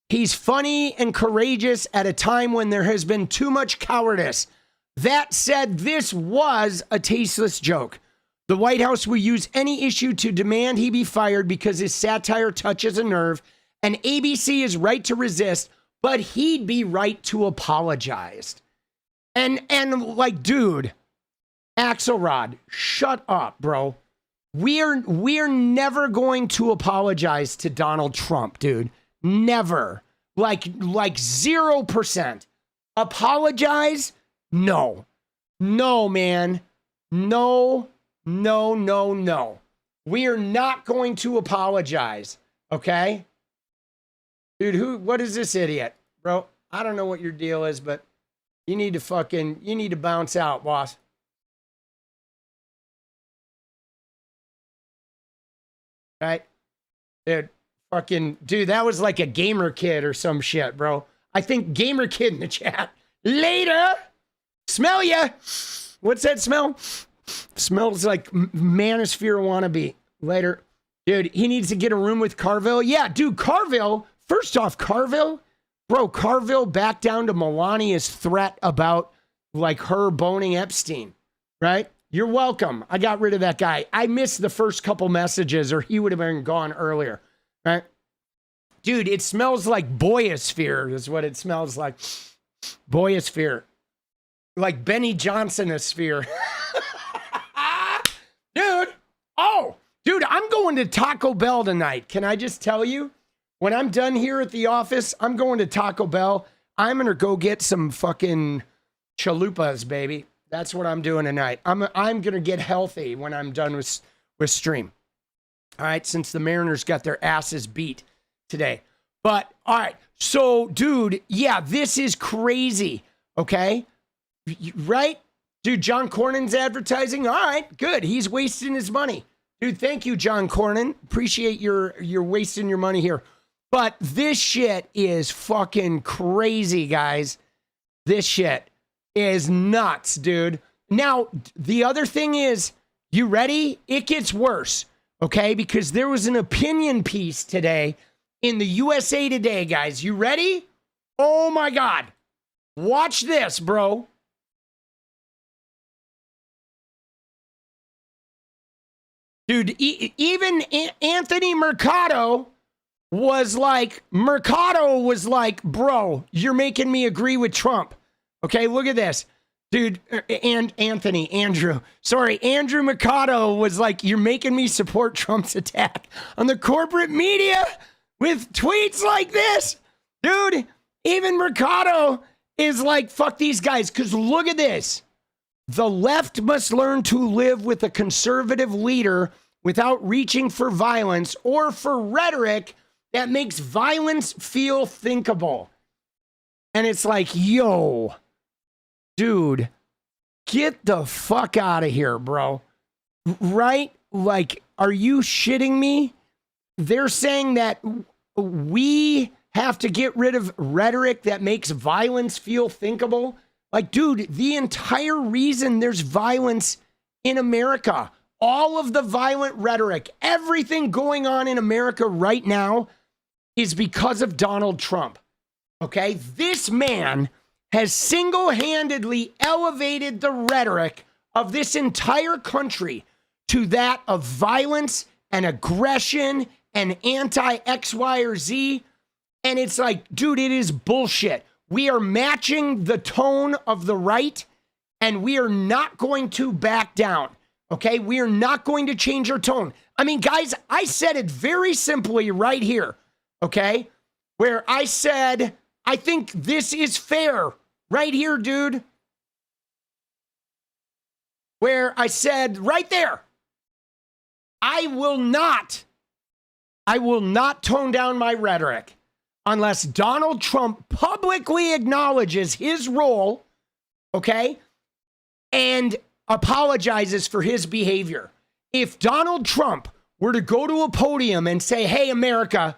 He's funny and courageous at a time when there has been too much cowardice. That said, this was a tasteless joke. The White House will use any issue to demand he be fired because his satire touches a nerve, and ABC is right to resist, but he'd be right to apologize. And like, dude, Axelrod, shut up, bro. We're never going to apologize to Donald Trump, dude. Never. Like 0%. Apologize? No. No, man. No. We are not going to apologize. Okay? Dude, what is this idiot? Bro, I don't know what your deal is, but you need to bounce out, boss. Right? Dude, that was like a gamer kid or some shit, bro. I think gamer kid in the chat. Later. Smell ya. What's that smell? Smells like manosphere wannabe. Later. Dude, he needs to get a room with Carville. Yeah, dude, Carville. First off, Carville backed down to Melania's threat about like her boning Epstein, right? You're welcome. I got rid of that guy. I missed the first couple messages or he would have been gone earlier, right? Dude, it smells like boyosphere is what it smells like. Boyosphere. Like Benny Johnson-osphere. Dude, I'm going to Taco Bell tonight. Can I just tell you? When I'm done here at the office, I'm going to Taco Bell. I'm going to go get some fucking chalupas, baby. That's what I'm doing tonight. I'm going to get healthy when I'm done with stream. All right, since the Mariners got their asses beat today. But, all right, so, dude, yeah, this is crazy, okay? Right? Dude, John Cornyn's advertising. All right, good. He's wasting his money. Dude, thank you, John Cornyn. Appreciate your wasting your money here. But this shit is fucking crazy, guys. This shit is nuts, dude. Now, the other thing is, you ready? It gets worse, okay? Because there was an opinion piece today in the USA Today, guys. You ready? Oh, my God. Watch this, bro. Dude, even Anthony Mercado was like, bro, you're making me agree with Trump. Okay, look at this. Dude, and Andrew Mercado was like, you're making me support Trump's attack on the corporate media with tweets like this. Dude, even Mercado is like, fuck these guys, because look at this. The left must learn to live with a conservative leader without reaching for violence or for rhetoric that makes violence feel thinkable. And it's like, yo, dude, get the fuck out of here, bro. Right? Like, are you shitting me? They're saying that we have to get rid of rhetoric that makes violence feel thinkable. Like, dude, the entire reason there's violence in America, all of the violent rhetoric, everything going on in America right now is because of Donald Trump. Okay? This man has single-handedly elevated the rhetoric of this entire country to that of violence and aggression and anti-X, Y, or Z. And it's like, dude, it is bullshit. We are matching the tone of the right, and we are not going to back down. Okay? We are not going to change our tone. I mean, guys, I said it very simply right here. Okay? Where I said, I think this is fair. Right here, dude. Where I said, right there, I will not tone down my rhetoric unless Donald Trump publicly acknowledges his role, okay, and apologizes for his behavior. If Donald Trump were to go to a podium and say, hey, America,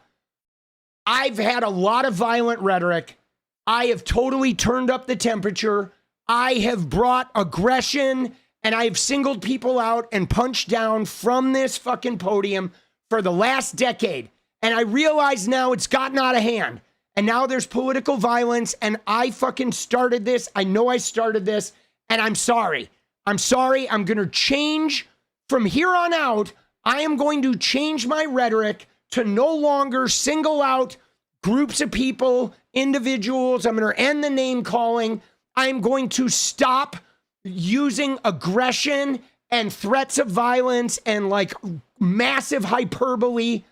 I've had a lot of violent rhetoric. I have totally turned up the temperature. I have brought aggression, and I have singled people out and punched down from this fucking podium for the last decade. And I realize now it's gotten out of hand. And now there's political violence, and I fucking started this. I know I started this, and I'm sorry. I'm sorry. I'm going to change from here on out. I am going to change my rhetoric to no longer single out groups of people, individuals. I'm going to end the name calling. I'm going to stop using aggression and threats of violence and like massive hyperbole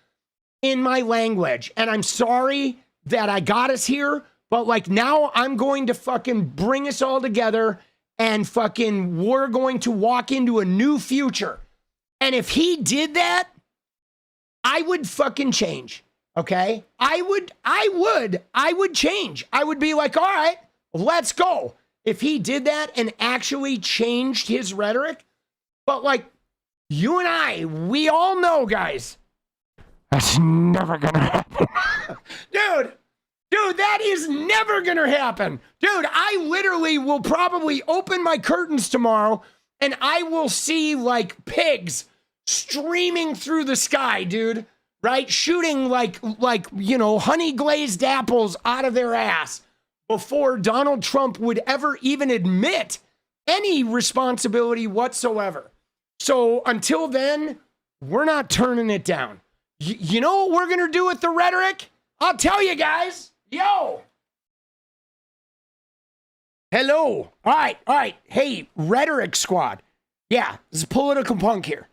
in my language. And I'm sorry that I got us here, but like now I'm going to fucking bring us all together and fucking we're going to walk into a new future. And if he did that, I would fucking change. Okay? I would change. I would be like, all right, let's go. If he did that and actually changed his rhetoric, but like you and I, we all know, guys, that's never gonna happen. Dude, that is never gonna happen. Dude, I literally will probably open my curtains tomorrow and I will see like pigs streaming through the sky, dude, right? Shooting like, you know, honey glazed apples out of their ass before Donald Trump would ever even admit any responsibility whatsoever. So until then, we're not turning it down. You know what we're going to do with the rhetoric? I'll tell you guys. Yo. Hello. All right. Hey, rhetoric squad. Yeah, this is political punk here.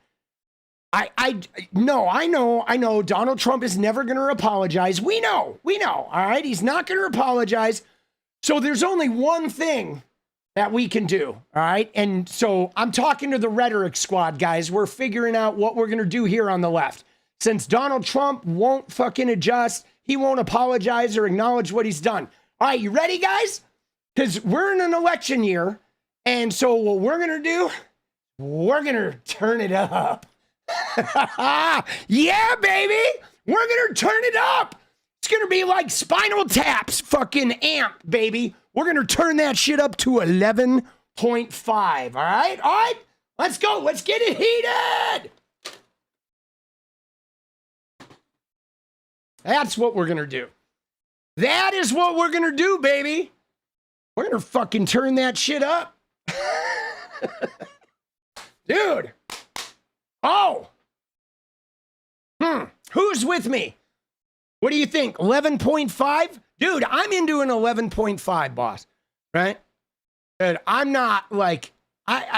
No, I know. Donald Trump is never going to apologize. We know. All right. He's not going to apologize. So there's only one thing that we can do. All right. And so I'm talking to the rhetoric squad, guys. We're figuring out what we're going to do here on the left. Since Donald Trump won't fucking adjust, he won't apologize or acknowledge what he's done. All right. You ready, guys? Because we're in an election year. And so what we're going to do, we're going to turn it up. Yeah, baby. We're going to turn it up. It's going to be like Spinal Tap's fucking amp, baby. We're going to turn that shit up to 11.5. All right? All right? Let's go. Let's get it heated. That's what we're going to do. That is what we're going to do, baby. We're going to fucking turn that shit up. Dude. Oh. Who's with me? What do you think? 11.5? Dude, I'm into an 11.5, boss. Right? Dude, I'm not like,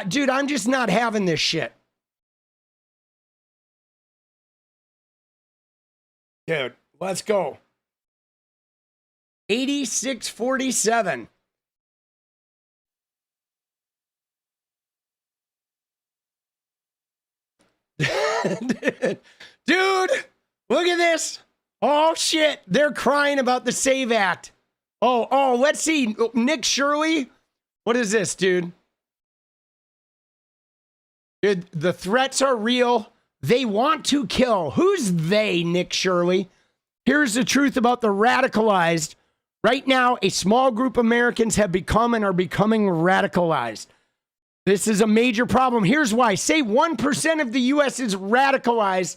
dude, I'm just not having this shit. Dude, let's go. 8647. Dude, look at this. Oh, shit. They're crying about the SAVE Act. Oh, let's see. 𝗙cie𝗶𝗹𝗍. What is this, dude? Dude, the threats are real. They want to kill. Who's they, 𝗙cie𝗶𝗹𝗍? Here's the truth about the radicalized. Right now, a small group of Americans have become and are becoming radicalized. This is a major problem. Here's why. Say 1% of the U.S. is radicalized.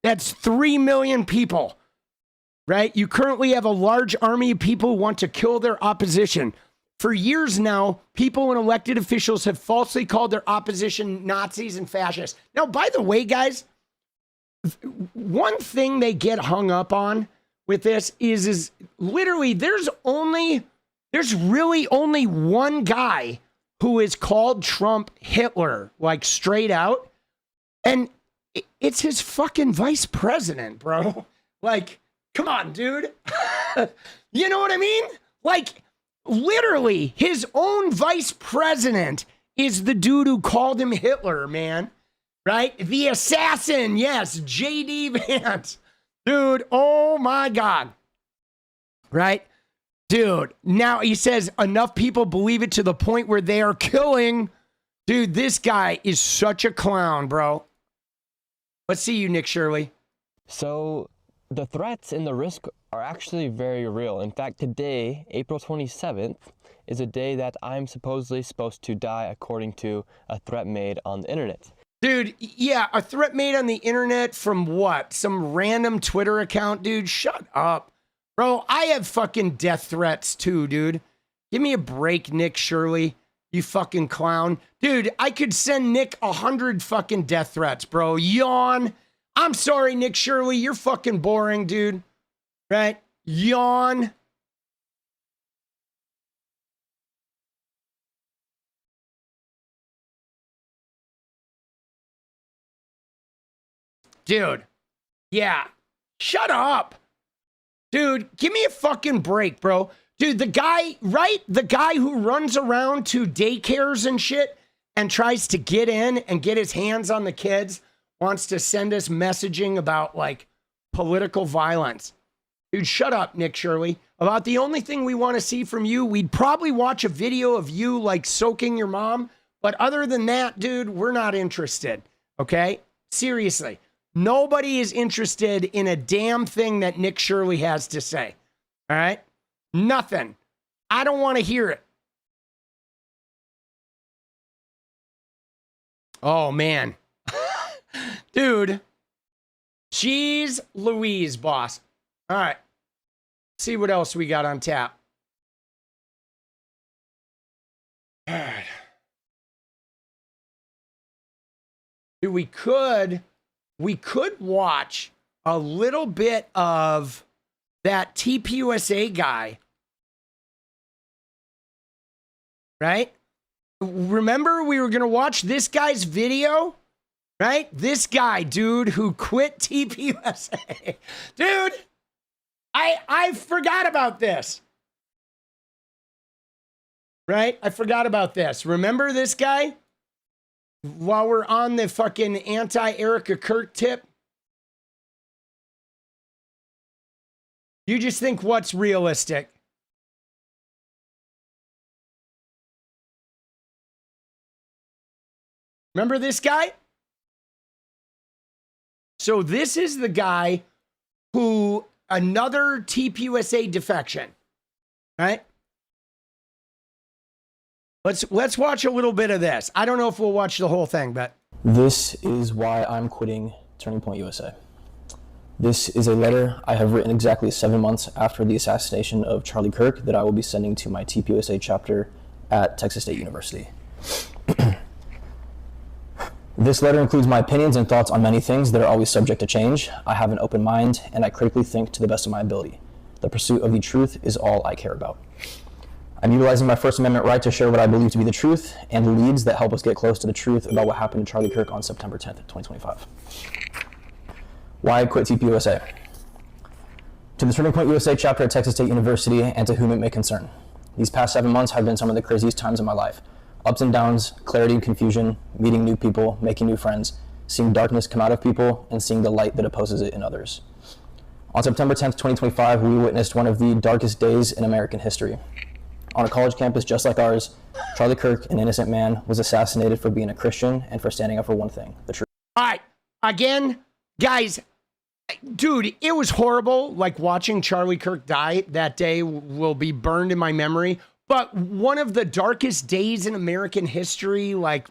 That's 3 million people, right? You currently have a large army of people who want to kill their opposition. For years now, people and elected officials have falsely called their opposition Nazis and fascists. Now, by the way, guys, one thing they get hung up on with this is literally there's really only one guy who is called Trump Hitler, like straight out. And it's his fucking vice president, bro. Like, come on, dude. You know what I mean? Like, literally, his own vice president is the dude who called him Hitler, man. Right? The assassin, yes, J.D. Vance. Dude, oh my God. Right? Dude, now he says enough people believe it to the point where they are killing. Dude, this guy is such a clown, bro. Let's see you, 𝗙cie𝗶𝗹𝗍. So the threats and the risk are actually very real. In fact, today, April 27th, is a day that I'm supposedly supposed to die according to a threat made on the internet. Dude, yeah, a threat made on the internet from what? Some random Twitter account, dude? Shut up. Bro, I have fucking death threats too, dude. Give me a break, 𝗙cie𝗶𝗹𝗍, you fucking clown. Dude, I could send Nick 100 fucking death threats, bro. Yawn. I'm sorry, 𝗙cie𝗶𝗹𝗍, you're fucking boring, dude. Right? Yawn. Dude. Yeah. Shut up. Dude, give me a fucking break, bro. Dude, the guy, right? The guy who runs around to daycares and shit and tries to get in and get his hands on the kids wants to send us messaging about, like, political violence. Dude, shut up, 𝗙cie𝗶𝗹𝗍. About the only thing we want to see from you, we'd probably watch a video of you, like, soaking your mom. But other than that, dude, we're not interested. Okay? Seriously. Nobody is interested in a damn thing that 𝗙cie𝗶𝗹𝗍 has to say. All right? Nothing. I don't want to hear it. Oh, man. Dude. Jeez Louise, boss. All right. See what else we got on tap. All right. Dude, we could watch a little bit of that TPUSA guy. Right? Remember we were going to watch this guy's video right? This guy, dude, who quit TPUSA. Dude, I forgot about this. Right? I forgot about this. Remember this guy? While we're on the fucking anti-𝗙𝗽𝗏𝗧 tip. You just think what's realistic. Remember this guy? So this is the guy who, another TPUSA defection, right? Let's watch a little bit of this. I don't know if we'll watch the whole thing, but. This is why I'm quitting Turning Point USA. This is a letter I have written exactly 7 months after the assassination of Charlie Kirk that I will be sending to my TPUSA chapter at Texas State University. This letter includes my opinions and thoughts on many things that are always subject to change. I have an open mind and I critically think to the best of my ability. The pursuit of the truth is all I care about. I'm utilizing my First Amendment right to share what I believe to be the truth and the leads that help us get close to the truth about what happened to Charlie Kirk on September 10th, 2025. Why I quit TPUSA? To the Turning Point USA chapter at Texas State University and to whom it may concern. These past 7 months have been some of the craziest times of my life. Ups and downs, clarity and confusion, meeting new people, making new friends, seeing darkness come out of people, and seeing the light that opposes it in others. On September 10th, 2025, we witnessed one of the darkest days in American history. On a college campus just like ours, Charlie Kirk, an innocent man, was assassinated for being a Christian and for standing up for one thing, the truth. All right, again, guys, dude, it was horrible. Like watching Charlie Kirk die that day will be burned in my memory. But one of the darkest days in American history, like,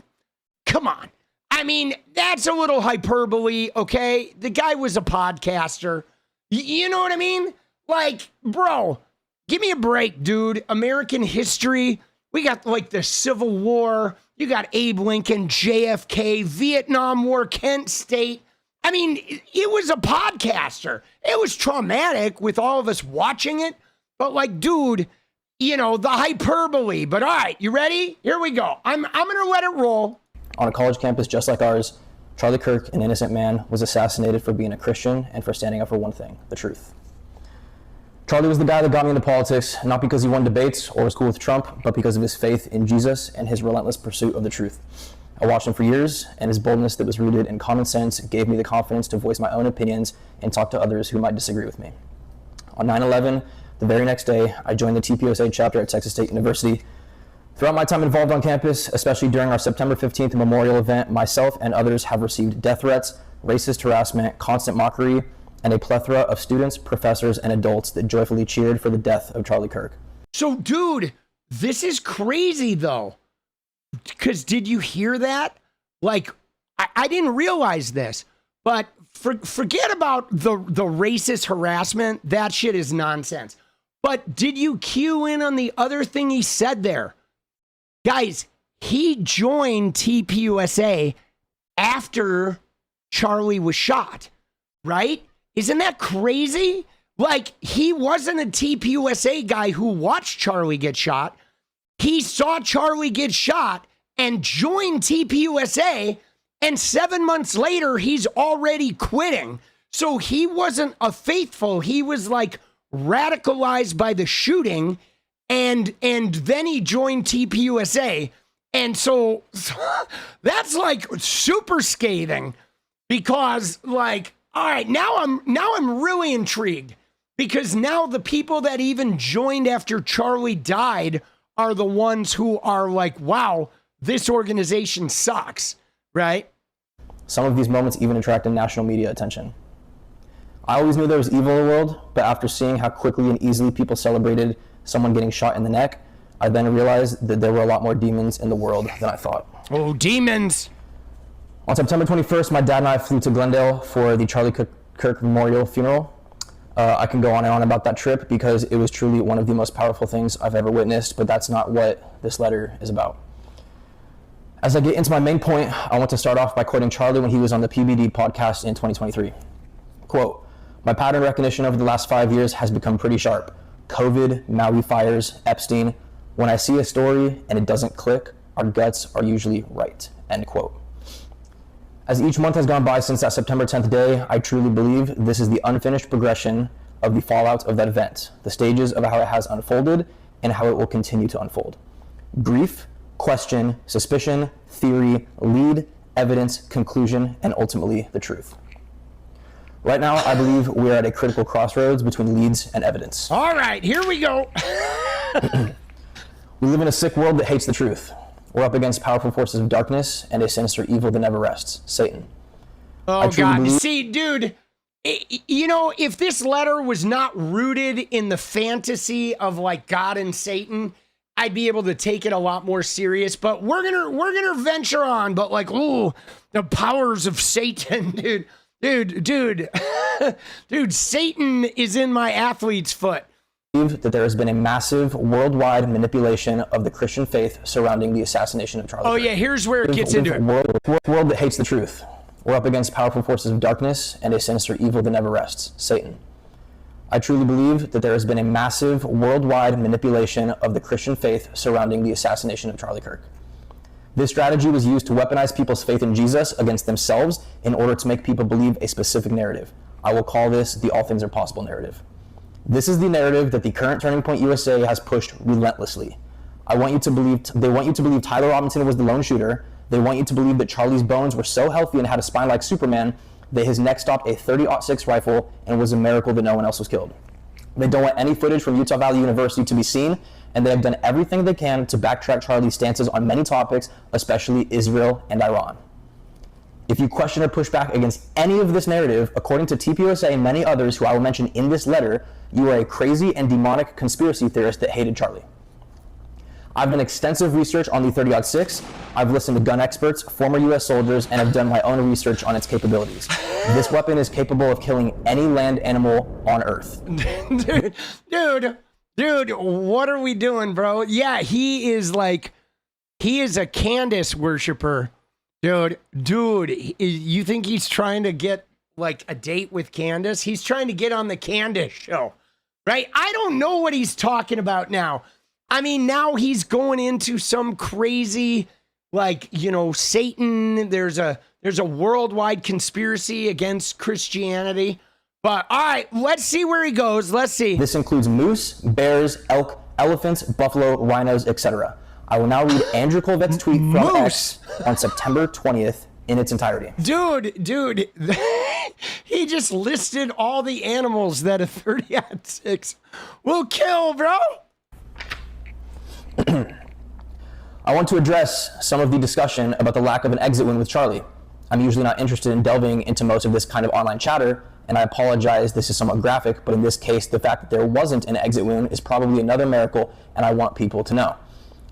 come on. I mean, that's a little hyperbole, okay? The guy was a podcaster. You know what I mean? Like, bro, give me a break, dude. American history, we got like the Civil War. You got Abe Lincoln, JFK, Vietnam War, Kent State. I mean, it was a podcaster. It was traumatic with all of us watching it. But like, dude, you know, the hyperbole. But all right, you ready? Here we go. I'm going to let it roll. On a college campus just like ours, Charlie Kirk, an innocent man, was assassinated for being a Christian and for standing up for one thing, the truth. Charlie was the guy that got me into politics, not because he won debates or was cool with Trump, but because of his faith in Jesus and his relentless pursuit of the truth. I watched him for years, and his boldness that was rooted in common sense gave me the confidence to voice my own opinions and talk to others who might disagree with me. On 9/11, the very next day, I joined the TPUSA chapter at Texas State University. Throughout my time involved on campus, especially during our September 15th memorial event, myself and others have received death threats, racist harassment, constant mockery, and a plethora of students, professors, and adults that joyfully cheered for the death of Charlie Kirk. So, dude, this is crazy, though. Because did you hear that? Like, I didn't realize this, but forget about the racist harassment. That shit is nonsense. But did you cue in on the other thing he said there? Guys, he joined TPUSA after Charlie was shot, right? Isn't that crazy? Like, he wasn't a TPUSA guy who watched Charlie get shot. He saw Charlie get shot and joined TPUSA, and 7 months later, he's already quitting. So he wasn't a faithful. He was like radicalized by the shooting, and then he joined TPUSA. And so that's like super scathing because, like, all right, now I'm really intrigued because now the people that even joined after Charlie died are the ones who are like, wow, this organization sucks, right? Some of these moments even attracted national media attention. I always knew there was evil in the world, but after seeing how quickly and easily people celebrated someone getting shot in the neck, I then realized that there were a lot more demons in the world than I thought. Oh, demons! On September 21st, my dad and I flew to Glendale for the Charlie Kirk Memorial funeral. I can go on and on about that trip because it was truly one of the most powerful things I've ever witnessed, but that's not what this letter is about. As I get into my main point, I want to start off by quoting Charlie when he was on the PBD podcast in 2023. Quote, "My pattern recognition over the last 5 years has become pretty sharp. COVID, Maui fires, Epstein. When I see a story and it doesn't click, our guts are usually right." End quote. As each month has gone by since that September 10th day, I truly believe this is the unfinished progression of the fallout of that event, the stages of how it has unfolded and how it will continue to unfold. Brief, question, suspicion, theory, lead, evidence, conclusion, and ultimately the truth. Right now, I believe we're at a critical crossroads between leads and evidence. All right, here we go. We live in a sick world that hates the truth. We're up against powerful forces of darkness and a sinister evil that never rests, Satan. Oh, God. See, dude, you know, if this letter was not rooted in the fantasy of, like, God and Satan, I'd be able to take it a lot more serious. But we're gonna venture on. But, like, ooh, the powers of Satan, dude. Dude, Satan is in my athlete's foot. That there has been a massive worldwide manipulation of the Christian faith surrounding the assassination of Charlie Kirk. Yeah, here's where it gets into it. World that hates the truth. We're up against powerful forces of darkness and a sinister evil that never rests, Satan. I truly believe that there has been a massive worldwide manipulation of the Christian faith surrounding the assassination of Charlie Kirk. This strategy was used to weaponize people's faith in Jesus against themselves in order to make people believe a specific narrative. I will call this the all things are possible narrative. This is the narrative that the current Turning Point USA has pushed relentlessly. They want you to believe Tyler Robinson was the lone shooter. They want you to believe that Charlie's bones were so healthy and had a spine like Superman that his neck stopped a .30-06 rifle and it was a miracle that no one else was killed. They don't want any footage from Utah Valley University to be seen, and they have done everything they can to backtrack Charlie's stances on many topics, especially Israel and Iran. If you question or push back against any of this narrative, according to TPUSA and many others who I will mention in this letter, you are a crazy and demonic conspiracy theorist that hated Charlie. I've done extensive research on the _30-06. I've listened to gun experts, former U.S. soldiers, and have done my own research on its capabilities. This weapon is capable of killing any land animal on Earth. Dude, what are we doing, bro? Yeah, he is a Candace worshiper. Dude, you think he's trying to get like a date with Candace? He's trying to get on the Candace show, right? I don't know what he's talking about now. I mean, now he's going into some crazy, like, you know, Satan. There's a worldwide conspiracy against Christianity. But all right, let's see where he goes. Let's see. This includes moose, bears, elk, elephants, buffalo, rhinos, etc. I will now read Andrew Colvette's tweet from X on September 20th in its entirety. Dude, he just listed all the animals that a _30-06 will kill, bro. I want to address some of the discussion about the lack of an exit wound with Charlie. I'm usually not interested in delving into most of this kind of online chatter, and I apologize, this is somewhat graphic, but in this case, the fact that there wasn't an exit wound is probably another miracle, and I want people to know.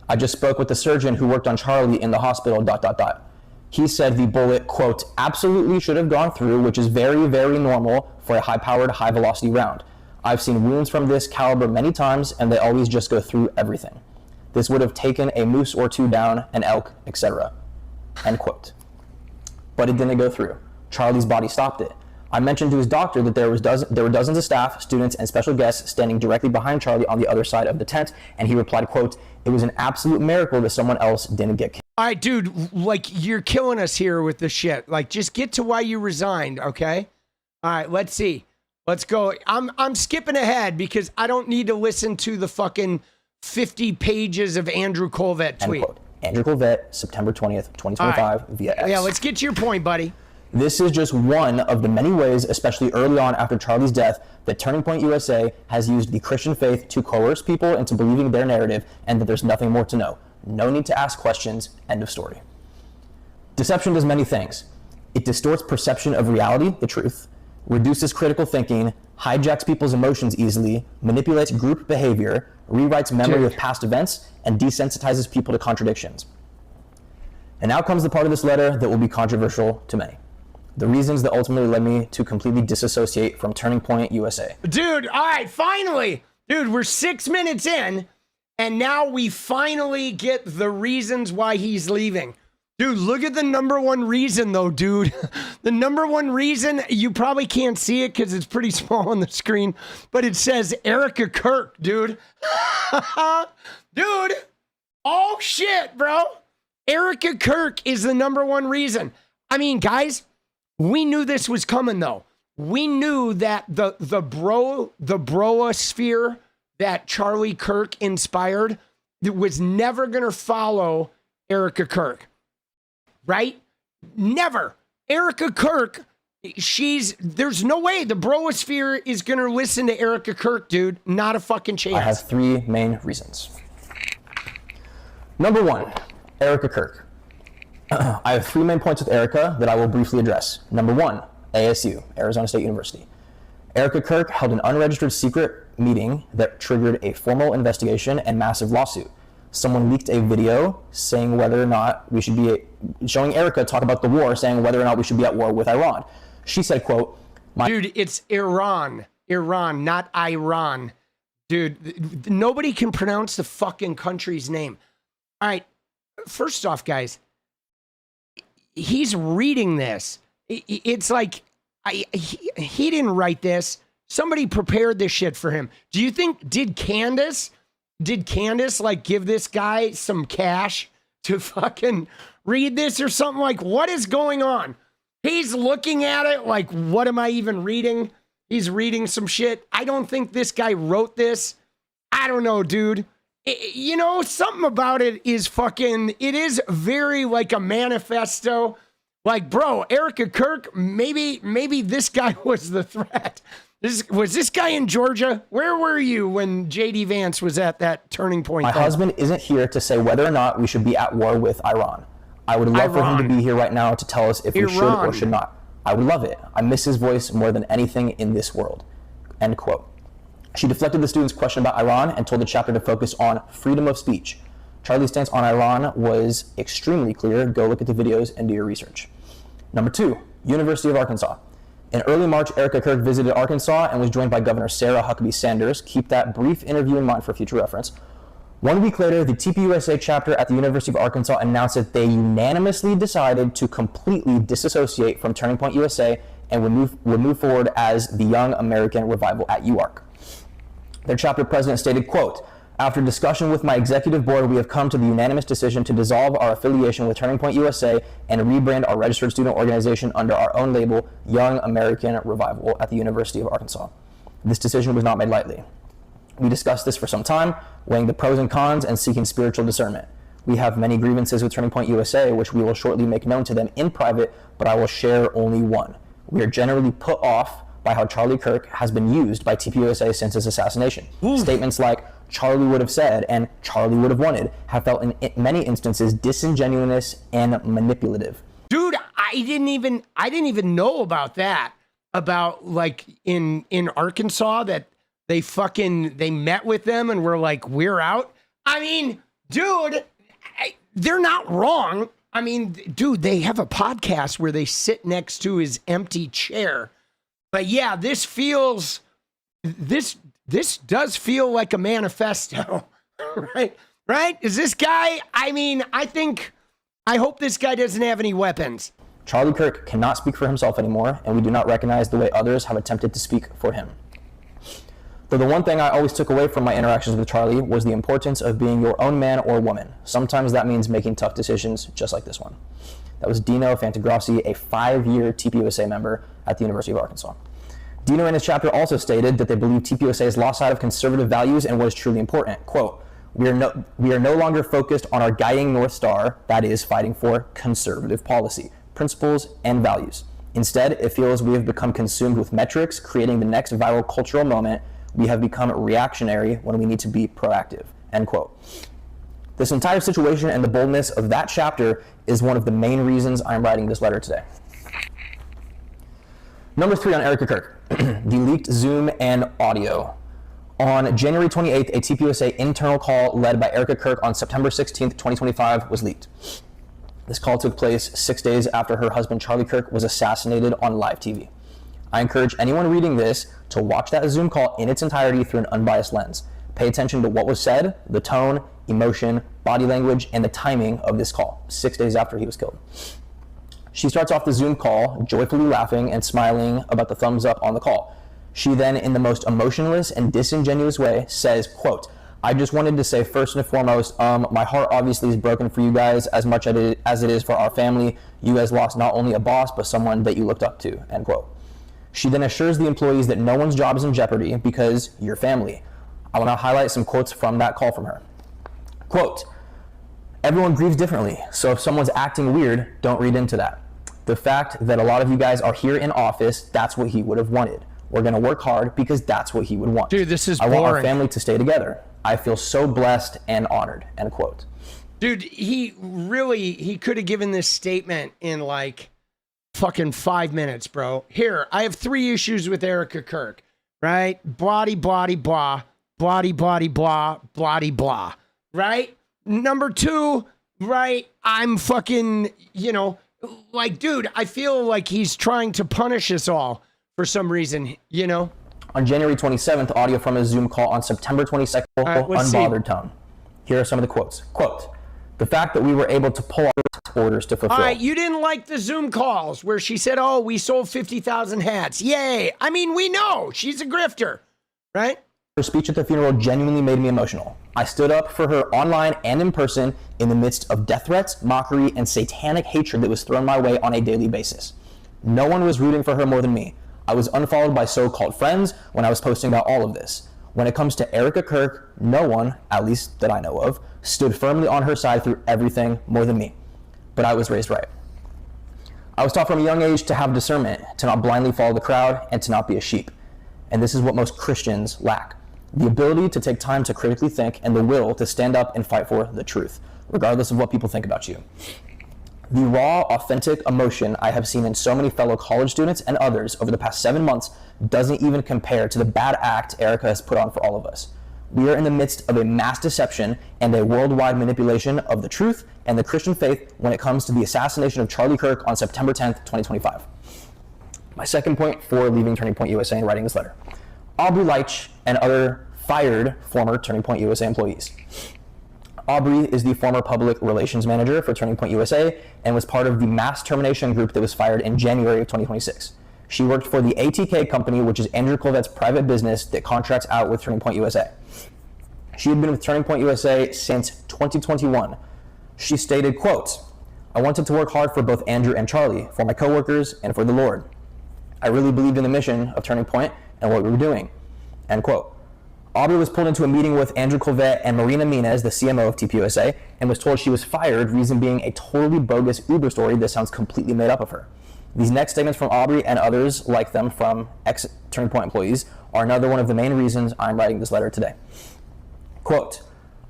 I just spoke with the surgeon who worked on Charlie in the hospital, ... He said the bullet, quote, absolutely should have gone through, which is very, very normal for a high-powered, high-velocity round. I've seen wounds from this caliber many times, and they always just go through everything. This would have taken a moose or two down, an elk, etc. End quote. But it didn't go through. Charlie's body stopped it. I mentioned to his doctor that there were dozens of staff, students, and special guests standing directly behind Charlie on the other side of the tent, and he replied, quote, it was an absolute miracle that someone else didn't get killed. All right, dude, like, you're killing us here with this shit. Like, just get to why you resigned, okay? All right, let's see. Let's go. I'm skipping ahead because I don't need to listen to the fucking 50 pages of Andrew Colvette tweet. End quote. Andrew Colvette, September 20th, 2025, via X. Yeah, let's get to your point, buddy. This is just one of the many ways, especially early on after Charlie's death, that Turning Point USA has used the Christian faith to coerce people into believing their narrative and that there's nothing more to know. No need to ask questions. End of story. Deception does many things. It distorts perception of reality, the truth, reduces critical thinking, hijacks people's emotions easily, manipulates group behavior, rewrites memory of past events, and desensitizes people to contradictions. And now comes the part of this letter that will be controversial to many. The reasons that ultimately led me to completely disassociate from Turning Point USA. Dude, all right, finally. Dude, we're 6 minutes in, and now we finally get the reasons why he's leaving. Dude, look at the number one reason, though, dude. The number one reason, you probably can't see it because it's pretty small on the screen, but it says Erica Kirk, dude. Dude, oh shit, bro. Erica Kirk is the number one reason. I mean, guys, we knew this was coming, though. We knew that the broosphere that Charlie Kirk inspired was never going to follow Erica Kirk, right? Never. Erica Kirk, there's no way the broosphere is going to listen to Erica Kirk, dude. Not a fucking chance. I have three main reasons. Number one, Erica Kirk. I have three main points with Erica that I will briefly address. Number one, ASU, Arizona State University. Erica Kirk held an unregistered secret meeting that triggered a formal investigation and massive lawsuit. Someone leaked a video saying whether or not we should be, showing Erica talk about the war, saying whether or not we should be at war with Iran. She said, quote, Dude, it's Iran, not Iran. Dude, nobody can pronounce the fucking country's name. All right, first off, guys, he's reading this. It's like, he didn't write this. Somebody prepared this shit for him. Do you think, did Candace like give this guy some cash to fucking read this or something? Like, what is going on? He's looking at it like, what am I even reading? He's reading some shit. I don't think this guy wrote this. I don't know, dude. You know, something about it is fucking, it is very like a manifesto. Like, bro, Erica Kirk, maybe this guy was the threat. Was this guy in Georgia? Where were you when J.D. Vance was at that turning point? My husband isn't here to say whether or not we should be at war with Iran. I would love for him to be here right now to tell us if we should or should not. I would love it. I miss his voice more than anything in this world. End quote. She deflected the student's question about Iran and told the chapter to focus on freedom of speech. Charlie's stance on Iran was extremely clear. Go look at the videos and do your research. Number two, University of Arkansas. In early March, Erica Kirk visited Arkansas and was joined by Governor Sarah Huckabee Sanders. Keep that brief interview in mind for future reference. 1 week later, the TPUSA chapter at the University of Arkansas announced that they unanimously decided to completely disassociate from Turning Point USA and would move forward as the Young American Revival at UARK. Their chapter president stated, quote, after discussion with my executive board, we have come to the unanimous decision to dissolve our affiliation with Turning Point USA and rebrand our registered student organization under our own label, Young American Revival at the University of Arkansas. This decision was not made lightly. We discussed this for some time, weighing the pros and cons and seeking spiritual discernment. We have many grievances with Turning Point USA, which we will shortly make known to them in private, but I will share only one. We are generally put off by how Charlie Kirk has been used by TPUSA since his assassination. Statements like Charlie would have said and Charlie would have wanted have felt in many instances disingenuous and manipulative. Dude, I didn't even know about that. About like in Arkansas that they met with them and were like, we're out. I mean, dude, they're not wrong. I mean, dude, they have a podcast where they sit next to his empty chair. But yeah, this does feel like a manifesto, right? Right? Is this guy, I mean, I hope this guy doesn't have any weapons. Charlie Kirk cannot speak for himself anymore, and we do not recognize the way others have attempted to speak for him. Though the one thing I always took away from my interactions with Charlie was the importance of being your own man or woman. Sometimes that means making tough decisions, just like this one. That was Dino Fantagrossi, a 5-year TPUSA member at the University of Arkansas. Dino in his chapter also stated that they believe TPUSA has lost sight of conservative values and what is truly important. Quote, we are no longer focused on our guiding North Star, that is, fighting for conservative policy, principles, and values. Instead, it feels we have become consumed with metrics, creating the next viral cultural moment. We have become reactionary when we need to be proactive, end quote. This entire situation and the boldness of that chapter is one of the main reasons I'm writing this letter today. Number 3 on Erica Kirk, the leaked Zoom and audio. On January 28th, a TPUSA internal call led by Erica Kirk on September 16th, 2025 was leaked. This call took place 6 days after her husband Charlie Kirk was assassinated on live TV. I encourage anyone reading this to watch that Zoom call in its entirety through an unbiased lens. Pay attention to what was said, the tone, emotion, body language, and the timing of this call, 6 days after he was killed. She starts off the Zoom call joyfully laughing and smiling about the thumbs up on the call. She then, in the most emotionless and disingenuous way, says, quote, I just wanted to say first and foremost, my heart obviously is broken for you guys as much as it is for our family. You guys lost not only a boss, but someone that you looked up to, end quote. She then assures the employees that no one's job is in jeopardy because you're family. I want to highlight some quotes from that call from her. Quote, everyone grieves differently, so if someone's acting weird, don't read into that. The fact that a lot of you guys are here in office, that's what he would have wanted. We're going to work hard because that's what he would want. Dude, this is I boring. want our family to stay together. I feel so blessed and honored, end quote. Dude, he could have given this statement in like fucking 5 minutes, bro. Here, I have 3 issues with Erica Kirk, right? Blah, blah, blah, blah, blah, blah, blah, blah, right? Number 2, right? I'm fucking, you know, like, dude, I feel like he's trying to punish us all for some reason, you know? On January 27th, audio from a Zoom call on September 22nd, unbothered tone. Here are some of the quotes. Quote, the fact that we were able to pull our orders to fulfill. All right, you didn't like the Zoom calls where she said, oh, we sold 50,000 hats. Yay. I mean, we know she's a grifter, right? Her speech at the funeral genuinely made me emotional. I stood up for her online and in person in the midst of death threats, mockery, and satanic hatred that was thrown my way on a daily basis. No one was rooting for her more than me. I was unfollowed by so-called friends when I was posting about all of this. When it comes to Erica Kirk, no one, at least that I know of, stood firmly on her side through everything more than me. But I was raised right. I was taught from a young age to have discernment, to not blindly follow the crowd, and to not be a sheep. And this is what most Christians lack. The ability to take time to critically think and the will to stand up and fight for the truth, regardless of what people think about you. The raw, authentic emotion I have seen in so many fellow college students and others over the past 7 months doesn't even compare to the bad act Erica has put on for all of us. We are in the midst of a mass deception and a worldwide manipulation of the truth and the Christian faith when it comes to the assassination of Charlie Kirk on September 10th, 2025. My second point for leaving Turning Point USA and writing this letter. Aubrey Leitch and other fired former Turning Point USA employees. Aubrey is the former public relations manager for Turning Point USA and was part of the mass termination group that was fired in January of 2026. She worked for the ATK company, which is Andrew Clevette's private business that contracts out with Turning Point USA. She had been with Turning Point USA since 2021. She stated, quote, I wanted to work hard for both Andrew and Charlie, for my coworkers, and for the Lord. I really believed in the mission of Turning Point and what we were doing, end quote. Aubrey was pulled into a meeting with Andrew Clevette and Marina Minez, the CMO of TPUSA, and was told she was fired, reason being a totally bogus Uber story that sounds completely made up of her. These next statements from Aubrey and others like them from ex-Turning Point employees are another one of the main reasons I'm writing this letter today. Quote,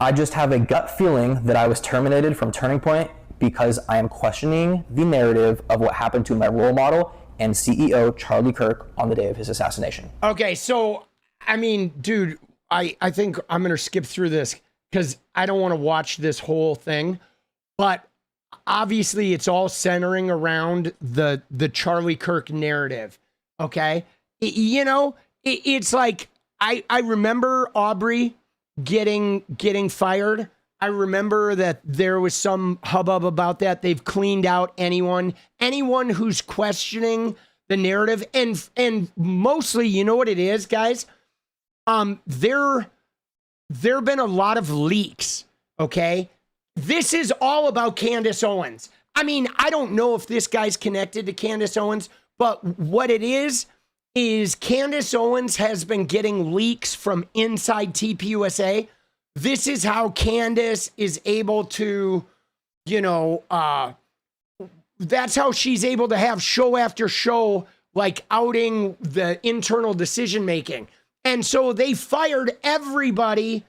I just have a gut feeling that I was terminated from Turning Point because I am questioning the narrative of what happened to my role model and CEO Charlie Kirk on the day of his assassination. Okay, so, I mean, dude, I think I'm going to skip through this because I don't want to watch this whole thing. But obviously, it's all centering around the Charlie Kirk narrative, okay? It's like, I remember Aubrey getting fired. I remember that there was some hubbub about that. They've cleaned out anyone who's questioning the narrative. And mostly, you know what it is, guys? There have been a lot of leaks, okay? This is all about Candace Owens. I mean, I don't know if this guy's connected to Candace Owens, but what it is Candace Owens has been getting leaks from inside TPUSA. This is how Candace is able to, that's how she's able to have show after show, like outing the internal decision making. And so they fired everybody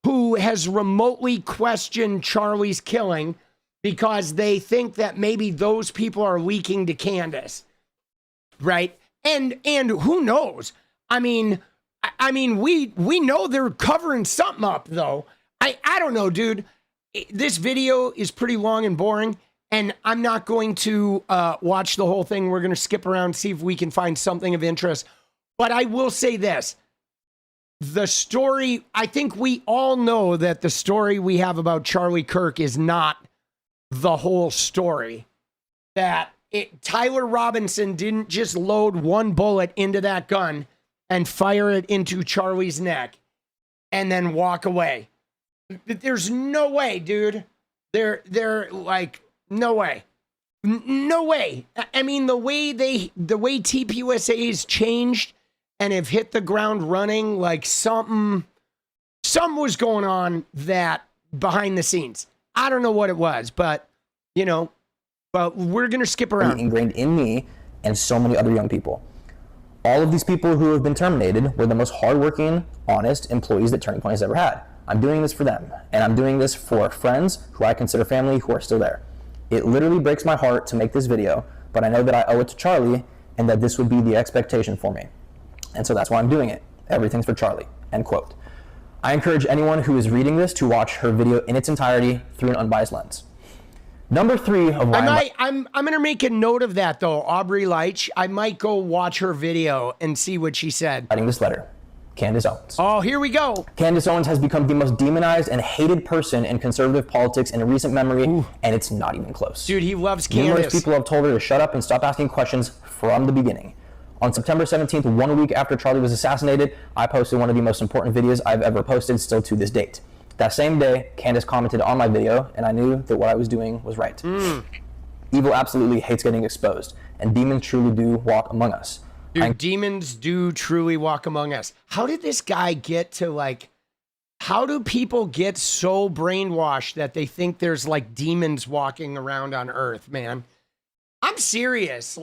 who has remotely questioned Charlie's killing because they think that maybe those people are leaking to Candace, right? And who knows? I mean, we know they're covering something up, though. I don't know, dude. This video is pretty long and boring, and I'm not going to watch the whole thing. We're going to skip around, see if we can find something of interest. But I will say this. The story, I think we all know that the story we have about Charlie Kirk is not the whole story. That Tyler Robinson didn't just load one bullet into that gun and fire it into Charlie's neck and then walk away. There's no way, dude. They're like, no way. No way. I mean, the way TPUSA has changed and have hit the ground running, like something was going on that behind the scenes. I don't know what it was, but but we're going to skip around. Ingrained in me and so many other young people. All of these people who have been terminated were the most hardworking, honest employees that Turning Point has ever had. I'm doing this for them, and I'm doing this for friends who I consider family who are still there. It literally breaks my heart to make this video, but I know that I owe it to Charlie and that this would be the expectation for me. And so that's why I'm doing it. Everything's for Charlie, end quote. I encourage anyone who is reading this to watch her video in its entirety through an unbiased lens. Number 3 of why I'm going to make a note of that, though. Aubrey Leitch, I might go watch her video and see what she said. Writing this letter, Candace Owens. Oh, here we go. Candace Owens has become the most demonized and hated person in conservative politics in recent memory, and it's not even close. Dude, he loves Candace. Numerous people have told her to shut up and stop asking questions from the beginning. On September 17th, 1 week after Charlie was assassinated, I posted one of the most important videos I've ever posted still to this date. That same day, Candace commented on my video, and I knew that what I was doing was right. Evil absolutely hates getting exposed, and demons truly do walk among us. Dude, demons do truly walk among us. How did this guy get to, how do people get so brainwashed that they think there's, demons walking around on Earth, man? I'm serious.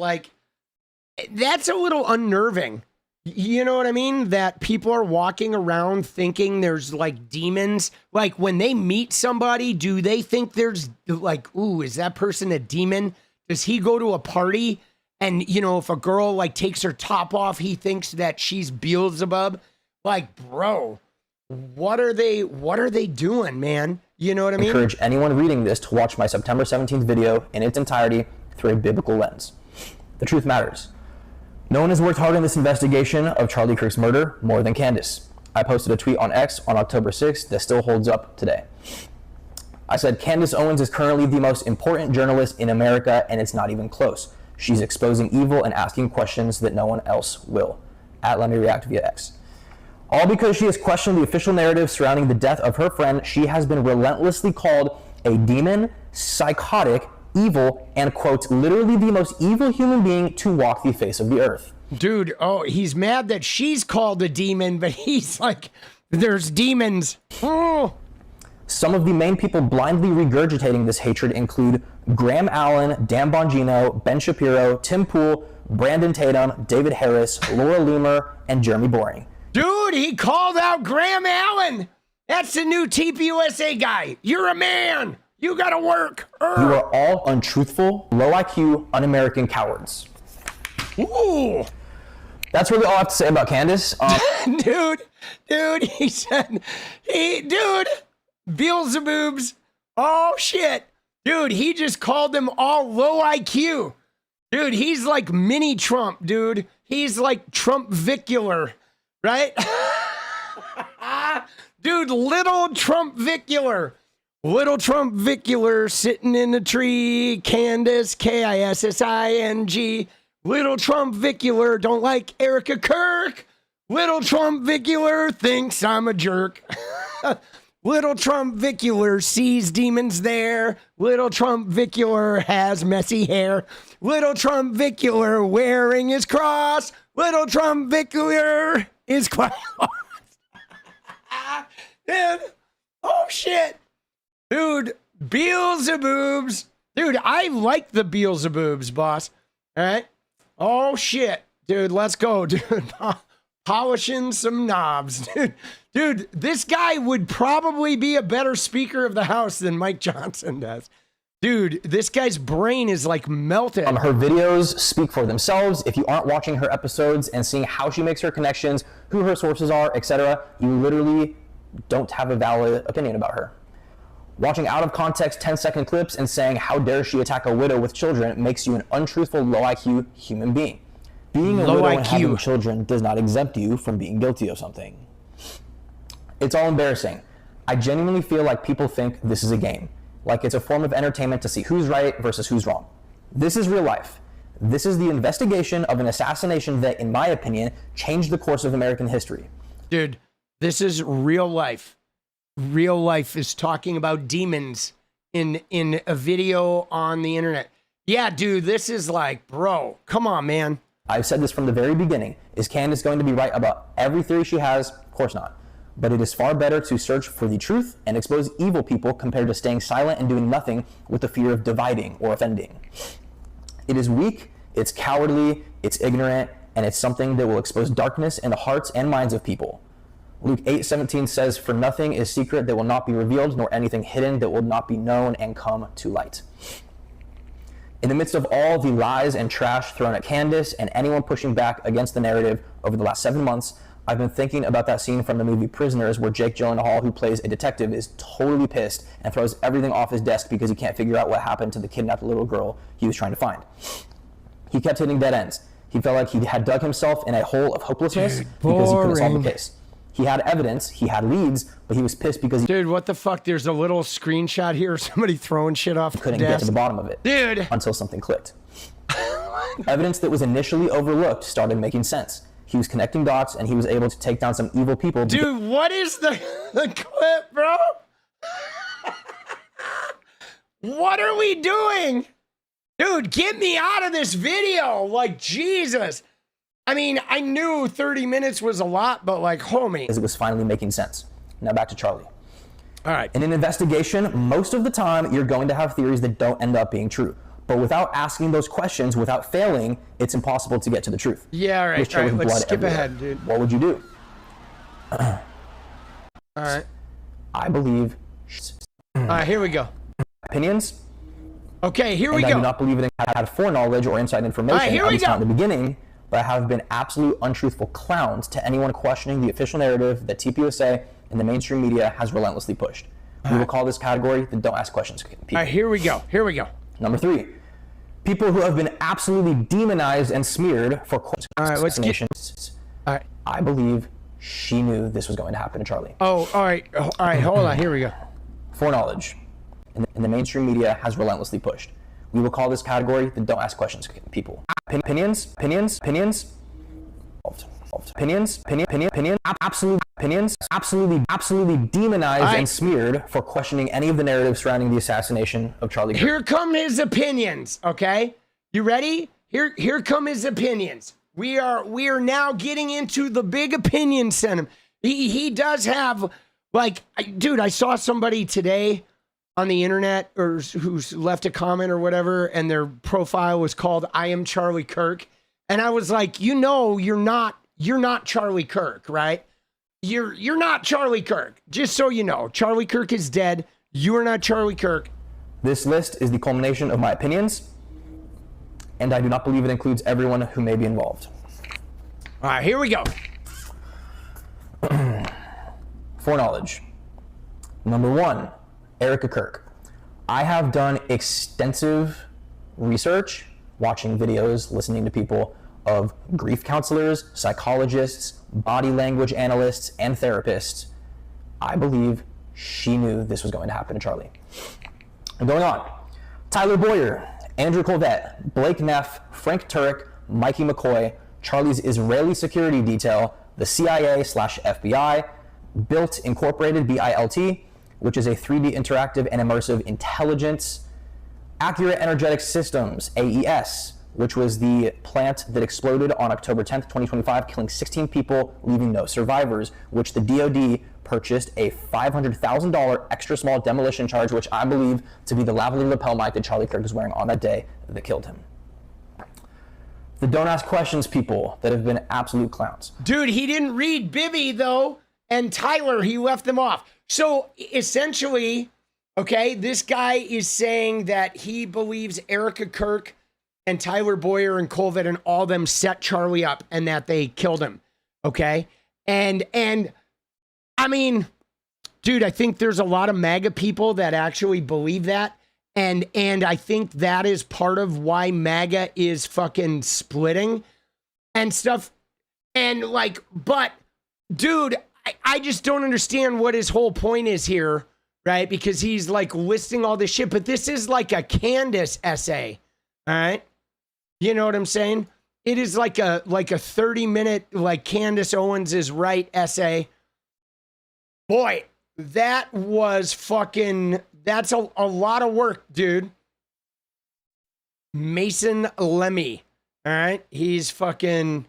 That's a little unnerving. You know what I mean? That people are walking around thinking there's demons. When they meet somebody, do they think there's ooh, is that person a demon? Does he go to a party and, if a girl takes her top off, he thinks that she's Beelzebub? Bro, what are they doing, man? You know what I mean? I encourage anyone reading this to watch my September 17th video in its entirety through a biblical lens. The truth matters. No one has worked hard in this investigation of Charlie Kirk's murder more than Candace. I posted a tweet on X on October 6th that still holds up today. I said, Candace Owens is currently the most important journalist in America, and it's not even close. She's exposing evil and asking questions that no one else will. Let me react via X. All because she has questioned the official narrative surrounding the death of her friend, she has been relentlessly called a demon, psychotic, evil, and, quote, literally the most evil human being to walk the face of the earth. Dude, he's mad that she's called a demon, but he's there's demons. Oh. Some of the main people blindly regurgitating this hatred include Graham Allen, Dan Bongino, Ben Shapiro, Tim Pool, Brandon Tatum, David Harris, Laura Loomer, and Jeremy Boring. Dude, he called out Graham Allen. That's the new TPUSA guy. You're a man. You gotta work. You are all untruthful, low IQ, un-American cowards. Ooh. That's really all I have to say about Candace. Dude, he said, Beelzebubs. Oh, shit. Dude, he just called them all low IQ. Dude, he's like mini Trump, dude. He's like Trump-vicular, right? Dude, little Trump-vicular. Little Trump-vicular sitting in a tree. Candace, Kissing. Little Trump-vicular don't like Erica Kirk. Little Trump-vicular thinks I'm a jerk. Little Trump-vicular sees demons there. Little Trump-vicular has messy hair. Little Trump-vicular wearing his cross. Little Trump-vicular is quite Dude, oh shit. Dude, Beelzebubs. Dude, I like the Beelzebubs, boss. All right? Oh, shit. Dude, let's go, dude. Polishing some knobs. Dude, this guy would probably be a better Speaker of the House than Mike Johnson does. Dude, this guy's brain is melted. Her videos speak for themselves. If you aren't watching her episodes and seeing how she makes her connections, who her sources are, etc., you literally don't have a valid opinion about her. Watching out of context 10-second clips and saying, how dare she attack a widow with children, makes you an untruthful, low IQ human being. Being a widow and having children does not exempt you from being guilty of something. It's all embarrassing. I genuinely feel like people think this is a game. Like it's a form of entertainment to see who's right versus who's wrong. This is real life. This is the investigation of an assassination that, in my opinion, changed the course of American history. Dude, this is real life. real life is talking about demons in a video on the internet. Yeah, dude, this is like, bro, come on, man. I've said this from the very beginning. Is Candace going to be right about every theory she has? Of course not. But it is far better to search for the truth and expose evil people compared to staying silent and doing nothing with the fear of dividing or offending. It is weak, it's cowardly, it's ignorant, and it's something that will expose darkness in the hearts and minds of people. Luke 8:17 says, "For nothing is secret that will not be revealed, nor anything hidden that will not be known and come to light." In the midst of all the lies and trash thrown at Candace and anyone pushing back against the narrative over the last 7 months, I've been thinking about that scene from the movie Prisoners where Jake Gyllenhaal, who plays a detective, is totally pissed and throws everything off his desk because he can't figure out what happened to the kidnapped little girl he was trying to find. He kept hitting dead ends. He felt like he had dug himself in a hole of hopelessness because he couldn't solve the case. He had evidence, he had leads, but he was pissed because Dude, what the fuck? There's a little screenshot here of somebody throwing shit off the couldn't desk. get to the bottom of it. Dude. Until something clicked. Evidence that was initially overlooked started making sense. He was connecting dots, and he was able to take down some evil people. Dude, what is the clip, bro? What are we doing? Dude, get me out of this video. Like, Jesus. I mean, I knew 30 minutes was a lot, but like, homie. Because it was finally making sense. Now back to Charlie. All right. In an investigation, most of the time, you're going to have theories that don't end up being true. But without asking those questions, without failing, it's impossible to get to the truth. Yeah, all right. All right, let's skip ahead, dude. What would you do? All right. I believe. All right, here we go. Opinions? Okay, here we I go. do not believe it had foreknowledge or inside information, here at we least go. not in the beginning, but I have been absolute untruthful clowns to anyone questioning the official narrative that TPUSA and the mainstream media has relentlessly pushed. We will call this category the don't ask questions people. All right, here we go. Here we go. Number 3, people who have been absolutely demonized and smeared for assassinations. All right. I believe she knew this was going to happen to Charlie. Oh, all right. All right, hold on. Here we go. Foreknowledge. And the mainstream media has relentlessly pushed. We will call this category the don't ask questions people. Opinions, absolutely demonized and smeared for questioning any of the narrative surrounding the assassination of Charlie Kirk. Here come his opinions, okay? You ready? Here come his opinions. We are now getting into the big opinion sentiment. He does have, like, dude, I saw somebody today on the internet or who's left a comment or whatever, and their profile was called "I am Charlie Kirk," and I was like, you know, you're not Charlie Kirk, right? You're not Charlie Kirk. Just so you know, Charlie Kirk is dead. You are not Charlie Kirk. This list is the culmination of my opinions, and I do not believe it includes everyone who may be involved. All right, here we go. Foreknowledge. Number 1, Erica Kirk. I have done extensive research, watching videos, listening to people, of grief counselors, psychologists, body language analysts, and therapists. I believe she knew this was going to happen to Charlie. And going on, Tyler Boyer, Andrew Colvette, Blake Neff, Frank Turek, Mikey McCoy, Charlie's Israeli security detail, the CIA/FBI, Built Incorporated, BILT, which is a 3D interactive and immersive intelligence, Accurate Energetic Systems, AES, which was the plant that exploded on October 10th, 2025, killing 16 people, leaving no survivors, which the DoD purchased a $500,000 extra small demolition charge, which I believe to be the lavalier lapel mic that Charlie Kirk was wearing on that day that killed him. The don't ask questions people that have been absolute clowns. Dude, he didn't read Bibby, though, and Tyler, he left them off. So, essentially, okay, this guy is saying that he believes Erica Kirk and Tyler Boyer and Colvette and all them set Charlie up and that they killed him, okay? And I mean, dude, I think there's a lot of MAGA people that actually believe that. And I think that is part of why MAGA is fucking splitting and stuff. And like, but dude, I just don't understand what his whole point is here, right? Because he's like listing all this shit, but this is like a Candace essay, all right? You know what I'm saying? It is like a 30-minute, like Candace Owens is right essay. Boy, That was fucking, that's a lot of work, dude. Mason Lemmy. All right. He's fucking,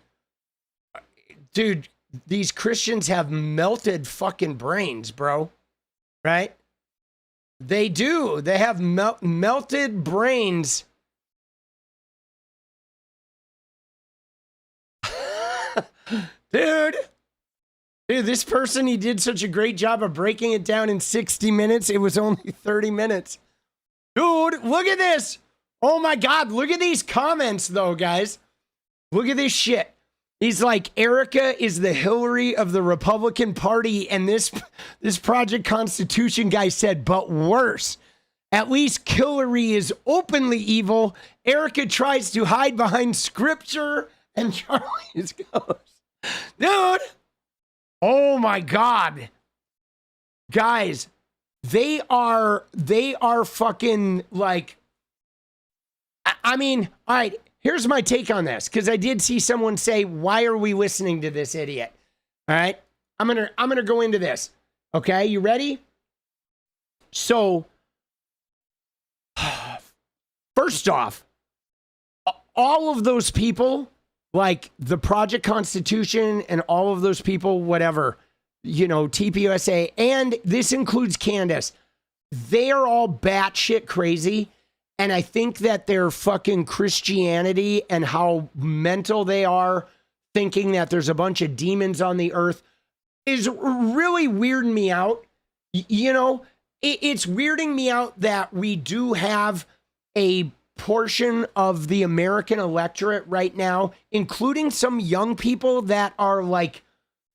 dude, these Christians have melted fucking brains, bro. Right? They do. They have melted brains. Dude, this person, he did such a great job of breaking it down in 60 minutes. It was only 30 minutes. Dude, look at this. Oh my God, look at these comments though, guys. Look at this shit. He's like, Erica is the Hillary of the Republican Party, and this Project Constitution guy said, but worse. At least 𝗙cie is openly evil. Erica tries to hide behind scripture, and Charlie's goes. Dude, oh my God. Guys, they are fucking like, I mean, all right, here's my take on this, because I did see someone say, why are we listening to this idiot? All right, I'm gonna go into this. Okay, you ready? So, first off, all of those people, like the Project Constitution and all of those people, whatever, you know, TPUSA, and this includes Candace, they are all batshit crazy. And I think that their fucking Christianity and how mental they are, thinking that there's a bunch of demons on the earth, is really weirding me out. You know, it's weirding me out that we do have a portion of the American electorate right now, including some young people that are like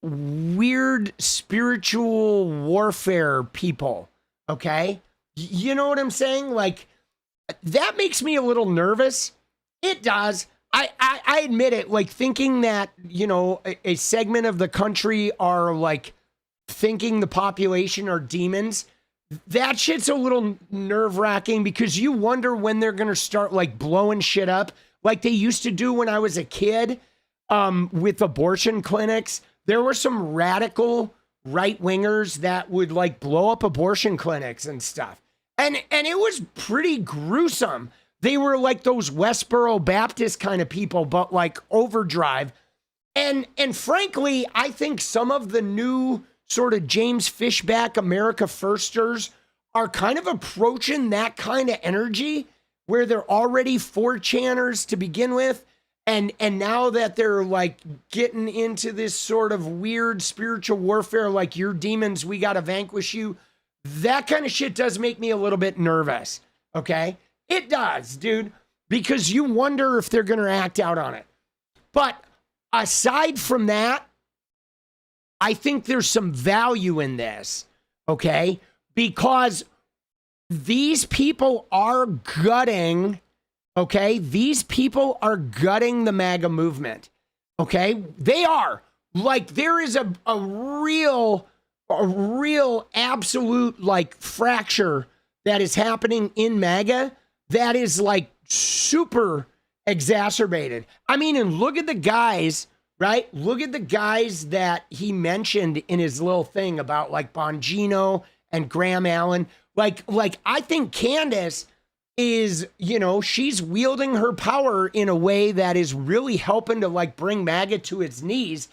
weird spiritual warfare people. Okay. You know what I'm saying? Like, that makes me a little nervous. It does. I admit it. Like, thinking that, you know, a segment of the country are like thinking the population are demons. That shit's a little nerve-wracking, because you wonder when they're going to start like blowing shit up like they used to do when I was a kid with abortion clinics. There were some radical right-wingers that would like blow up abortion clinics and stuff. And it was pretty gruesome. They were like those Westboro Baptist kind of people, but like overdrive. And frankly, I think some of the new sort of James Fishback America Firsters are kind of approaching that kind of energy, where they're already 4chaners to begin with. And now that they're like getting into this sort of weird spiritual warfare, like, you're demons, we got to vanquish you. That kind of shit does make me a little bit nervous. Okay. It does, dude, because you wonder if they're going to act out on it. But aside from that, I think there's some value in this, okay? Because these people are gutting, okay? These people are gutting the MAGA movement, okay? They are. Like, there is a real absolute, like, fracture that is happening in MAGA that is, like, super exacerbated. I mean, and look at the guys, right? Look at the guys that he mentioned in his little thing about like Bongino and Graham Allen. Like I think Candace is, you know, she's wielding her power in a way that is really helping to like bring MAGA to its knees.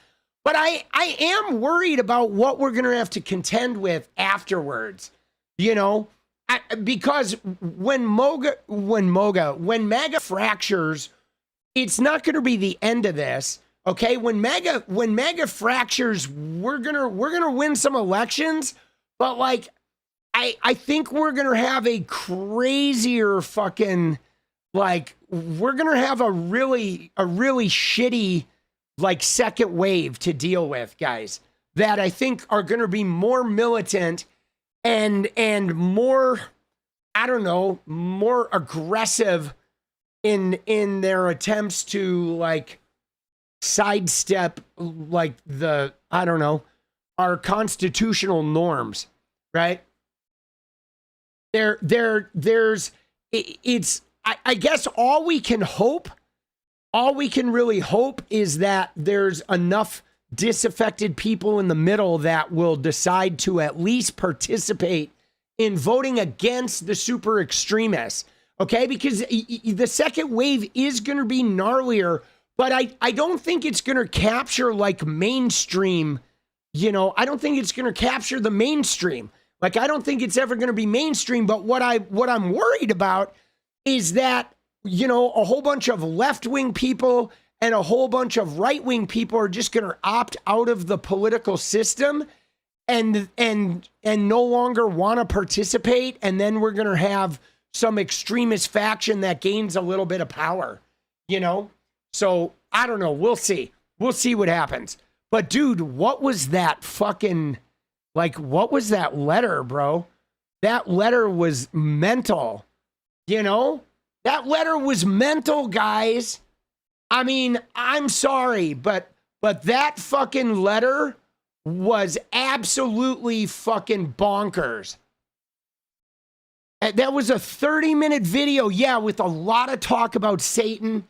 But I am worried about what we're going to have to contend with afterwards, you know, because when MAGA fractures, it's not going to be the end of this. Okay, when MAGA fractures, we're gonna win some elections, but like I think we're gonna have a crazier fucking, like, we're gonna have a really shitty like second wave to deal with, guys, that I think are gonna be more militant and more, I don't know, more aggressive in their attempts to like sidestep like the, I don't know, our constitutional norms, right? There's I guess all we can really hope is that there's enough disaffected people in the middle that will decide to at least participate in voting against the super extremists. Okay, because the second wave is going to be gnarlier, but I don't think it's going to capture like mainstream, you know, I don't think it's going to capture the mainstream. Like, I don't think it's ever going to be mainstream, but what I'm worried about is that, you know, a whole bunch of left-wing people and a whole bunch of right-wing people are just going to opt out of the political system and no longer want to participate, and then we're going to have some extremist faction that gains a little bit of power, you know? So, I don't know. We'll see. We'll see what happens. But, dude, what was that fucking, like, what was that letter, bro? That letter was mental, you know? That letter was mental, guys. I mean, I'm sorry, but that fucking letter was absolutely fucking bonkers. That was a 30-minute video, yeah, with a lot of talk about Satan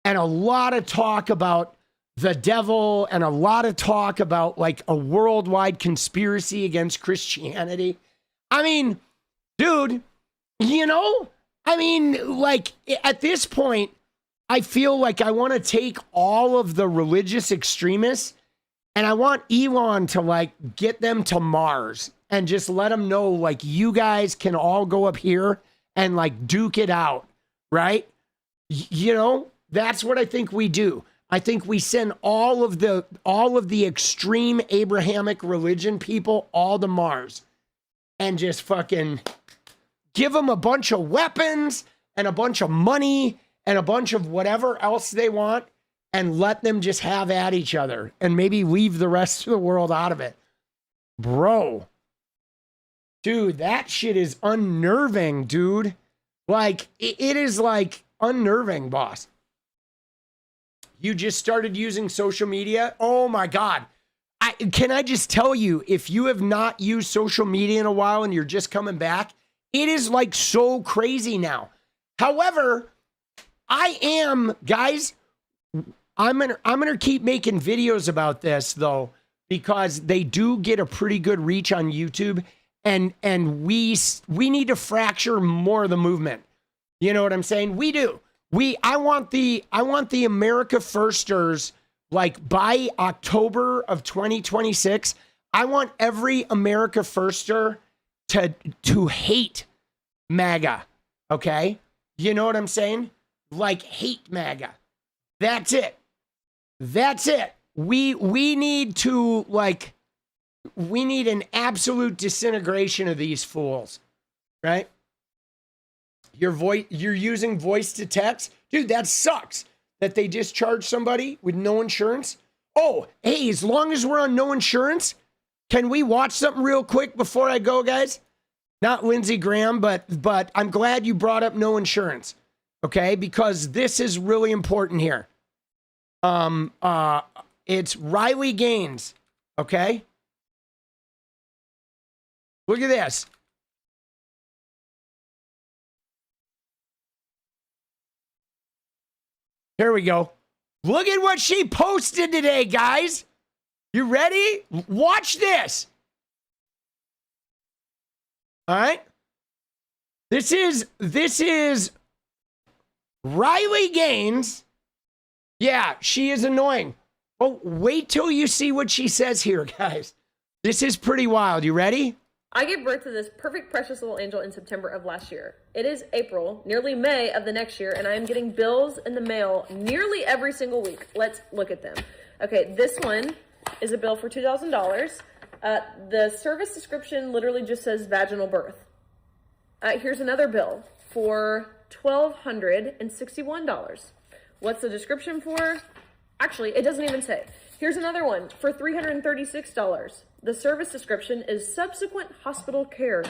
and a lot of talk about the devil and a lot of talk about like a worldwide conspiracy against Christianity. I mean, dude, you know, I mean, like at this point, I feel like I want to take all of the religious extremists and I want Elon to like get them to Mars and just let them know, like, you guys can all go up here and like duke it out, right? You know, that's what I think we do. I think we send all of the extreme Abrahamic religion people all to Mars and just fucking give them a bunch of weapons and a bunch of money and a bunch of whatever else they want and let them just have at each other and maybe leave the rest of the world out of it. Bro. Dude, that shit is unnerving, dude. Like, it is like unnerving, boss. You just started using social media? Oh my God. Can I just tell you, if you have not used social media in a while and you're just coming back, it is like so crazy now. However, I am, guys, I'm gonna keep making videos about this though, because they do get a pretty good reach on YouTube. And we need to fracture more of the movement. You know what I'm saying? We do. I want the America Firsters, like by October of 2026, I want every America Firster to hate MAGA. Okay? You know what I'm saying? Like hate MAGA. That's it. That's it. We need to like, we need an absolute disintegration of these fools, right? You're using voice to text. Dude, that sucks that they discharge somebody with no insurance. Oh, hey, as long as we're on no insurance, can we watch something real quick before I go, guys? Not Lindsey Graham, but I'm glad you brought up no insurance, okay? Because this is really important here. It's Riley Gaines, okay? Look at this. Here we go. Look at what she posted today, guys. You ready? Watch this. All right. This is Riley Gaines. Yeah, she is annoying. But wait till you see what she says here, guys. This is pretty wild. You ready? I gave birth to this perfect, precious little angel in September of last year. It is April, nearly May of the next year, and I am getting bills in the mail nearly every single week. Let's look at them. Okay, this one is a bill for $2,000. The service description literally just says vaginal birth. Here's another bill for $1,261. What's the description for? Actually, it doesn't even say. Here's another one for $336. The service description is subsequent hospital care.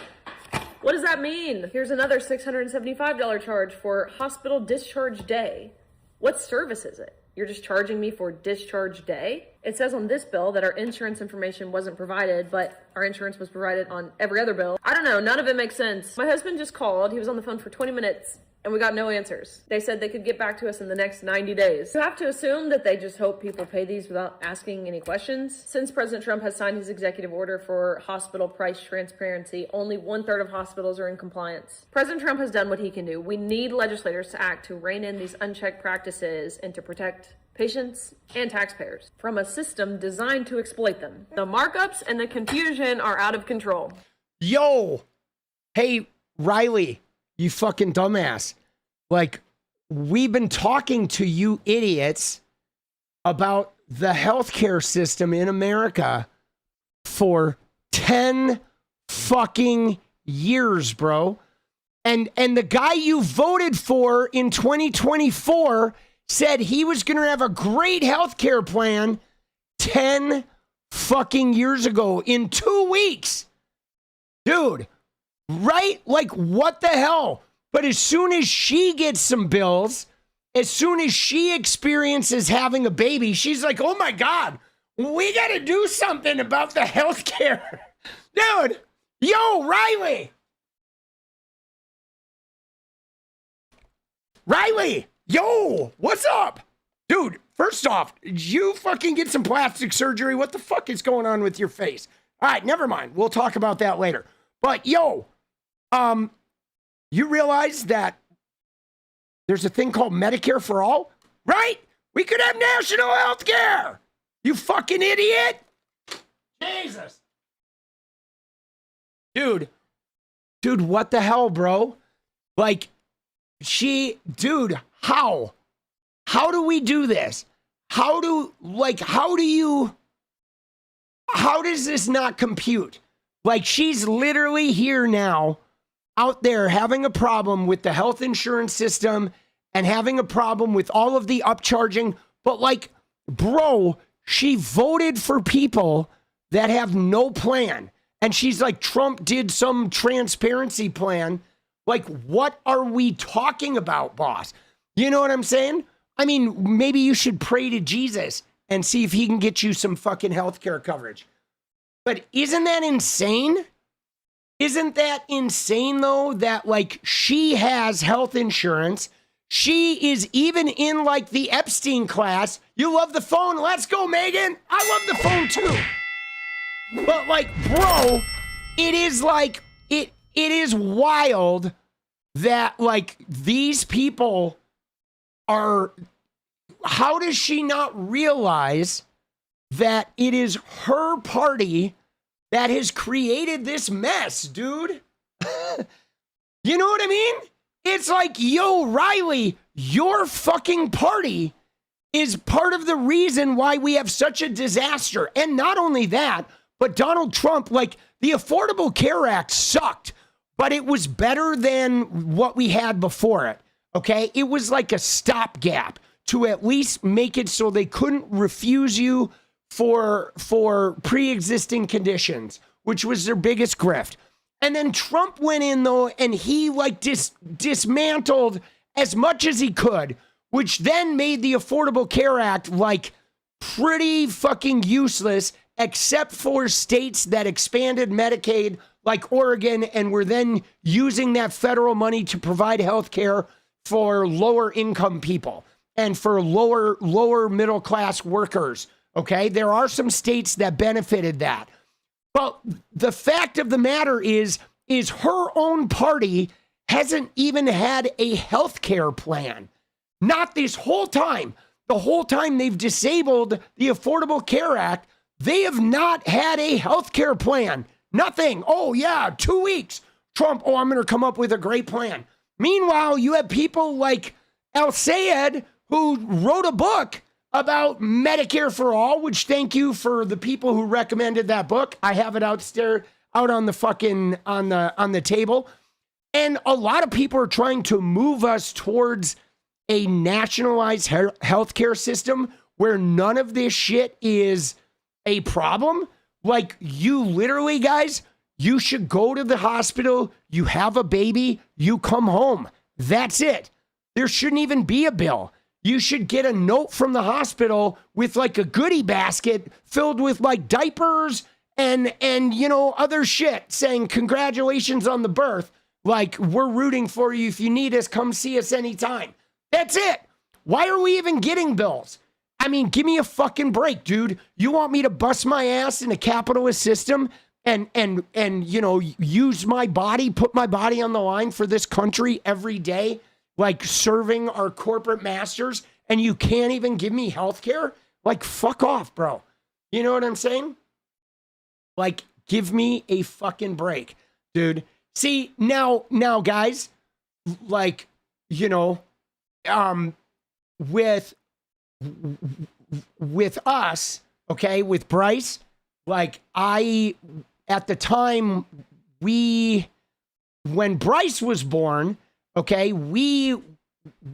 What does that mean? Here's another $675 charge for hospital discharge day. What service is it? You're just charging me for discharge day? It says on this bill that our insurance information wasn't provided, but our insurance was provided on every other bill. I don't know. None of it makes sense. My husband just called. He was on the phone for 20 minutes. And we got no answers. They said they could get back to us in the next 90 days. You have to assume that they just hope people pay these without asking any questions. Since President Trump has signed his executive order for hospital price transparency, only 1/3 of hospitals are in compliance. President Trump has done what he can do. We need legislators to act to rein in these unchecked practices and to protect patients and taxpayers from a system designed to exploit them. The markups and the confusion are out of control. Yo, hey, Riley, you fucking dumbass. Like, we've been talking to you idiots about the healthcare system in America for 10 fucking years, bro. And the guy you voted for in 2024 said he was going to have a great healthcare plan 10 fucking years ago in 2 weeks. Dude. Right? Like, what the hell? But as soon as she gets some bills, as soon as she experiences having a baby, she's like, oh my God, we got to do something about the healthcare. Dude, yo, Riley. Riley, yo, what's up? Dude, first off, did you fucking get some plastic surgery? What the fuck is going on with your face? All right, never mind. We'll talk about that later. But yo, you realize that there's a thing called Medicare for all, right? We could have national health care. You fucking idiot. Jesus. Dude, what the hell, bro? Like, dude, how? How do we do this? How does this not compute? Like, she's literally here now, out there having a problem with the health insurance system and having a problem with all of the upcharging. But like, bro, she voted for people that have no plan. And she's like, Trump did some transparency plan. Like, what are we talking about, boss? You know what I'm saying? I mean, maybe you should pray to Jesus and see if he can get you some fucking healthcare coverage. But isn't that insane? Isn't that insane, though, that, like, she has health insurance? She is even in, like, the Epstein class. You love the phone? Let's go, Megan. I love the phone, too. But, like, bro, it is, like, it is wild that, like, these people are... How does she not realize that it is her party that has created this mess, dude? You know what I mean? It's like, yo, Riley, your fucking party is part of the reason why we have such a disaster. And not only that, but Donald Trump, like, the Affordable Care Act sucked, but it was better than what we had before it, okay? It was like a stopgap to at least make it so they couldn't refuse you for pre-existing conditions, which was their biggest grift. And then Trump went in, though, and he, like, dismantled as much as he could, which then made the Affordable Care Act, like, pretty fucking useless, except for states that expanded Medicaid, like Oregon, and were then using that federal money to provide health care for lower income people and for lower middle class workers. Okay, there are some states that benefited that. But the fact of the matter is her own party hasn't even had a health care plan. Not this whole time. The whole time they've disabled the Affordable Care Act, they have not had a health care plan. Nothing. Oh, yeah, 2 weeks. Trump, I'm going to come up with a great plan. Meanwhile, you have people like 𝗙cie𝗶𝗹𝗀 who wrote a book about Medicare for all, which thank you for the people who recommended that book. I have it out on the fucking, on the table. And a lot of people are trying to move us towards a nationalized healthcare system where none of this shit is a problem. Like, you literally, guys, you should go to the hospital, you have a baby, you come home. That's it. There shouldn't even be a bill. you should get a note from the hospital with like a goodie basket filled with like diapers and you know, other shit saying congratulations on the birth. Like, we're rooting for you. If you need us, come see us anytime. That's it. Why are we even getting bills? I mean, give me a fucking break, dude. You want me to bust my ass in a capitalist system and you know, use my body, put my body on the line for this country every day, like serving our corporate masters, and you can't even give me health care? Like, fuck off, bro. You know what I'm saying? Like, give me a fucking break, dude. See, now, guys, like, you know, with us, okay, with Bryce, like, at the time, when Bryce was born, okay, we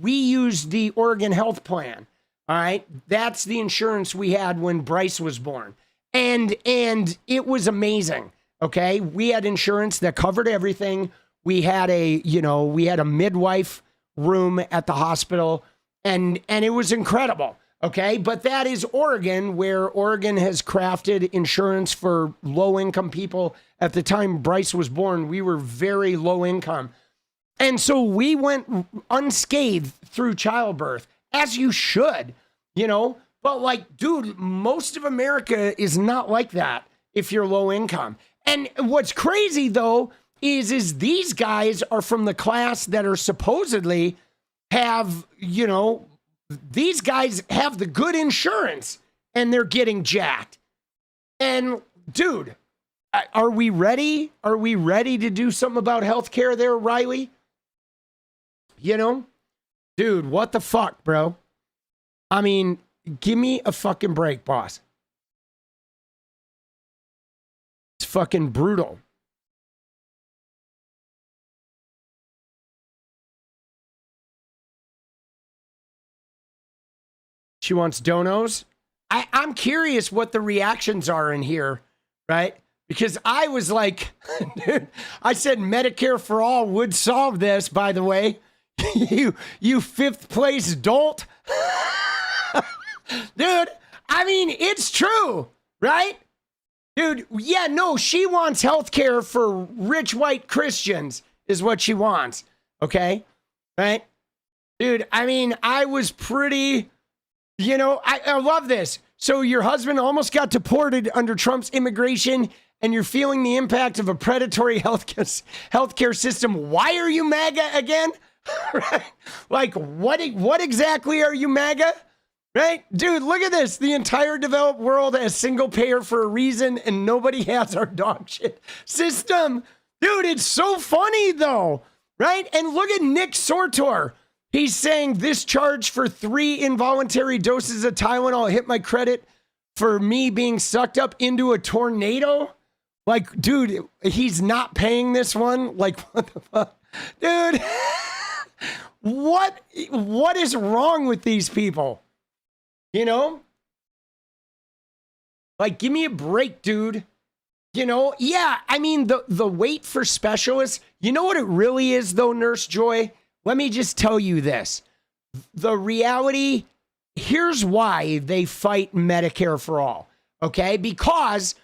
used the Oregon Health Plan, all right? That's the insurance we had when Bryce was born. And it was amazing, okay? We had insurance that covered everything. We had a midwife room at the hospital, and it was incredible, okay? But that is Oregon, where Oregon has crafted insurance for low-income people. At the time Bryce was born, we were very low income. And so we went unscathed through childbirth, as you should, you know? But like, dude, most of America is not like that if you're low income. And what's crazy, though, is these guys are from the class that are supposedly have, you know, these guys have the good insurance and they're getting jacked. And dude, are we ready? Are we ready to do something about healthcare there, Riley? You know, dude, what the fuck, bro? I mean, give me a fucking break, boss. It's fucking brutal. She wants donos. I'm curious what the reactions are in here, right? Because I was like, dude, I said Medicare for all would solve this, by the way. you fifth place dolt. Dude, I mean, it's true, right? Dude, yeah, no, she wants health care for rich white Christians is what she wants, okay? Right? Dude, I mean, I was pretty, you know, I love this. So your husband almost got deported under Trump's immigration, and you're feeling the impact of a predatory healthcare system. Why are you MAGA again? Right? Like, what exactly are you MAGA? Right? Dude, look at this. The entire developed world has single payer for a reason, and nobody has our dog shit system. Dude, it's so funny, though. Right? And look at Nick Sortor. He's saying this charge for 3 involuntary doses of Tylenol hit my credit for me being sucked up into a tornado. Like, dude, he's not paying this one. Like, what the fuck? Dude, what is wrong with these people? You know? Like, give me a break, dude. You know? Yeah, I mean, the wait for specialists, you know what it really is, though, Nurse Joy? Let me just tell you this. The reality, here's why they fight Medicare for all, okay? Because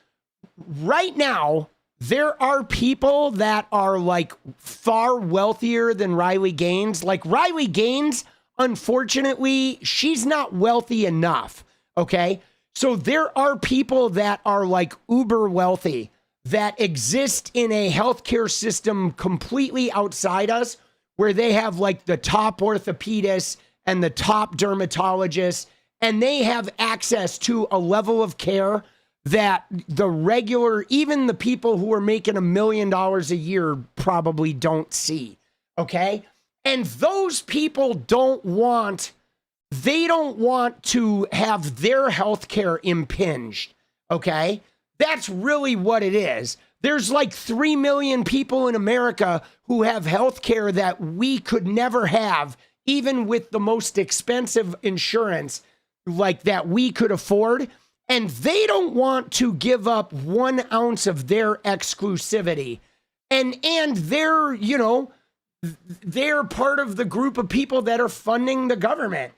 right now, there are people that are like far wealthier than Riley Gaines. Like Riley Gaines, unfortunately, she's not wealthy enough, okay? So there are people that are like uber wealthy that exist in a healthcare system completely outside us, where they have like the top orthopedists and the top dermatologists, and they have access to a level of care that the regular, even the people who are making $1 million a year probably don't see, okay? And those people don't want to have their health care impinged, okay? That's really what it is. There's like 3 million people in America who have health care that we could never have, even with the most expensive insurance like that we could afford. And they don't want to give up 1 ounce of their exclusivity. And they're, you know, they're part of the group of people that are funding the government.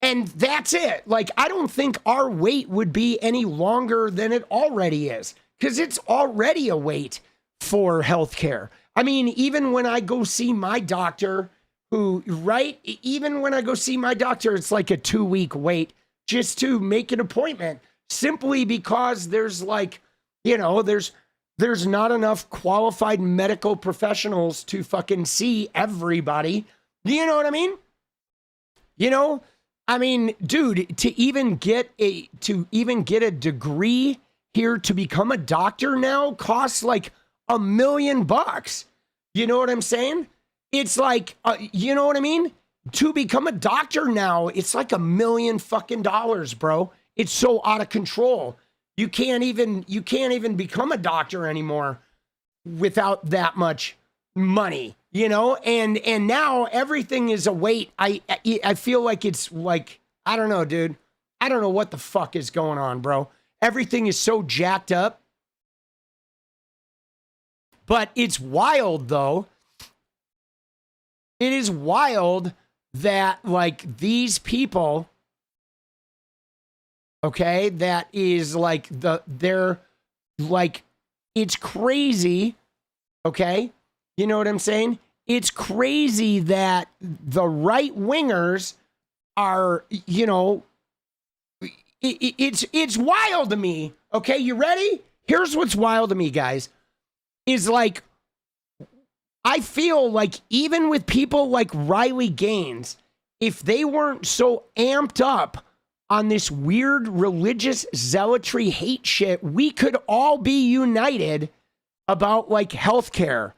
And that's it. Like, I don't think our wait would be any longer than it already is, because it's already a wait for healthcare. I mean, even when I go see my doctor, even when I go see my doctor, it's like a 2-week wait just to make an appointment, simply because there's like, there's not enough qualified medical professionals to fucking see everybody. You know what I mean? I mean, dude, to even get a degree here to become a doctor now costs like $1 million. You know what I'm saying? It's like, you know what I mean? To become a doctor now, it's like $1 million fucking dollars, bro. It's so out of control. You can't even become a doctor anymore without that much money, and now everything is a wait. I feel like it's like, I don't know, dude. I don't know what the fuck is going on, bro. Everything is so jacked up. But it's wild, though. It is wild that, like, these people, okay, that is like they're like, it's crazy, okay? You know what I'm saying? It's crazy that the right wingers are, it's wild to me. Okay, you ready? Here's what's wild to me, guys, is like, I feel like even with people like Riley Gaines, if they weren't so amped up on this weird religious zealotry hate shit, we could all be united about like healthcare.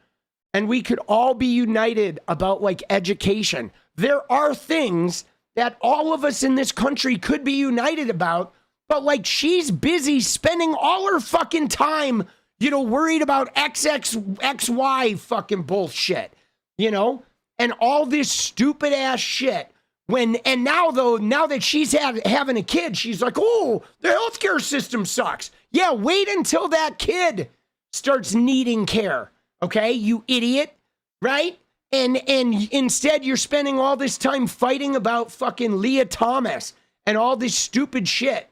And we could all be united about like education. There are things that all of us in this country could be united about, but like, she's busy spending all her fucking time, worried about XY fucking bullshit, and all this stupid ass shit. And now that she's having a kid, she's like, oh, the healthcare system sucks. Yeah, wait until that kid starts needing care. Okay, you idiot, right? And instead you're spending all this time fighting about fucking Leah Thomas and all this stupid shit,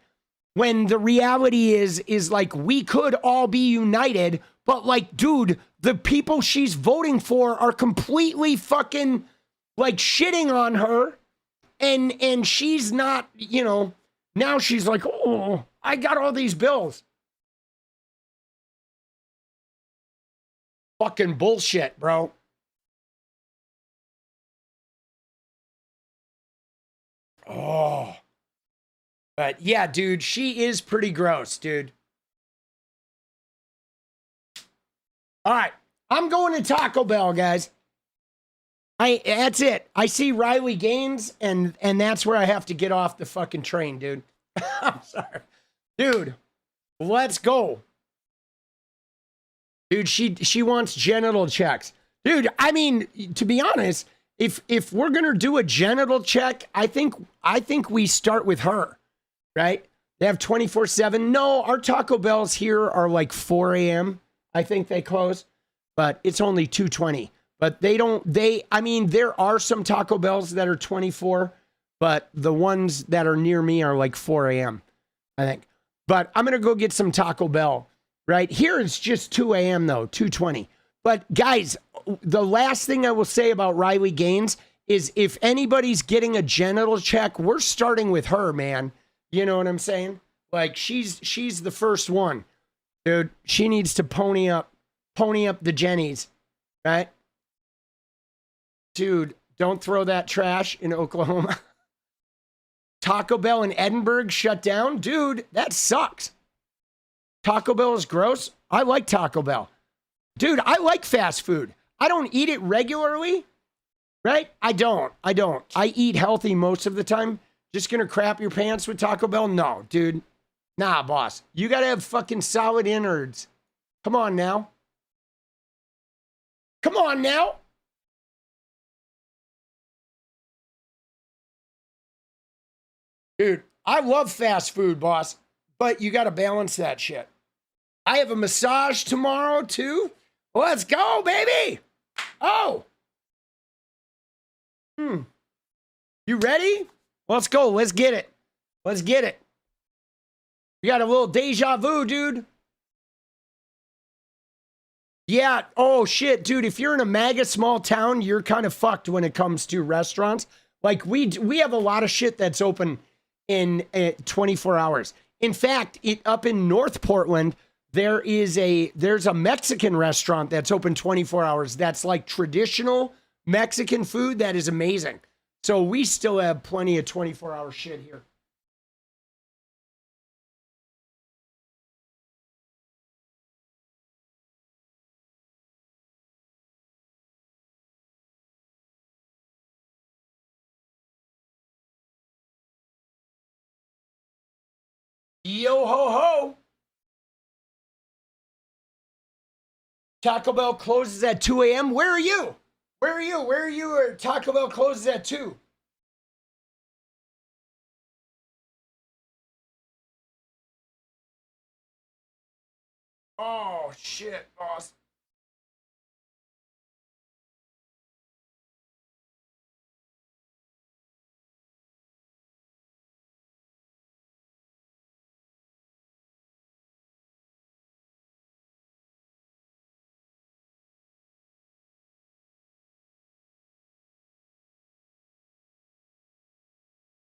when the reality is like, we could all be united, but like, dude, the people she's voting for are completely fucking like shitting on her, and she's not, now she's like, oh, I got all these bills. Fucking bullshit, bro. Oh. But yeah, dude, she is pretty gross, dude. All right. I'm going to Taco Bell, guys. That's it. I see Riley Gaines, and that's where I have to get off the fucking train, dude. I'm sorry. Dude, let's go. Dude, she wants genital checks. Dude, I mean, to be honest, if we're gonna do a genital check, I think we start with her, right? They have 24/7. No, our Taco Bells here are like 4 a.m. I think they close, but it's only 2:20. But I mean, there are some Taco Bells that are 24, but the ones that are near me are like 4 a.m. I think. But I'm gonna go get some Taco Bell. Right here, it's just 2 a.m. though, 2:20. But guys, the last thing I will say about Riley Gaines is, if anybody's getting a genital check, we're starting with her, man. You know what I'm saying? Like, she's the first one, dude. She needs to pony up the Jennies, right? Dude, don't throw that trash in Oklahoma. Taco Bell in Edinburgh shut down, dude. That sucks. Taco Bell is gross. I like Taco Bell. Dude, I like fast food. I don't eat it regularly, right? I don't. I eat healthy most of the time. Just gonna crap your pants with Taco Bell? No, dude. Nah, boss. You gotta have fucking solid innards. Come on now. Come on now. Dude, I love fast food, boss. But you gotta balance that shit. I have a massage tomorrow, too. Let's go, baby. Oh. You ready? Let's go. Let's get it. Let's get it. You got a little deja vu, dude. Yeah. Oh, shit, dude. If you're in a MAGA small town, you're kind of fucked when it comes to restaurants. Like, we have a lot of shit that's open in 24 hours. In fact, up in North Portland, there's a Mexican restaurant that's open 24 hours. That's like traditional Mexican food. That is amazing. So we still have plenty of 24-hour shit here. Yo ho ho. Taco Bell closes at 2 a.m. Where are you? Where are you? Where are you? Taco Bell closes at 2. Oh, shit, boss.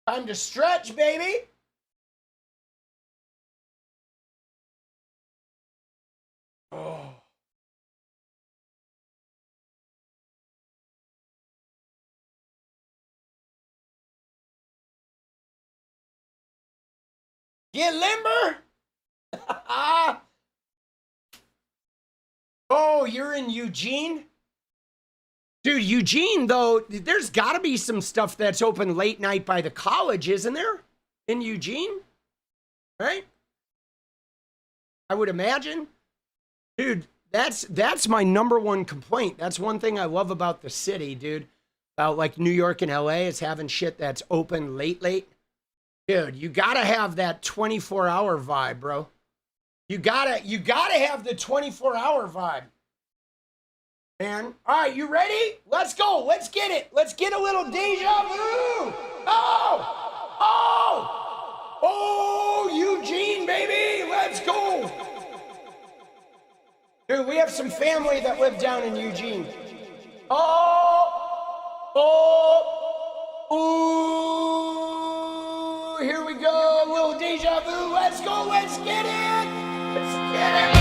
Time to stretch, baby. Oh. Get limber. Oh, you're in Eugene? Dude, Eugene, though, there's got to be some stuff that's open late night by the college, isn't there? In Eugene? Right? I would imagine. Dude, that's my number one complaint. That's one thing I love about the city, dude. About like New York and LA is having shit that's open late. Dude, you got to have that 24-hour vibe, bro. You gotta have the 24-hour vibe. Man. All right, you ready? Let's go. Let's get it. Let's get a little deja vu. Oh, Eugene, baby. Let's go. Dude, we have some family that live down in Eugene. Ooh, here we go. A little deja vu. Let's go. Let's get it. Let's get it.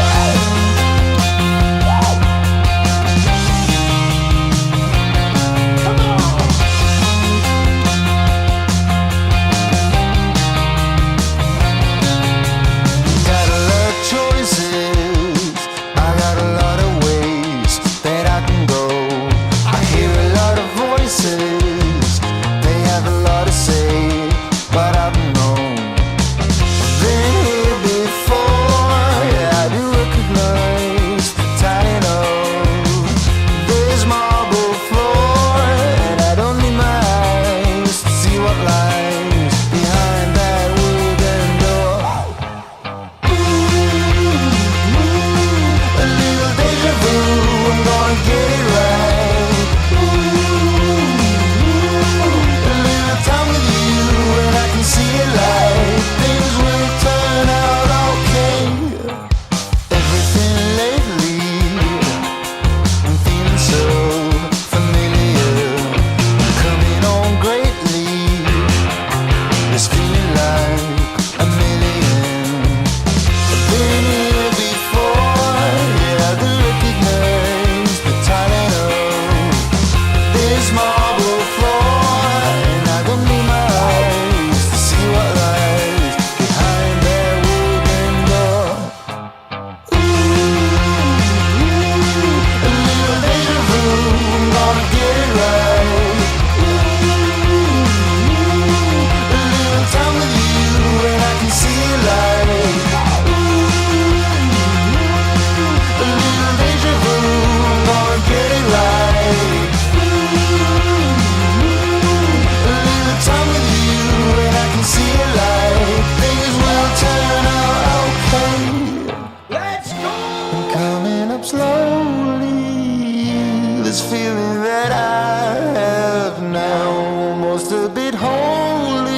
This feeling that I have now, almost a bit holy.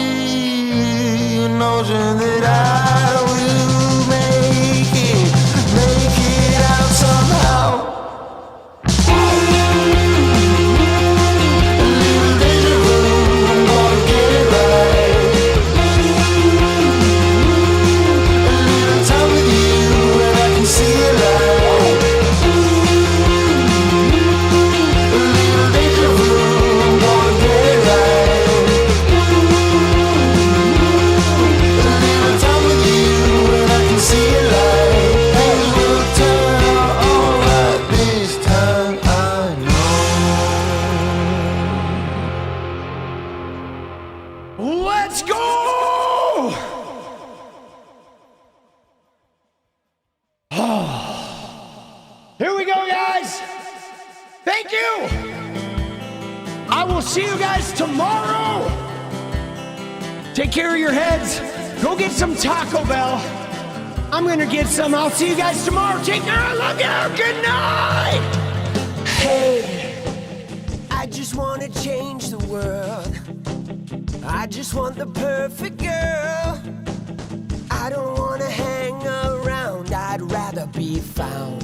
Here we go, guys. Thank you. I will see you guys tomorrow. Take care of your heads. Go get some Taco Bell. I'm gonna get some. I'll see you guys tomorrow. Take care. I love you. Good night. Hey, I just wanna change the world. I just want the perfect girl. I don't wanna hang around. I'd rather be found.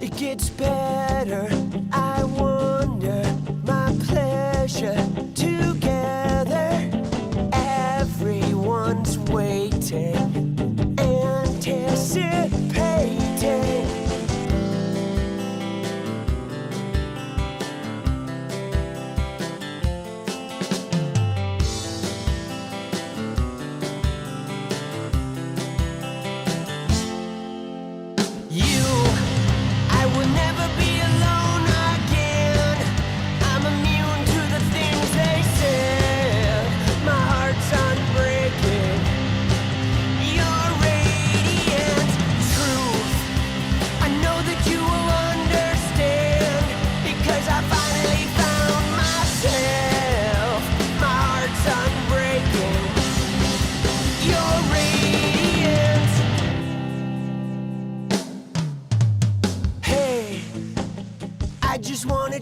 It gets better. I wonder my pleasure together. Everyone's waiting, anticipating.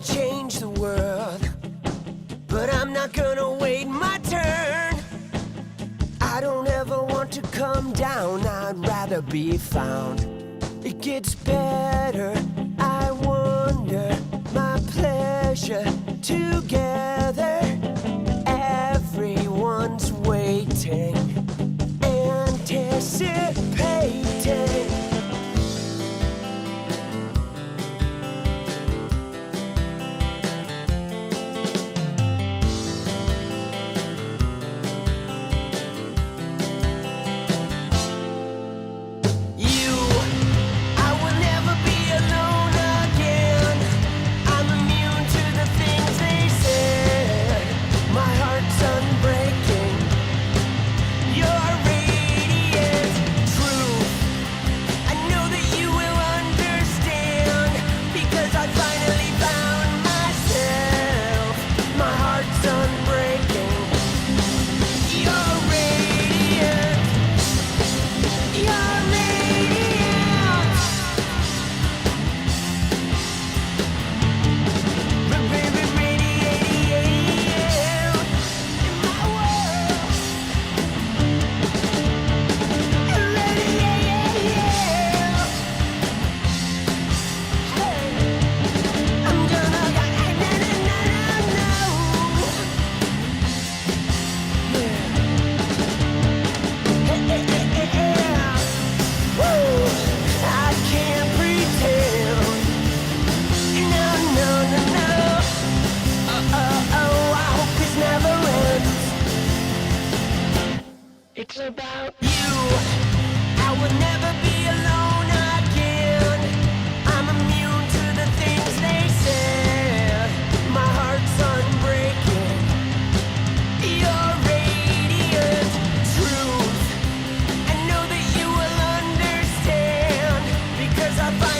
Change the world, but I'm not gonna wait my turn. I don't ever want to come down. I'd rather be found. It gets better. I wonder my pleasure together. Everyone's waiting, anticipating. It's about you. I would never be alone again. I'm immune to the things they said. My heart's unbreaking. You're radiant truth. I know that you will understand because I find